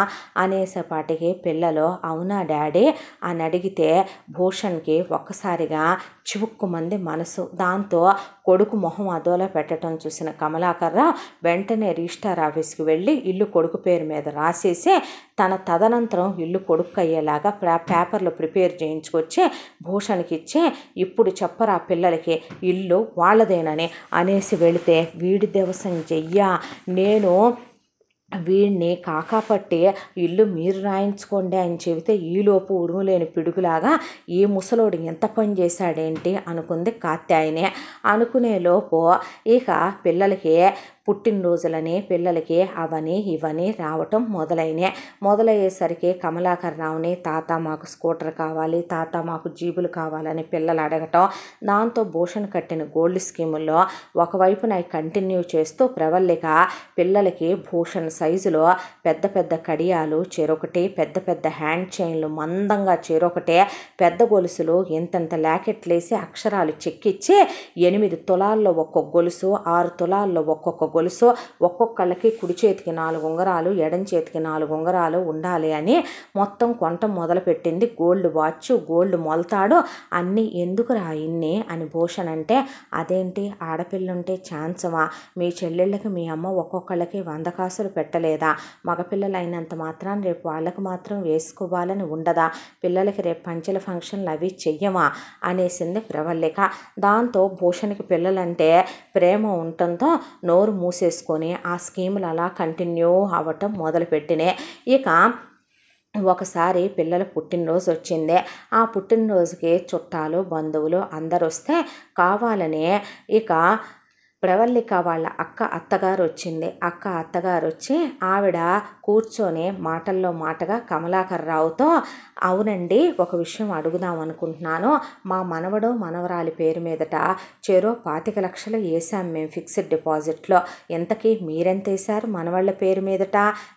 అనేసేపాటికి పిల్లలు అవునా డాడీ అని అడిగితే భూషణ్కి ఒక్కసారిగా చివుక్కుమంది మనసు. దాంతో కొడుకు మొహం అదోలా పెట్టడం చూసిన కమలాకర్ రావు వెంటనే రిజిస్టార్ ఆఫీస్కి వెళ్ళి ఇల్లు కొడుకు పేరు మీద రాసేసి, తన తదనంతరం ఇల్లు కొడుకు అయ్యేలాగా పేపర్లు ప్రిపేర్ చేయించుకొచ్చి భూషణ్కి ఇచ్చి, ఇప్పుడు చెప్పరా పిల్లలకి ఇల్లు వాళ్ళదేనని అనేసి వెళితే, వీడి దేవసం చెయ్యా, నేను వీడిని కాకాపట్టి ఇల్లు మీరు రాయించుకోండి అని చెబితే ఈలోపు ఉడుములేని పిడుగులాగా ఈ ముసలోడు ఎంత పని చేశాడేంటి అనుకుంది కాత్యాయని. అనుకునేలోపు ఇక పిల్లలకి పుట్టినరోజులని, పిల్లలకి అవని ఇవని రావటం మొదలయ్యేసరికి కమలాకర్ రావుని, తాత మాకు స్కూటర్ కావాలి, తాత మాకు జీబులు కావాలని పిల్లలు అడగటం. దాంతో భూషణ్ కట్టిన గోల్డ్ స్కీముల్లో ఒకవైపున కంటిన్యూ చేస్తూ ప్రవల్లిక పిల్లలకి భూషణ్ సైజులో పెద్ద పెద్ద కడియాలు చెరొకటి, పెద్ద పెద్ద హ్యాండ్ చైన్లు మందంగా చెరొకటే, పెద్ద గొలుసులు ఇంతంత లాకెట్లేసి అక్షరాలు చెక్కిచ్చి 8 తులాల్లో ఒక్కొక్క గొలుసు, 6 తులాల్లో ఒక్కొక్క గొలుసు, ఒక్కొక్కళ్ళకి కుడి చేతికి 4 ఉంగరాలు, ఎడం చేతికి 4 ఉంగరాలు ఉండాలి అని మొత్తం కొనటం మొదలుపెట్టింది. గోల్డ్ వాచ్, గోల్డ్ మొలతాడు అన్నీ. ఎందుకురా ఇన్ని అని భూషణ్ అంటే, అదేంటి ఆడపిల్లుంటే ఛాన్సమా, మీ చెల్లెళ్ళకి మీ అమ్మ ఒక్కొక్కళ్ళకి 100 కాసులు పెట్టలేదా, మగపిల్లలు అయినంత మాత్రాన్ని రేపు వాళ్ళకి మాత్రం వేసుకోవాలని ఉండదా, పిల్లలకి రేపు పంచెల ఫంక్షన్లు అవి చెయ్యమా అనేసింది ప్రవల్లిక. దాంతో భూషణ్కి పిల్లలంటే ప్రేమ ఉండటంతో నోరు మూసేసుకొని ఆ స్కీములు అలా కంటిన్యూ అవ్వటం మొదలుపెట్టినాయి. ఇక ఒకసారి పిల్లల పుట్టినరోజు వచ్చింది. ఆ పుట్టినరోజుకి చుట్టాలు బంధువులు అందరు వస్తే కావాలనే ఇక ప్రవల్లిక వాళ్ళ అత్తగారు వచ్చింది. అత్తగారు వచ్చి ఆవిడ కూర్చొని మాటల్లో మాటగా కమలాకర్ రావుతో, అవునండి ఒక విషయం అడుగుదాం అనుకుంటున్నాను, మా మనవడు మనవరాలి పేరు మీదట చెరో 25 లక్షలు వేసాం మేము ఫిక్స్డ్ డిపాజిట్లో, ఎంతకీ మీరెంత వేశారు మనవాళ్ళ పేరు మీదట,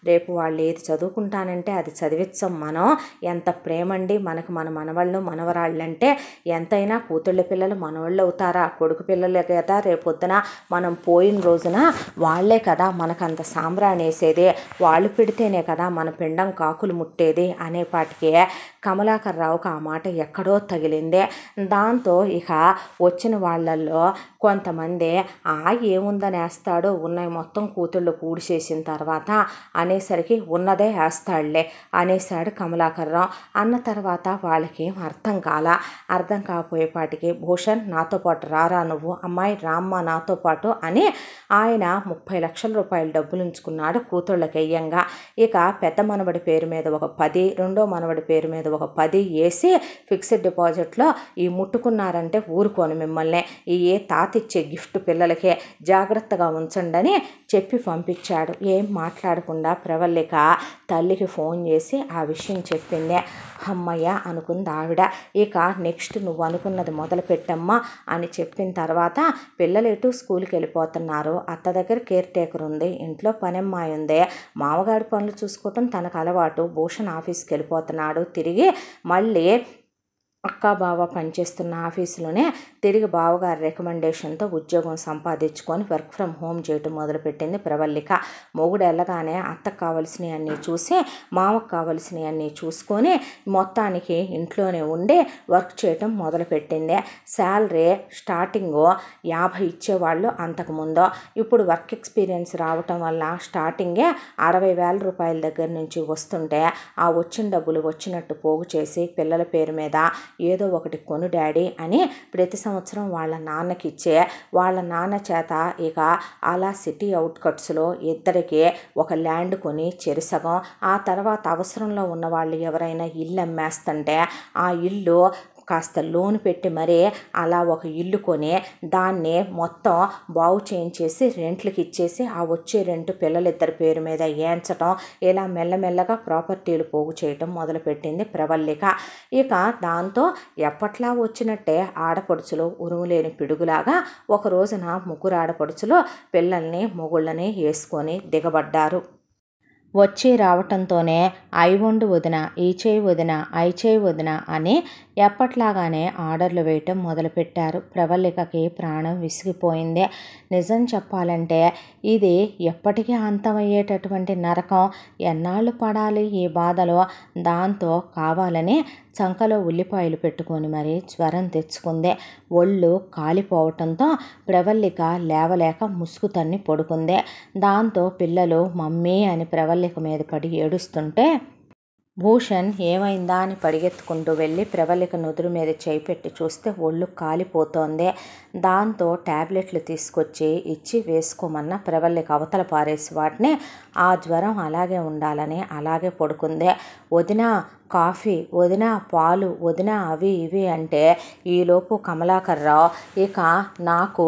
రేపు వాళ్ళు ఏది చదువుకుంటానంటే అది చదివించాం మనం, ఎంత ప్రేమండి మనకు మన మనవాళ్ళు మనవరాళ్ళంటే, ఎంతైనా కూతుళ్ళ పిల్లలు మనవాళ్ళు అవుతారా, కొడుకు పిల్లలే కదా రేపొద్దున మనం పోయిన రోజున వాళ్లే కదా మనకంత సాంబ్రాణి వేసేది, వాళ్ళు పెడితేనే కదా మన పిండం కాకులు ముట్టేది అనేపాటికి కమలాకర్ రావుకు ఆ మాట ఎక్కడో తగిలిందే. దాంతో ఇక వచ్చిన వాళ్ళల్లో కొంతమంది ఏముందని వేస్తాడో, ఉన్నాయి మొత్తం కూతుళ్ళు కూడిచేసిన తర్వాత అనేసరికి ఉన్నదే వేస్తాడులే అనేసాడు కమలాకర్ రావు. అన్న తర్వాత వాళ్ళకి అర్థం కాకపోయేపాటికి, భూషణ్ నాతో పాటు రారా నువ్వు, అమ్మాయి రామ్మ నాతో పాటు అని ఆయన 30 లక్షల రూపాయలు డబ్బులు ఉంచుకున్నాడు కూతుళ్ళకి వెయ్యంగా. ఇక పెద్ద మనవడి పేరు మీద ఒక 10, రెండో మనవడి పేరు మీద ఒక 10 వేసి ఫిక్స్డ్ డిపాజిట్లో ఈ ముట్టుకున్నారంటే ఊరుకోను మిమ్మల్ని, ఈ తాతిచ్చే గిఫ్ట్ పిల్లలకే జాగ్రత్తగా ఉంచండి అని చెప్పి పంపించాడు. ఏం మాట్లాడకుండా ప్రవల్లిక తల్లికి ఫోన్ చేసి ఆ విషయం చెప్పింది. అమ్మయ్య అనుకుంది ఆవిడ. ఇక నెక్స్ట్ నువ్వు అనుకున్నది మొదలు పెట్టమ్మా అని చెప్పిన తర్వాత, పిల్లలు ఎటు స్కూల్కి వెళ్ళిపోతున్నారు, అత్త దగ్గర కేర్ టేకర్ ఉంది, ఇంట్లో పనమ్మాయి ఉంది, మామగారి పనులు చూసుకోవటం తనకు అలవాటు, భూషణ్ ఆఫీస్కి వెళ్ళిపోతున్నాడు, తిరిగి మళ్ళీ అక్క బావ పనిచేస్తున్న ఆఫీసులోనే తిరిగి బావగారి రికమెండేషన్తో ఉద్యోగం సంపాదించుకొని వర్క్ ఫ్రమ్ హోమ్ చేయటం మొదలుపెట్టింది ప్రవల్లిక. మొగుడు వెళ్ళగానే అత్తకు కావలసినవి అన్నీ చూసి మామకు కావలసినవి అన్నీ చూసుకొని మొత్తానికి ఇంట్లోనే ఉండి వర్క్ చేయటం మొదలుపెట్టింది. శాలరీ స్టార్టింగ్ 50 ఇచ్చేవాళ్ళు అంతకుముందు, ఇప్పుడు వర్క్ ఎక్స్పీరియన్స్ రావటం వల్ల స్టార్టింగే 60,000 రూపాయల దగ్గర నుంచి వస్తుంటే ఆ వచ్చిన డబ్బులు వచ్చినట్టు పోగు చేసి పిల్లల పేరు మీద ఏదో ఒకటి కొను డాడీ అని ప్రతి సంవత్సరం వాళ్ళ నాన్నకి ఇచ్చే, వాళ్ళ నాన్న చేత ఇక అలా సిటీ అవుట్కట్స్లో ఇద్దరికి ఒక ల్యాండ్ కొని చెరిసగం, ఆ తర్వాత అవసరంలో ఉన్న వాళ్ళు ఎవరైనా ఇల్లు అమ్మేస్తుంటే ఆ ఇల్లు కాస్త లోన్ పెట్టి మరీ అలా ఒక ఇల్లు కొని దాన్ని మొత్తం బాగు చేయించేసి రెంట్లకి ఇచ్చేసి ఆ వచ్చే రెంట్ పిల్లలిద్దరి పేరు మీద వేయించటం, ఇలా మెల్లమెల్లగా ప్రాపర్టీలు పోగు చేయటం మొదలుపెట్టింది ప్రవల్లిక. ఇక దాంతో ఎప్పట్లా వచ్చినట్టే ఆడపడుచులు ఉరుములేని పిడుగులాగా ఒక రోజున ముగ్గురు ఆడపడుచులు పిల్లల్ని మొగుళ్ళని వేసుకొని దిగబడ్డారు. వచ్చి రావటంతోనే వండు వదిన, ఈ చేయి వదిన, చేయి వదిన అని ఎప్పట్లాగానే ఆర్డర్లు వేయటం మొదలుపెట్టారు. ప్రవల్లికకి ప్రాణం విసిగిపోయింది. నిజం చెప్పాలంటే ఇది ఎప్పటికీ అంతమయ్యేటటువంటి నరకం, ఎన్నాళ్ళు పడాలి ఈ బాధలో. దాంతో కావాలని చంకలో ఉల్లిపాయలు పెట్టుకొని మరీ జ్వరం తెచ్చుకుంది. ఒళ్ళు కాలిపోవటంతో ప్రవల్లిక లేవలేక ముసుగు తన్ని పడుకుంది. దాంతో పిల్లలు మమ్మీ అని ప్రవల్లిక మీద పడి ఏడుస్తుంటే భూషణ్ ఏమైందా అని పరిగెత్తుకుంటూ వెళ్ళి ప్రవల్లిక నుదురు మీద చేయి పెట్టి చూస్తే ఒళ్ళు కాలిపోతోంది. దాంతో ట్యాబ్లెట్లు తీసుకొచ్చి ఇచ్చి వేసుకోమన్న ప్రవల్లిక అవతల పారేసి వాటిని ఆ జ్వరం అలాగే ఉండాలని అలాగే పడుకుంది. వదిన కాఫీ, వదిన పాలు, వదిన అవి ఇవి అంటే ఈలోపు కమలాకర్ రావు ఇక నాకు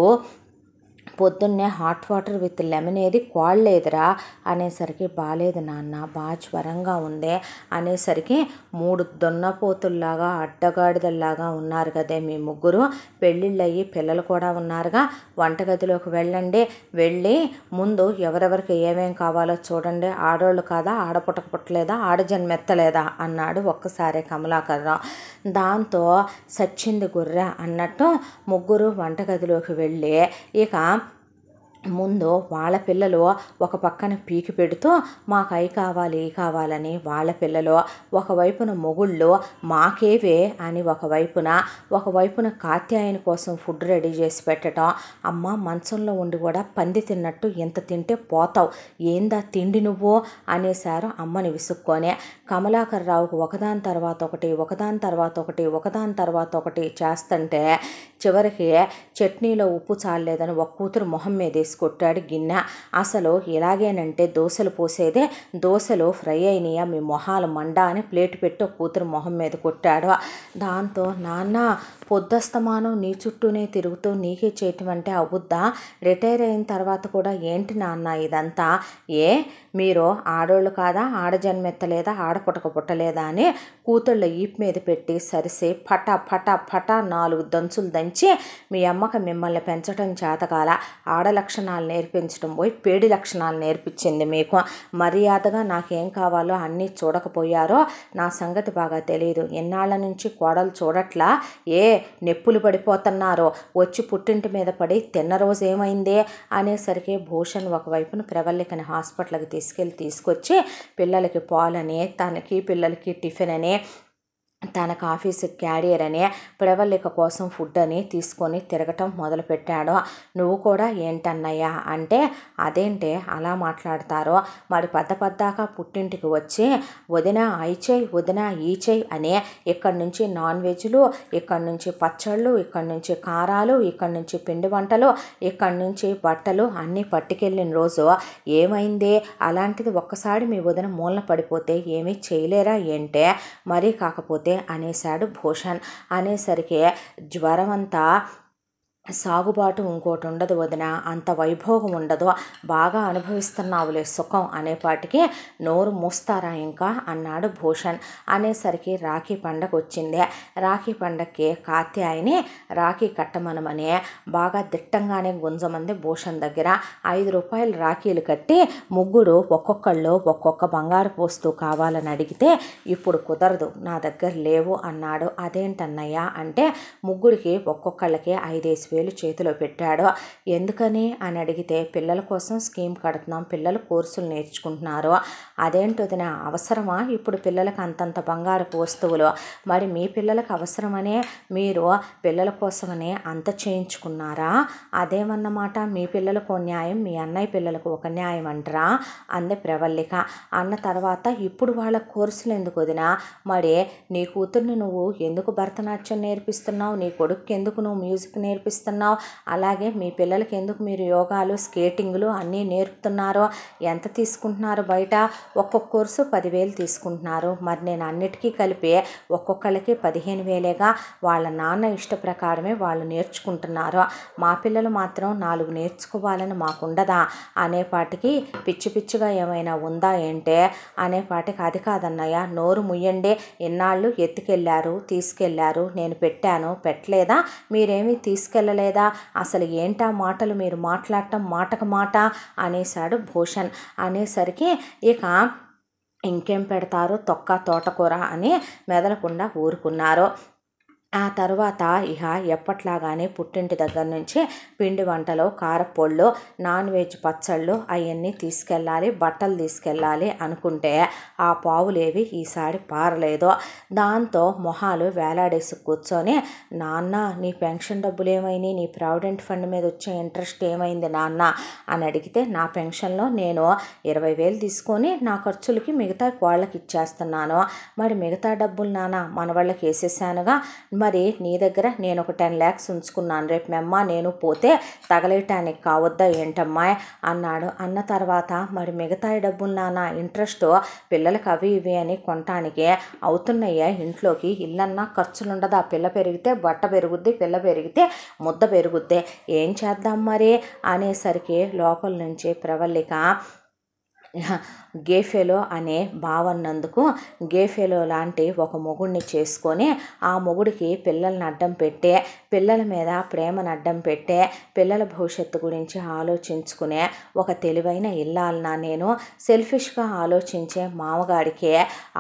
పొద్దున్నే హాట్ వాటర్ విత్ లెమన్ ఏది కోళ్ళేదురా అనేసరికి, బాలేదు నాన్న, బాగా జ్వరంగా ఉంది అనేసరికి, 3 దున్నపోతుల్లాగా అడ్డగాడిదల్లాగా ఉన్నారు కదే మీ ముగ్గురు, పెళ్ళిళ్ళు అయ్యి పిల్లలు కూడా ఉన్నారుగా, వంటగదిలోకి వెళ్ళండి, వెళ్ళి ముందు ఎవరెవరికి ఏమేం కావాలో చూడండి, ఆడోళ్ళు కాదా, ఆడపుట్టక పుట్టలేదా, ఆడజన్మెత్తలేదా అన్నాడు ఒక్కసారే కమలాకర్ రావు. దాంతో సచ్చింది గుర్రె అన్నట్టు ముగ్గురు వంటగదిలోకి వెళ్ళి ఇక ముందు వాళ్ళ పిల్లలు ఒక పక్కన పీకి పెడుతూ మాకు అవి కావాలి ఈ కావాలని వాళ్ళ పిల్లలు ఒకవైపున మొగుళ్ళు మాకేవే అని ఒకవైపున కాత్యాయన కోసం ఫుడ్ రెడీ చేసి పెట్టడం. అమ్మ మంచంలో ఉండి కూడా పంది తిన్నట్టు ఎంత తింటే పోతావు, ఏందా తిండి నువ్వు అనేశారు అమ్మని విసుక్కొని. కమలాకర్ రావుకు ఒకదాని తర్వాత ఒకటి చేస్తుంటే చివరికి చట్నీలో ఉప్పు చాలేదని ఒక కూతురు మొహం మీద వేసి కొట్టాడు గిన్నె. అసలు ఎలాగేనంటే దోశలు పోసేదే, దోశలు ఫ్రై అయినాయా మీ మొహాలు మండ అని ప్లేట్ పెట్టి ఒక కూతురు మొహం మీద కొట్టాడు. దాంతో నాన్న పొద్దస్తమానం నీ చుట్టూనే తిరుగుతూ నీకే చేయటం అంటే అవుద్దా, రిటైర్ అయిన తర్వాత కూడా ఏంటి నాన్న ఇదంతా, మీరు ఆడోళ్ళు కాదా, ఆడజన్మెత్తలేదా, ఆడపుటక పుట్టలేదా అని కూతుళ్ళ ఈపు మీద పెట్టి సరిసి ఫటా ఫటా ఫటా 4 దంచులు దంచి మీ అమ్మకి మిమ్మల్ని పెంచడం చేతకాల, ఆడ లక్షణాలు నేర్పించడం పోయి పేడి లక్షణాలు నేర్పించింది మీకు. మర్యాదగా నాకేం కావాలో అన్నీ చూడకపోయారో నా సంగతి బాగా తెలియదు. ఎన్నాళ్ళ నుంచి కోడలు చూడట్లా, నెప్పులు పడిపోతున్నారో, వచ్చి పుట్టింటి మీద పడి తిన్న రోజు ఏమైంది అనేసరికి భూషణ్ ఒకవైపున ప్రవల్లికని హాస్పిటల్కి తీసుకొచ్చి పిల్లలకి పాలని, తనకి పిల్లలకి టిఫిన్ అని, తనకు ఆఫీసుకి క్యారియర్ అని, ప్రవల్లిక కోసం ఫుడ్ అని తీసుకొని తిరగటం మొదలుపెట్టాడు. నువ్వు కూడా ఏంటన్నయ్యా అంటే, అదేంటే అలా మాట్లాడతారో, మరి పద్దాక పుట్టింటికి వచ్చి వదిన అయి చేయి వదిన ఈ చేయి అని ఇక్కడి నుంచి నాన్ వెజ్లు, ఇక్కడి నుంచి పచ్చళ్ళు, ఇక్కడి నుంచి కారాలు, ఇక్కడి నుంచి పిండి వంటలు, ఇక్కడి నుంచి బట్టలు అన్నీ పట్టుకెళ్ళిన రోజు ఏమైంది, అలాంటిది ఒక్కసారి మీ వదిన మూలన పడిపోతే ఏమీ చేయలేరా ఏంటే, మరీ కాకపోతే అనేశాడు భూషణ్. అనేసరికి జ్వరం అంతా సాగుబాటు ఇంకోటి ఉండదు వదిన, అంత వైభోగం ఉండదు, బాగా అనుభవిస్తున్నావులే సుఖం అనేపాటికి నోరు మూస్తారా ఇంకా అన్నాడు భూషణ్. అనేసరికి రాఖీ పండగ వచ్చింది. రాఖీ పండగకి కాత్యాయని రాఖీ కట్టమనమని బాగా దిట్టంగానే గుంజమంది భూషణ్ దగ్గర. 5 రూపాయలు రాఖీలు కట్టి ముగ్గురు ఒక్కొక్కళ్ళు ఒక్కొక్క బంగారు వస్తువు కావాలని అడిగితే ఇప్పుడు కుదరదు నా దగ్గర లేవు అన్నాడు. అదేంటన్నయ్య అంటే, ముగ్గురికి ఒక్కొక్కళ్ళకి 5,000 చేతిలో పెట్టాడు. ఎందుకని అని అడిగితే, పిల్లల కోసం స్కీమ్ కడుతున్నాం, పిల్లలు కోర్సులు నేర్చుకుంటున్నారు. అదేంటొదిన అవసరమా ఇప్పుడు పిల్లలకు అంతంత బంగారపు వస్తువులు, మరి మీ పిల్లలకు అవసరమనే మీరు పిల్లల కోసమనే అంత చేయించుకున్నారా, అదేమన్నమాట, మీ పిల్లలకు న్యాయం మీ అన్నయ్య పిల్లలకు ఒక న్యాయం అంటారా అంది ప్రవల్లిక. అన్న తర్వాత ఇప్పుడు వాళ్ళ కోర్సులు ఎందుకు వదినా, మరి నీ కూతుర్ని నువ్వు ఎందుకు భరతనాట్యం నేర్పిస్తున్నావు, నీ కొడుకు ఎందుకు నువ్వు మ్యూజిక్ నేర్పిస్తున్నావు, అలాగే మీ పిల్లలకి ఎందుకు మీరు యోగాలు స్కేటింగ్లు అన్నీ నేర్పుతున్నారో, ఎంత తీసుకుంటున్నారు బయట, ఒక్కొక్క కోర్సు 10,000 తీసుకుంటున్నారు, మరి నేను అన్నిటికీ కలిపి ఒక్కొక్కళ్ళకి 15,000గా వాళ్ళ నాన్న ఇష్ట ప్రకారమే వాళ్ళు నేర్చుకుంటున్నారు, మా పిల్లలు మాత్రం 4 నేర్చుకోవాలని మాకుండదా అనేపాటికి పిచ్చిగా ఏమైనా ఉందా ఏంటే అనేపాటికి, అది కాదన్నయ్య నోరు ముయ్యండి, ఇన్నాళ్ళు ఎత్తుకెళ్ళారు తీసుకెళ్ళారు, నేను పెట్టాను పెట్టలేదా, మీరేమీ తీసుకెళ్ళలేదా, అసలు ఏంటా మాటలు మీరు మాట్లాడటం మాటకు మాట అనేశాడు భూషణ్. అనేసరికి ఇక ఇంకేం పెడతారు తొక్క తోటకూర అని మెదలకుండా ఊరుకున్నారు. ఆ తర్వాత ఇక ఎప్పట్లాగానే పుట్టింటి దగ్గర నుంచి పిండి వంటలు, కారపొళ్ళు, నాన్ వెజ్ పచ్చళ్ళు అవన్నీ తీసుకెళ్ళాలి, బట్టలు తీసుకెళ్ళాలి అనుకుంటే ఆ పావులేవి ఈసారి పారలేదు. దాంతో మొహాలు వేలాడేసి కూర్చొని, నాన్న నీ పెన్షన్ డబ్బులు ఏమైనాయి, నీ ప్రావిడెంట్ ఫండ్ మీద వచ్చే ఇంట్రెస్ట్ ఏమైంది నాన్న అని అడిగితే, నా పెన్షన్లో నేను 20,000 తీసుకొని నా ఖర్చులకి మిగతా వాళ్ళకి ఇచ్చేస్తున్నాను, మరి మిగతా డబ్బులు నాన్న మన వాళ్ళకి వేసేసానుగా, మరి నీ దగ్గర నేను ఒక 10 lakhs ఉంచుకున్నాను, రేపు మెమ్మ నేను పోతే తగలేయటానికి కావద్దా ఏంటమ్మా అన్నాడు. అన్న తర్వాత మరి మిగతా డబ్బులు నాన్న ఇంట్రెస్ట్ పిల్లలకి అవి ఇవి అని కొనటానికి అవుతున్నాయా, ఇంట్లోకి ఇల్లన్నా ఖర్చులుండదా, పిల్ల పెరిగితే బట్ట పెరుగుద్ది, పిల్ల పెరిగితే ముద్ద పెరుగుద్ది, ఏం చేద్దాం మరి అనేసరికి లోపల నుంచి ప్రవల్లిక గేఫెలో అనే భావన్నందుకు గేఫెలో లాంటి ఒక మొగుడిని చేసుకొని ఆ మొగుడికి పిల్లల్ని అడ్డం పెట్టే, పిల్లల మీద ప్రేమను అడ్డం పెట్టే, పిల్లల భవిష్యత్తు గురించి ఆలోచించుకునే ఒక తెలివైన ఇల్లాలనా నేను? సెల్ఫిష్గా ఆలోచించే మామగాడికే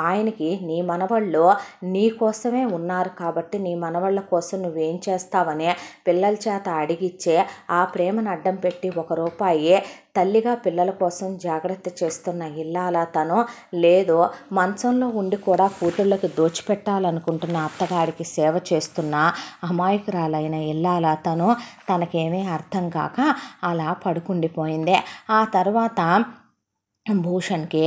ఆయనకి నీ మనవళ్ళు నీ కోసమే ఉన్నారు కాబట్టి నీ మనవళ్ళ కోసం నువ్వేం చేస్తావని పిల్లల చేత అడిగిచ్చే ఆ ప్రేమను అడ్డం పెట్టి ₹1 తల్లిగా పిల్లల కోసం జాగ్రత్త చేస్తున్న ఇల్లాలా తను? లేదో మంచంలో ఉండి కూడా కూతుళ్ళకి దోచిపెట్టాలనుకుంటున్న అత్తగారికి సేవ చేస్తున్న అమాయకురాలైన ఇల్లాలా తను? తనకేమీ అర్థం కాక అలా పడుకుండిపోయింది. ఆ తర్వాత భూషణ్కి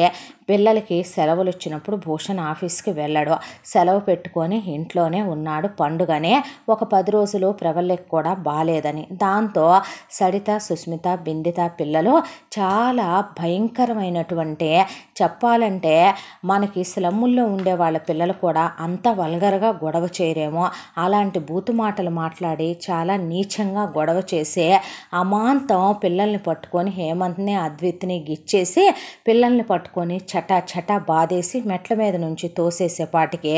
పిల్లలకి సెలవులు వచ్చినప్పుడు భూషణ్ ఆఫీస్కి వెళ్ళాడు. సెలవు పెట్టుకొని ఇంట్లోనే ఉన్నాడు. పండుగనే ఒక 10 రోజులు ప్రవల్లికి కూడా బాలేదని. దాంతో సడిత, సుస్మిత, బిందిత పిల్లలు చాలా భయంకరమైనటువంటి, చెప్పాలంటే మనకి స్లమ్ముల్లో ఉండే వాళ్ళ పిల్లలు కూడా అంత వల్గర్గా గొడవ చేయరేమో అలాంటి బూతు మాటలు మాట్లాడి చాలా నీచంగా గొడవ చేసి అమాంతం పిల్లల్ని పట్టుకొని హేమంత్ని, అద్విత్ని గిచ్చేసి పిల్లల్ని పట్టుకొని చటా చటా బాధేసి మెట్ల మీద నుంచి తోసేసేపాటికి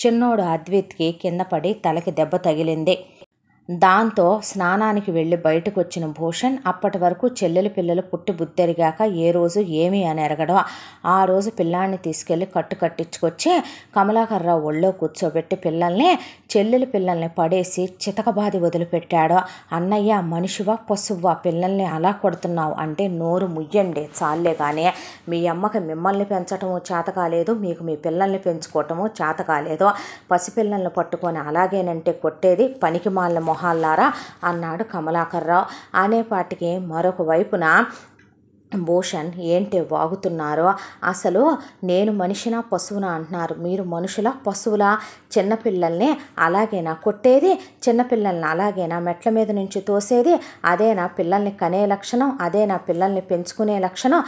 చిన్నోడు అద్విత్కి కింద పడి తలకి దెబ్బ తగిలింది. దాంతో స్నానానికి వెళ్ళి బయటకు వచ్చిన భూషణ్ అప్పటి వరకు చెల్లెలి పిల్లలు పుట్టి బుద్ధెరిగాక ఏ రోజు ఏమీ అని ఎరగడం. ఆ రోజు పిల్లాన్ని తీసుకెళ్ళి కట్టించుకొచ్చి కమలాకర్రావు ఒళ్ళో కూర్చోబెట్టి చెల్లెలి పిల్లల్ని పడేసి చితకబాది వదిలిపెట్టాడు. అన్నయ్య మనిషివా పశువా పిల్లల్ని అలా కొడుతున్నావు అంటే నోరు ముయ్యండి చాలే కానీ మీ అమ్మకి మిమ్మల్ని పెంచటము చేత కాలేదు, మీకు మీ పిల్లల్ని పెంచుకోవటము చేత కాలేదు. పసిపిల్లల్ని పట్టుకొని అలాగేనంటే కొట్టేది పనికి మాలిన మొహాల్లారా అన్నాడు కమలాకర్రావు. అనేపాటికి మరొక వైపున భూషణ్ ఏంటి వాగుతున్నారో, అసలు నేను మనిషినా పశువునా అంటున్నారు, మీరు మనుషులా పశువులా? చిన్నపిల్లల్ని అలాగేనా కొట్టేది? చిన్నపిల్లల్ని అలాగేనా మెట్ల మీద నుంచి తోసేది? అదేనా పిల్లల్ని కనే లక్షణం? అదేనా పిల్లల్ని పెంచుకునే లక్షణం?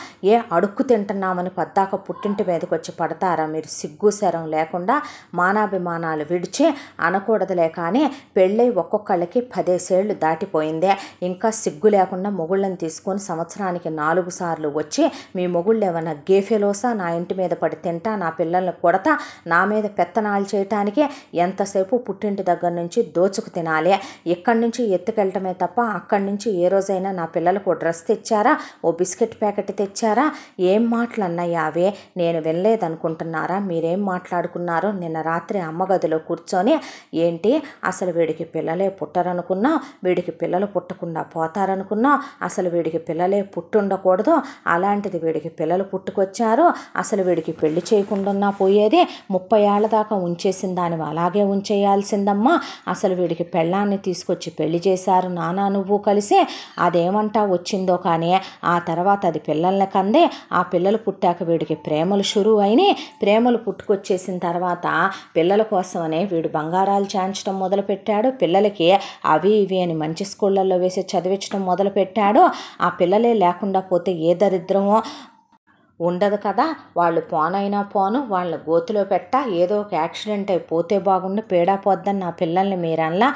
అడుక్కు తింటున్నామని పద్దాక పుట్టింటి మీదకి వచ్చి పడతారా మీరు? సిగ్గు శరం లేకుండా మానాభిమానాలు విడిచి అనకూడదులే కానీ పెళ్ళై ఒక్కొక్కళ్ళకి 10 ఏళ్ళు దాటిపోయిందే, ఇంకా సిగ్గు లేకుండా మొగుళ్ళని తీసుకొని సంవత్సరానికి 4 సార్లు వచ్చి మీ మొగుళ్ళు ఏమన్నా గేఫెలోసా? నా ఇంటి మీద పడి తింటా, నా పిల్లల్ని కొడతా, నా మీద పెత్తనాలు చేయటానికి ఎంతసేపు పుట్టింటి దగ్గర నుంచి దోచుకు తినాలి. ఇక్కడి నుంచి ఎత్తుకెళ్ళటమే తప్ప అక్కడి నుంచి ఏ రోజైనా నా పిల్లలకు డ్రెస్ తెచ్చారా? ఓ బిస్కెట్ ప్యాకెట్ తెచ్చారా? ఏం మాటలు అన్నయ్య అవే? నేను వినలేదనుకుంటున్నారా? మీరేం మాట్లాడుకున్నారో నిన్న రాత్రి అమ్మ గదిలో కూర్చొని? ఏంటి అసలు వీడికి పిల్లలే పుట్టరనుకున్నా, వీడికి పిల్లలు పుట్టకుండా పోతారనుకున్నా, అసలు వీడికి పిల్లలే పుట్టుండకూడదు, అలాంటిది వీడికి పిల్లలు పుట్టుకొచ్చారు, అసలు వీడికి పెళ్లి చేయకుండా పోయేది, 30 ఏళ్ల దాకా ఉంచేసిన దాన్ని అలాగే ఉంచేయాల్సిందమ్మా, అసలు వీడికి పెళ్ళాన్ని తీసుకొచ్చి పెళ్లి చేశారు నానా నువ్వు కలిసి, అదేమంటా వచ్చిందో కానీ ఆ తర్వాత అది పిల్లల్ని కందే, ఆ పిల్లలు పుట్టాక వీడికి ప్రేమలు షురువు అయినాయి, ప్రేమలు పుట్టుకొచ్చేసిన తర్వాత పిల్లల కోసమనే వీడు బంగారాలు చేయించడం మొదలుపెట్టాడు, పిల్లలకి అవి ఇవి అని మంచి స్కూళ్ళల్లో వేసి చదివించడం మొదలుపెట్టాడు. ఆ పిల్లలే లేకుండా పోతే ఏ దరిద్రమో ఉండదు కదా, వాళ్ళు పోనైనా పోను, వాళ్ళని గోతులో పెట్ట, ఏదో ఒక యాక్సిడెంట్ అయిపోతే బాగుండి పేడా పోద్దని నా పిల్లల్ని మీరల్లా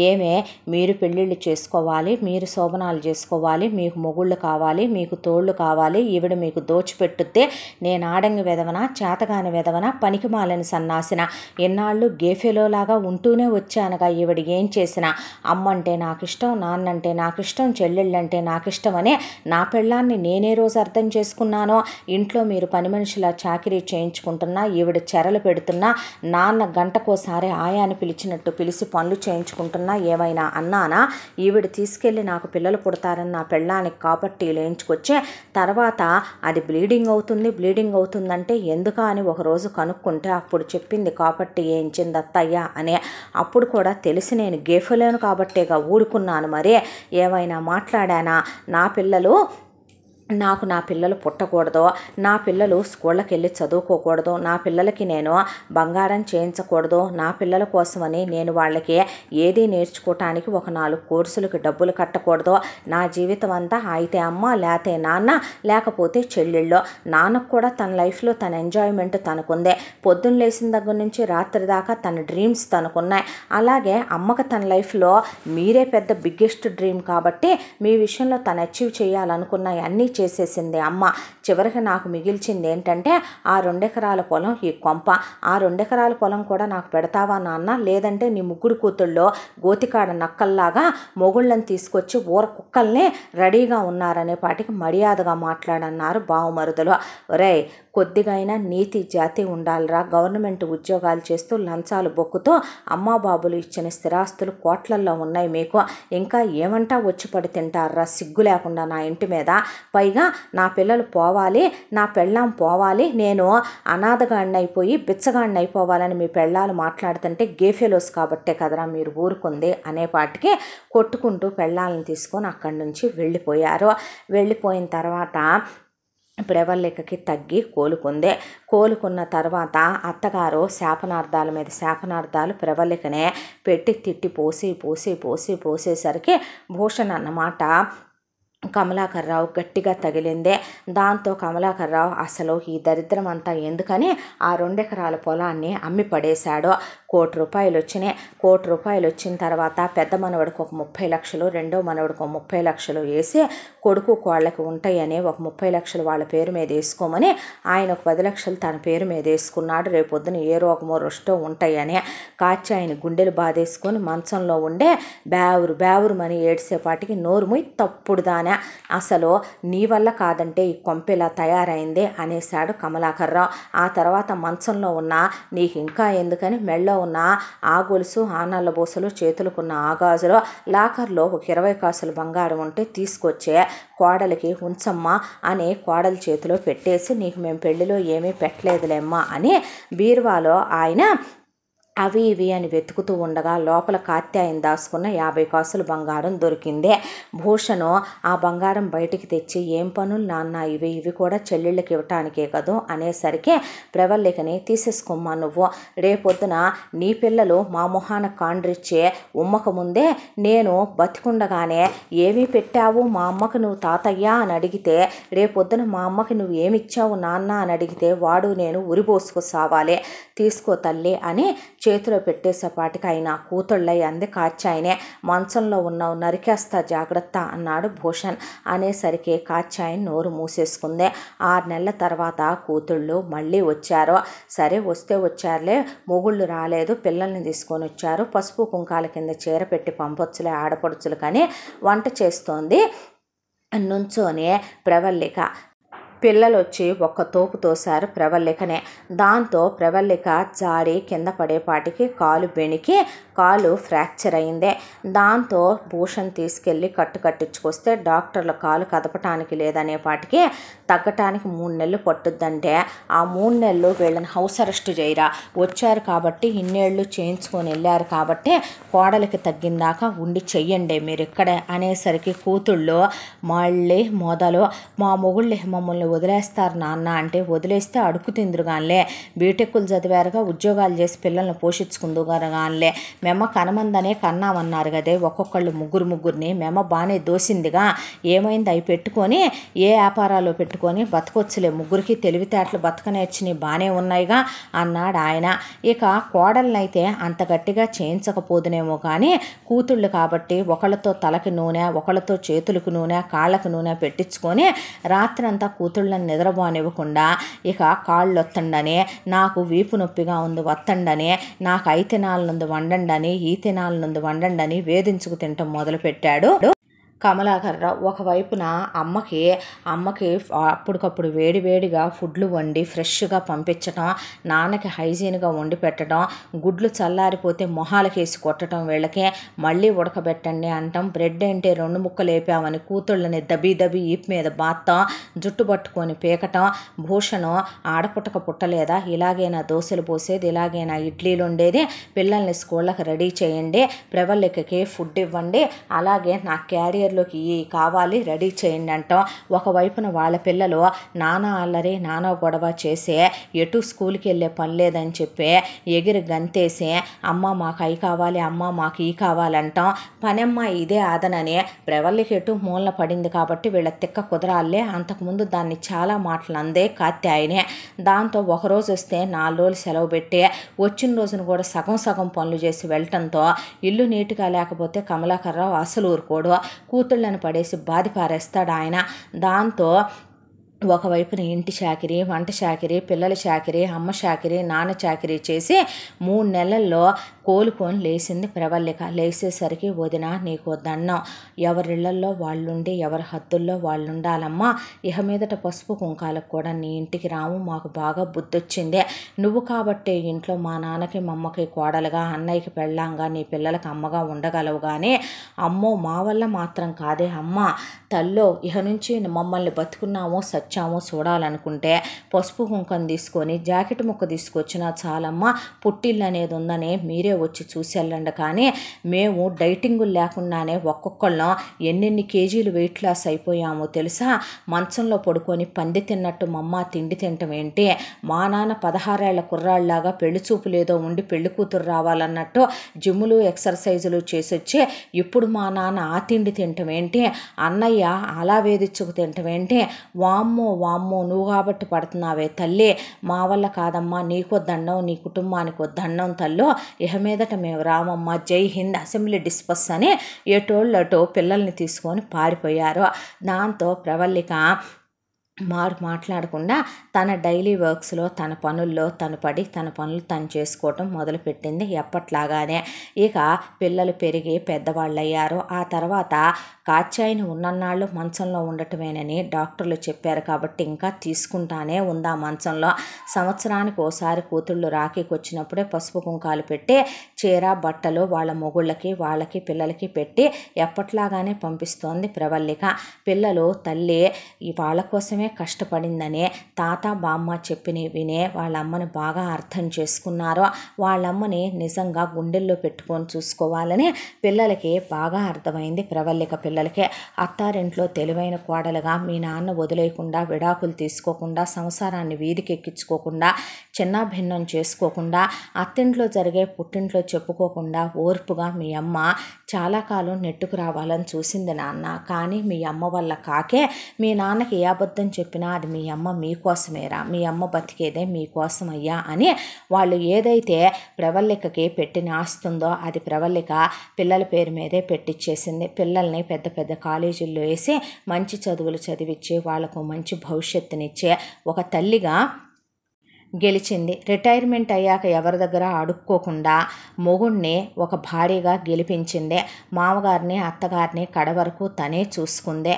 ఏమే మీరు పెళ్ళిళ్ళు చేసుకోవాలి, మీరు శోభనాలు చేసుకోవాలి, మీకు మొగుళ్ళు కావాలి, మీకు తోళ్ళు కావాలి, ఈవిడ మీకు దోచిపెట్టుద్దే, నేను ఆడంగి వెదవనా, చేతగాని వెదవనా, పనికి మాలని సన్నాసిన, ఎన్నాళ్ళు గేఫెలోలాగా ఉంటూనే వచ్చానుగా, ఈవిడ ఏం చేసినా అమ్మంటే నాకు ఇష్టం, నాన్నంటే నాకు ఇష్టం, చెల్లెళ్ళంటే నాకు ఇష్టం అనే నా పెళ్ళాన్ని నేనే రోజు అర్థం చేసుకున్నానో, ఇంట్లో మీరు పని మనిషిలా చాకిరీ చేయించుకుంటున్నా, ఈవిడ చెరలు పెడుతున్నా, నాన్న గంటకోసారి ఆయాని పిలిచినట్టు పిలిచి పనులు చేయించుకుంటున్నా, ఏమైనా అన్నానా? ఈవిడ తీసుకెళ్ళి నాకు పిల్లలు పుడతారని నా పెళ్ళానికి కాపర్టీలు వేయించుకొచ్చే తర్వాత అది బ్లీడింగ్ అవుతుందంటే ఎందుకా అని ఒకరోజు కనుక్కుంటే అప్పుడు చెప్పింది కాపర్టీ వేయించింది అత్తయ్య అనే. అప్పుడు కూడా తెలిసి నేను గేఫలేను కాబట్టేగా ఊరుకున్నాను, మరే ఏమైనా మాట్లాడానా? నా పిల్లలు పుట్టకూడదు, నా పిల్లలు స్కూళ్ళకి వెళ్ళి చదువుకోకూడదు, నా పిల్లలకి నేను బంగారం చేయించకూడదు, నా పిల్లల కోసమని నేను వాళ్ళకి ఏది నేర్చుకోవటానికి ఒక 4 కోర్సులకి డబ్బులు కట్టకూడదు, నా జీవితం అంతా అయితే అమ్మ లేతే నాన్న లేకపోతే చెల్లెళ్ళు, నాన్నకు కూడా తన లైఫ్లో తన ఎంజాయ్మెంట్ తనకుందే, పొద్దున్న లేచిన దగ్గర నుంచి రాత్రి దాకా తన డ్రీమ్స్ తనకున్నాయి, అలాగే అమ్మకి తన లైఫ్లో మీరే పెద్ద బిగ్గెస్ట్ డ్రీమ్ కాబట్టి మీ విషయంలో తను అచీవ్ చేయాలనుకున్నాయి అన్నీ చేసేసింది అమ్మ. చివరికి నాకు మిగిల్చింది ఏంటంటే ఆ 2 ఎకరాల పొలం, ఈ కొంప. ఆ 2 ఎకరాల పొలం కూడా నాకు పెడతావా నాన్న, లేదంటే నీ ముగ్గురు కూతుళ్ళో గోతికాడ నక్కల్లాగా మొగుళ్ళని తీసుకొచ్చి ఊర కుక్కల్ని రెడీగా ఉన్నారనే పాటికి మర్యాదగా మాట్లాడన్నారు బావమరుదులు. ఒరేయ్, కొద్దిగైనా నీతి జాతి ఉండాలిరా. గవర్నమెంట్ ఉద్యోగాలు చేస్తూ లంచాలు బొక్కుతూ అమ్మా బాబులు ఇచ్చిన స్థిరాస్తులు కోట్లల్లో ఉన్నాయి మీకు. ఇంకా ఏమంటా వచ్చి పడి తింటారా సిగ్గు లేకుండా నా ఇంటి మీద. పైగా నా పిల్లలు పోవాలి, నా పెళ్ళాం పోవాలి, నేను అనాథగాడిని అయిపోయి బిచ్చగాడిని అయిపోవాలని మీ పెళ్ళాలు మాట్లాడుతుంటే గేఫెలోస్ కాబట్టే కదరా మీరు ఊరుకుంది అనేపాటికి కొట్టుకుంటూ పెళ్ళాలను తీసుకొని అక్కడి నుంచి వెళ్ళిపోయారు. వెళ్ళిపోయిన తర్వాత ప్రవల్లికకి తగ్గి కోలుకుంది. కోలుకున్న తర్వాత అత్తగారు శాపనార్థాల మీద శాపనార్థాలు ప్రవల్లికనే పెట్టి తిట్టి పోసేసరికి భూషణ్ అన్నమాట కమలాకర్రావు గట్టిగా తగిలిందే. దాంతో కమలాకర్రావు అసలు ఈ దరిద్రం అంతా ఎందుకని ఆ 2 ఎకరాల పొలాన్ని అమ్మి పడేశాడు. ₹1,00,00,000 వచ్చినాయి. ₹1,00,00,000 వచ్చిన తర్వాత పెద్ద మనవడికి ఒక 30 లక్షలు, రెండో మనవడికి ఒక 30 లక్షలు వేసి కొడుకు కోళ్ళకి ఉంటాయని ఒక 30 లక్షలు వాళ్ళ పేరు మీద వేసుకోమని ఆయన ఒక 10 లక్షలు తన పేరు మీద వేసుకున్నాడు. రేపొద్దున ఏ రోగమో రొష్టో ఉంటాయని కాచి ఆయన గుండెలు బాధేసుకొని మంచంలో ఉండే బేవురు మని ఏడ్చేపాటికి నోరుముయి తప్పుడు దానే, అసలు నీ వల్ల కాదంటే ఈ కొంపెలా తయారైంది అనేశాడు కమలాకర్రావు. ఆ తర్వాత మంచంలో ఉన్న నీకు ఇంకా ఎందుకని మెళ్ళో ఉన్న ఆ గొలుసు, ఆ నల్లబోసలు, చేతులకున్న ఆగాజులు, లాకర్లో ఒక 20 కాసులు బంగారం ఉంటే తీసుకొచ్చే కోడలికి ఉంచమ్మా అని కోడలి చేతిలో పెట్టేసి నీకు మేము పెళ్లిలో ఏమీ పెట్టలేదులేమ్మా అని బీరువాలో ఆయన అవి ఇవి అని వెతుకుతూ ఉండగా లోపల కాత్యాయన దాచుకున్న 50 కాసులు బంగారం దొరికిందే. భూషణు ఆ బంగారం బయటికి తెచ్చి ఏం పనులు నాన్న ఇవి కూడా చెల్లెళ్ళకి ఇవ్వటానికే కదూ అనేసరికి ప్రవల్లికని తీసేసుకోమ్మా నువ్వు, రేపొద్దున నీ పిల్లలు మా మొహాన కాండ్రిచ్చే ఉమ్మక ముందే నేను బతికుండగానే ఏమీ పెట్టావు మా అమ్మకు నువ్వు తాతయ్య అని అడిగితే, రేపొద్దున మా అమ్మకి నువ్వు ఏమిచ్చావు నాన్న అని అడిగితే వాడు నేను ఉరిపోసుకు సావాలి, తీసుకో తల్లి అని చేతిలో పెట్టేసేపాటికి ఆయన కూతుళ్ళై అంది కాచాయనే. మంచంలో ఉన్నావు నరికేస్తా జాగ్రత్త అన్నాడు భూషణ్. అనేసరికి కాచాయన నోరు మూసేసుకుంది. 6 నెలల తర్వాత కూతుళ్ళు మళ్ళీ వచ్చారు. సరే వస్తే వచ్చారులే, మొగుళ్ళు రాలేదు, పిల్లల్ని తీసుకొని వచ్చారు, పసుపు కుంకాల కింద చీర పెట్టి పంపొచ్చులే ఆడపడుచులు కానీ వంట చేస్తోంది నుంచోనే ప్రవల్లిక. పిల్లలు వచ్చి ఒక్క తోపు తోశారు ప్రవల్లికనే. దాంతో ప్రవల్లిక జారి కింద పడేపాటికి కాలు బెణికి కాలు ఫ్రాక్చర్ అయిందే. దాంతో భూషణ్ తీసుకెళ్ళి కట్టించుకొస్తే డాక్టర్లు కాలు కదపటానికి లేదనేపాటికి తగ్గటానికి 3 నెలలు పట్టుద్దంటే ఆ 3 నెలలు వీళ్ళని హౌస్ అరెస్ట్ చేయరా, వచ్చారు కాబట్టి ఇన్నేళ్ళు చేయించుకొని వెళ్ళారు కాబట్టి కోడలికి తగ్గిందాకా ఉండి చెయ్యండి మీరు ఇక్కడే అనేసరికి కూతుళ్ళు మళ్ళీ మొదలు మా మొగుళ్ళు మమ్మల్ని వదిలేస్తారు నాన్న అంటే, వదిలేస్తే అడుక్కు తిందురుగానిలే, బీటెక్కులు చదివారుగా, ఉద్యోగాలు చేసి పిల్లల్ని పోషించుకుందుగానిలే, మేమ కనమందనే కన్నామన్నారు కదే ఒక్కొక్కళ్ళు ముగ్గురిని, మేమ బాగానే దోసిందిగా, ఏమైంది అవి పెట్టుకొని ఏ వ్యాపారాలు పెట్టుకొని బతకొచ్చులే, ముగ్గురికి తెలివితేటలు బతకనేర్చినవి బాగానే ఉన్నాయిగా అన్నాడు ఆయన. ఇక కోడలనైతే అంత గట్టిగా చేయించకపోదునేమో కానీ కూతుళ్ళు కాబట్టి ఒకళ్ళతో తలకి నూనె, ఒకళ్ళతో చేతులకు నూనె, కాళ్ళకు నూనె పెట్టించుకొని రాత్రంతా కూతుళ్ళని నిద్రపోనివ్వకుండా ఇక కాళ్ళు వత్తండని, నాకు వీపు నొప్పిగా ఉంది వత్తండని, నాకు 5 తినాల నుండి వండండి, ఈ తినాల నుండి వండండి వేధించుకు తినటం మొదలుపెట్టాడు కమలాకర్రావు. ఒకవైపున అమ్మకి అప్పటికప్పుడు వేడివేడిగా ఫుడ్లు వండి ఫ్రెష్గా పంపించటం, నాన్నకి హైజీన్గా వండి పెట్టడం, గుడ్లు చల్లారిపోతే మొహాలకేసి కొట్టడం, వీళ్ళకి మళ్ళీ ఉడకబెట్టండి అంటాం, బ్రెడ్ అంటే 2 ముక్కలు వేపామని కూతుళ్ళని దబీ ఈపు మీద బాత్తాం, జుట్టు పట్టుకొని పీకటం. భూషణం ఆడపుట్టక పుట్టలేదా, ఇలాగైనా దోశలు పోసేది, ఇలాగైనా ఇడ్లీలు ఉండేది, పిల్లల్ని స్కూళ్ళకి రెడీ చేయండి, ప్రవల్లికకి ఫుడ్ ఇవ్వండి, అలాగే నా క్యారియర్ లోకి కావాలి రెడీ చేయండి అంటాం. ఒకవైపున వాళ్ళ పిల్లలు నానా అల్లరి నానా గొడవ చేసే ఎటు స్కూల్కి వెళ్ళే పని లేదని చెప్పి ఎగిరి గంతేసి అమ్మ మాకు అవి కావాలి, అమ్మ మాకు ఈ కావాలంటాం. పనమ్మ ఇదే ఆదనని ప్రవల్లికి ఎటు మూలన పడింది కాబట్టి వీళ్ళ తిక్క కుదరాలే, అంతకుముందు దాన్ని చాలా మాటలు అందే కాత్యాయనే. దాంతో ఒకరోజు వస్తే 4 రోజులు సెలవు పెట్టి వచ్చిన రోజున కూడా సగం పనులు చేసి వెళ్ళటంతో ఇల్లు నీట్గా లేకపోతే కమలాకర్రావు అసలు ఊరుకోడు. కూతుళ్ళను పడేసి బాధి పారేస్తాడు ఆయన. దాంతో ఒకవైపున ఇంటి చాకిరీ, వంట చాకిరీ, పిల్లల చాకిరీ, అమ్మ చాకిరీ, నాన్న చాకిరీ చేసి 3 నెలల్లో కోలుకొని లేచింది ప్రవల్లిక. లేచేసరికి వదిన నీకు దండం, ఎవరిళ్లల్లో వాళ్ళుండి ఎవరి హద్దుల్లో వాళ్ళు ఉండాలమ్మా. ఇహ మీదట పసుపు కుంకాలకు కూడా నీ ఇంటికి రాము, మాకు బాగా బుద్ధొచ్చిందే. నువ్వు కాబట్టే ఇంట్లో మా నాన్నకి మమ్మకి కోడలుగా, అన్నయ్యకి పెళ్ళాంగా, నీ పిల్లలకి అమ్మగా ఉండగలవు. కానీ అమ్మో మా వల్ల మాత్రం కాదే అమ్మ. తల్లో ఇహ నుంచి మమ్మల్ని బతుకున్నామో సచ్చామో చూడాలనుకుంటే పసుపు కుంకం తీసుకొని జాకెట్ ముక్క తీసుకొచ్చినా చాలమ్మ, పుట్టిల్లు అనేది ఉందని మీరే వచ్చి చూసేళ్ళండి. కానీ మేము డైటింగులు లేకుండానే ఒక్కొక్కళ్ళం ఎన్నెన్ని కేజీలు వెయిట్ లాస్ అయిపోయామో తెలుసా. మంచంలో పడుకొని పంది తిన్నట్టు మమ్మ తిండి తింటాం ఏంటి? మా నాన్న 16 ఏళ్ల కుర్రాళ్ళలాగా పెళ్లి చూపులేదో ఉండి పెళ్లి కూతురు రావాలన్నట్టు జిమ్ములు ఎక్సర్సైజులు చేసొచ్చి ఇప్పుడు మా నాన్న ఆ తిండి తింటాం ఏంటి? అన్నయ్య అలా వేధించుకు తింటాం ఏంటి? వామ్మో వామ్మో నువ్వు కాబట్టి పడుతున్నావే తల్లి, మా వల్ల కాదమ్మా, నీకో దండం, నీ కుటుంబానికో దండం తల్లో, ఇహ మీదట మేము రామమ్మ, జై హింద్, అసెంబ్లీ డిస్పస్ అని ఎటోళ్ళటో పిల్లల్ని తీసుకొని పారిపోయారు. దాంతో ప్రవల్లిక మాట్లాడకుండా తన డైలీ వర్క్స్లో తన పనుల్లో తను పడి తన పనులు తను చేసుకోవటం మొదలుపెట్టింది ఎప్పట్లాగానే. ఇక పిల్లలు పెరిగి పెద్దవాళ్ళయ్యారు. ఆ తర్వాత కాచాయిని ఉన్నన్నాళ్ళు మంచంలో ఉండటమేనని డాక్టర్లు చెప్పారు కాబట్టి ఇంకా తీసుకుంటానే ఉందా మంచంలో. సంవత్సరానికి ఓసారి కూతుళ్ళు రాఖీకి వచ్చినప్పుడే పసుపు కుంకాలు పెట్టి చీర బట్టలు వాళ్ళ మొగుళ్ళకి వాళ్ళకి పిల్లలకి పెట్టి ఎప్పట్లాగానే పంపిస్తోంది ప్రవల్లిక. పిల్లలు తల్లి వాళ్ళ కోసమే కష్టపడిందనే తాత బామ్మ చెప్పిన వినే వాళ్ళమ్మని బాగా అర్థం చేసుకున్నారు. వాళ్ళమ్మని నిజంగా గుండెల్లో పెట్టుకొని చూసుకోవాలని పిల్లలకి బాగా అర్థమైంది. ప్రవల్లిక పిల్లలకి అత్తారింట్లో తెలివైన కోడలుగా మీ నాన్న వదిలేయకుండా, విడాకులు తీసుకోకుండా, సంసారాన్ని వీధికి ఎక్కించుకోకుండా, చిన్న భిన్నం చేసుకోకుండా, అత్తింట్లో జరిగే పుట్టింట్లో చెప్పుకోకుండా ఓర్పుగా మీ అమ్మ చాలా కాలం నెట్టుకు రావాలని చూసింది నాన్న. కానీ మీ అమ్మ వల్ల కాకే మీ నాన్నకి ఏ అబద్ధం చెప్పినా అది మీ అమ్మ మీకోసమేరా, మీ అమ్మ బతికేదే మీకోసమయ్యా అని వాళ్ళు ఏదైతే ప్రవల్లికకి పెట్టిన ఆస్తుందో అది ప్రవల్లిక పిల్లల పేరు మీదే పెట్టించేసింది. పిల్లల్ని పెద్ద పెద్ద కాలేజీల్లో వేసి మంచి చదువులు చదివించి వాళ్లకు మంచి భవిష్యత్తునిచ్చే ఒక తల్లిగా గెలిచింది. రిటైర్మెంట్ అయ్యాక ఎవరి దగ్గర అడుక్కోకుండా మొగుణ్ణి ఒక భార్యగా గెలిపించిందే. మామగారిని అత్తగారిని కడవరకు తనే చూసుకుందే.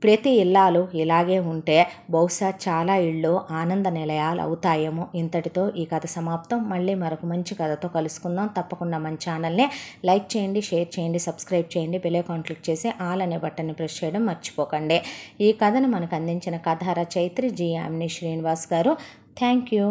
ప్రతి ఇల్లాలు ఇలాగే ఉంటే బహుశా చాలా ఇళ్ళు ఆనంద నిలయాలు అవుతాయేమో. ఇంతటితో ఈ కథ సమాప్తం. మళ్ళీ మరొక మంచి కథతో కలుసుకుందాం. తప్పకుండా మన ఛానల్ని లైక్ చేయండి, షేర్ చేయండి, సబ్స్క్రైబ్ చేయండి, బెల్ ఐకాన్ క్లిక్ చేసి ఆల్ అనే బటన్ని ప్రెస్ చేయడం మర్చిపోకండి. ఈ కథను మనకు అందించిన కథ రచయిత్రి జి. యామిని శ్రీనివాస్ గారు. Thank you.